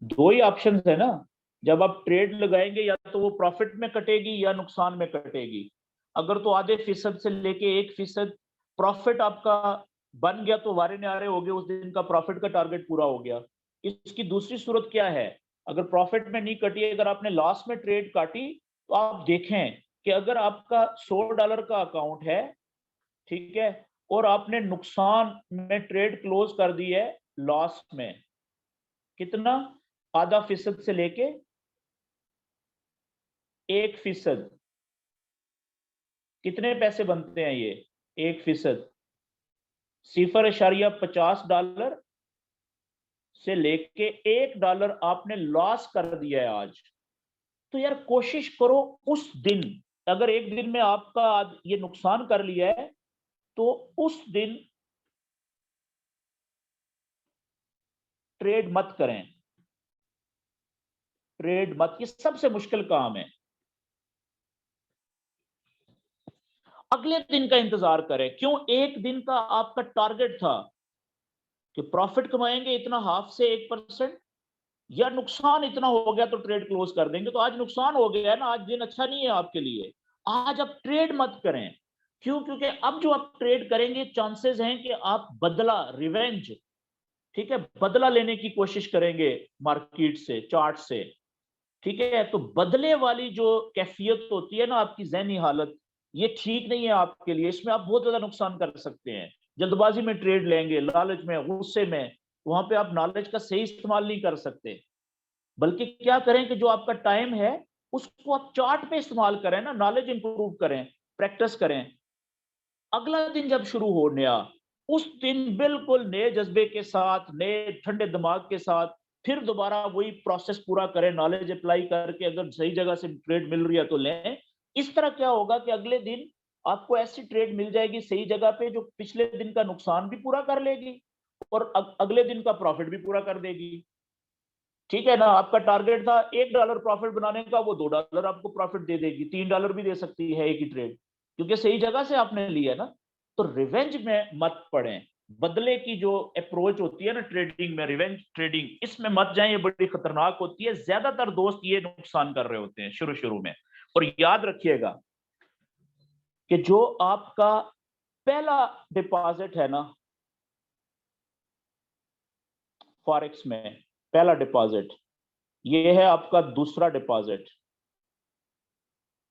दो ही ऑप्शन है ना, जब आप ट्रेड लगाएंगे या तो वो प्रॉफिट में कटेगी या नुकसान में कटेगी। अगर तो आधे फीसद से लेके 1% प्रॉफिट आपका बन गया तो वारे न्यारे हो गए, उस दिन का प्रॉफिट का टारगेट पूरा हो गया। इसकी दूसरी सूरत क्या है, अगर प्रॉफिट में नहीं कटी, अगर आपने लॉस में ट्रेड काटी, तो आप देखें कि अगर आपका $100 का अकाउंट है, ठीक है, और आपने नुकसान में ट्रेड क्लोज कर दी है लॉस में, कितना, आधा फीसद से लेके 1%, कितने पैसे बनते हैं ये 1%, $0.50 से लेके $1 आपने लॉस कर दिया है आज। तो यार कोशिश करो उस दिन, अगर एक दिन में आपका ये नुकसान कर लिया है, तो उस दिन ट्रेड मत करें, ट्रेड मत, ये सबसे मुश्किल काम है। अगले दिन का इंतजार करें। क्यों? एक दिन का आपका टारगेट था कि प्रॉफिट कमाएंगे इतना, हाफ से 1%, या नुकसान इतना हो गया तो ट्रेड क्लोज कर देंगे। तो आज नुकसान हो गया है ना, आज दिन अच्छा नहीं है आपके लिए, आज आप ट्रेड मत करें। क्यों? क्योंकि अब जो आप ट्रेड करेंगे, चांसेस हैं कि आप बदला, रिवेंज, ठीक है, बदला लेने की कोशिश करेंगे मार्केट से, चार्ट से, ठीक है। तो बदले वाली जो कैफियत होती है ना, आपकी ज़हनी हालत, ये ठीक नहीं है आपके लिए, इसमें आप बहुत ज्यादा नुकसान कर सकते हैं। जल्दबाजी में ट्रेड लेंगे, लालच में, गुस्से में, वहां पे आप नॉलेज का सही इस्तेमाल नहीं कर सकते। बल्कि क्या करें कि जो आपका टाइम है उसको आप चार्ट पे इस्तेमाल करें ना, नॉलेज इंप्रूव करें, प्रैक्टिस करें। अगला दिन जब शुरू हो नया, उस दिन बिल्कुल नए जज्बे के साथ, नए ठंडे दिमाग के साथ, फिर दोबारा वही प्रोसेस पूरा करें, नॉलेज अप्लाई करके, अगर सही जगह से ट्रेड मिल रही है तो लें। इस तरह क्या होगा कि अगले दिन आपको ऐसी ट्रेड मिल जाएगी सही जगह पे, जो पिछले दिन का नुकसान भी पूरा कर लेगी और अगले दिन का प्रॉफिट भी पूरा कर देगी। ठीक है ना, आपका टारगेट था $1 प्रॉफिट बनाने का, वो $2 आपको प्रॉफिट दे देगी, $3 भी दे सकती है एक ही ट्रेड, क्योंकि सही जगह से आपने लिया ना। तो रिवेंज में मत पड़े, बदले की जो अप्रोच होती है ना ट्रेडिंग में, रिवेंज ट्रेडिंग, इसमें मत जाएं, ये बड़ी खतरनाक होती है। ज्यादातर दोस्त ये नुकसान कर रहे होते हैं शुरू शुरू में। और याद रखिएगा कि जो आपका पहला डिपॉजिट है ना फॉरेक्स में, पहला डिपॉजिट, ये है आपका दूसरा डिपॉजिट,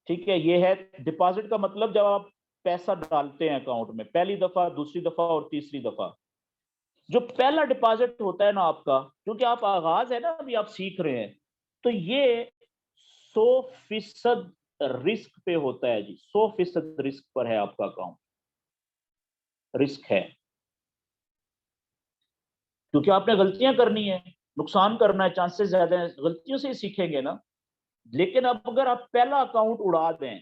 ठीक है। ये है डिपॉजिट का मतलब जब आप पैसा डालते हैं अकाउंट में, पहली दफा, दूसरी दफा और तीसरी दफा। जो पहला डिपॉजिट होता है ना आपका, क्योंकि आप आगाज है ना, अभी आप सीख रहे हैं, तो ये 100% रिस्क पे होता है जी, 100% रिस्क पर है आपका अकाउंट, रिस्क है, क्योंकि आपने गलतियां करनी है, नुकसान करना है, चांसेस ज्यादा है, गलतियों से ही सीखेंगे ना। लेकिन अब अगर आप पहला अकाउंट उड़ा दें,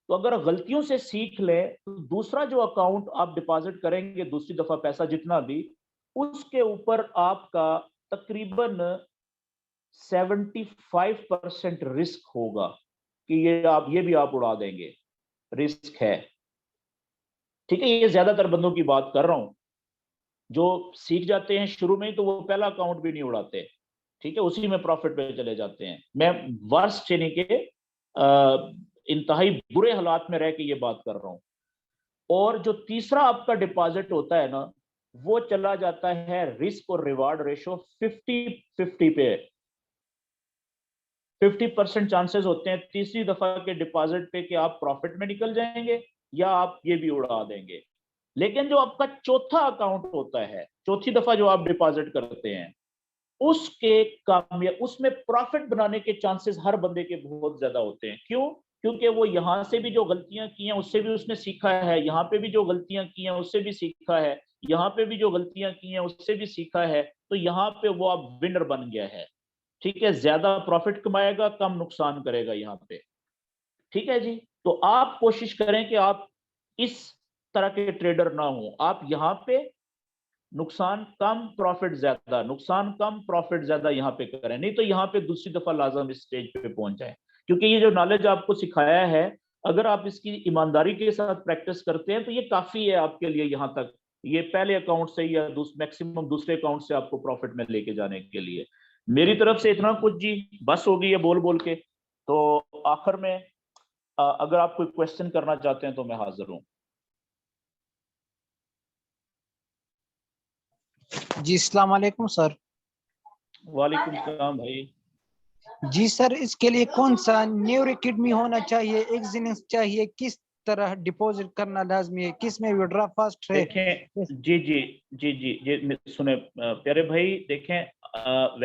तो अगर गलतियों से सीख ले, तो दूसरा जो अकाउंट आप डिपॉजिट करेंगे, दूसरी दफा पैसा जितना भी, उसके ऊपर आपका तकरीबन 75% रिस्क होगा कि ये भी आप उड़ा देंगे, रिस्क है। ठीक है, ये ज्यादातर बंदों की बात कर रहा हूं, जो सीख जाते हैं शुरू में ही, तो वो पहला अकाउंट भी नहीं उड़ाते, ठीक है, उसी में प्रॉफिट पे चले जाते हैं। मैं वर्स्ट यानी के इंतहाई बुरे हालात में रह के ये बात कर रहा हूं। और जो तीसरा आपका डिपॉजिट होता है ना, वो चला जाता है रिस्क और रिवार्ड रेशो 50-50 पे। 50% चांसेस होते हैं तीसरी दफा के डिपॉजिट पे कि आप प्रॉफिट में निकल जाएंगे या आप ये भी उड़ा देंगे। लेकिन जो आपका चौथा अकाउंट होता है, चौथी दफा जो आप डिपॉजिट करते हैं, उसके कामयाब, उसमें प्रॉफिट बनाने के चांसेस हर बंदे के बहुत ज्यादा होते हैं। क्यों? क्योंकि वो यहां से भी जो गलतियां की हैं उससे भी उसने सीखा है, यहाँ पे भी जो गलतियां की हैं उससे भी सीखा है, यहाँ पे भी जो गलतियां की हैं उससे भी सीखा है। तो यहाँ पे वो अब विनर बन गया है, ठीक है, ज्यादा प्रॉफिट कमाएगा, कम नुकसान करेगा यहाँ पे। ठीक है जी। तो आप कोशिश करें कि आप इस तरह के ट्रेडर ना हो, आप यहाँ पे नुकसान कम प्रॉफिट ज्यादा, नुकसान कम प्रॉफिट ज्यादा यहाँ पे करें, नहीं तो यहाँ पे दूसरी दफा लाजम इस स्टेज पे पहुंच जाए। क्योंकि ये जो नॉलेज आपको सिखाया है, अगर आप इसकी ईमानदारी के साथ प्रैक्टिस करते हैं, तो ये काफी है आपके लिए यहाँ तक ये पहले अकाउंट से या मैक्सिमम दूसरे अकाउंट से आपको प्रॉफिट में लेके जाने के लिए। मेरी तरफ से इतना कुछ जी, बस हो गई है बोल बोल के। तो आखिर में अगर आप कोई क्वेश्चन करना चाहते हैं तो मैं हाजिर हूँ। जी अस्सलाम वालेकुम सर। वालेकुम सलाम भाई। जी सर, इसके लिए कौन सा न्यूरो किडनी होना चाहिए, एक्सिनेंस चाहिए, किस तरह डिपॉजिट करना लाजमी है, किस में विड्रॉ फास्ट है? देखें जी जी जी जी जी सुने प्यारे भाई, देखें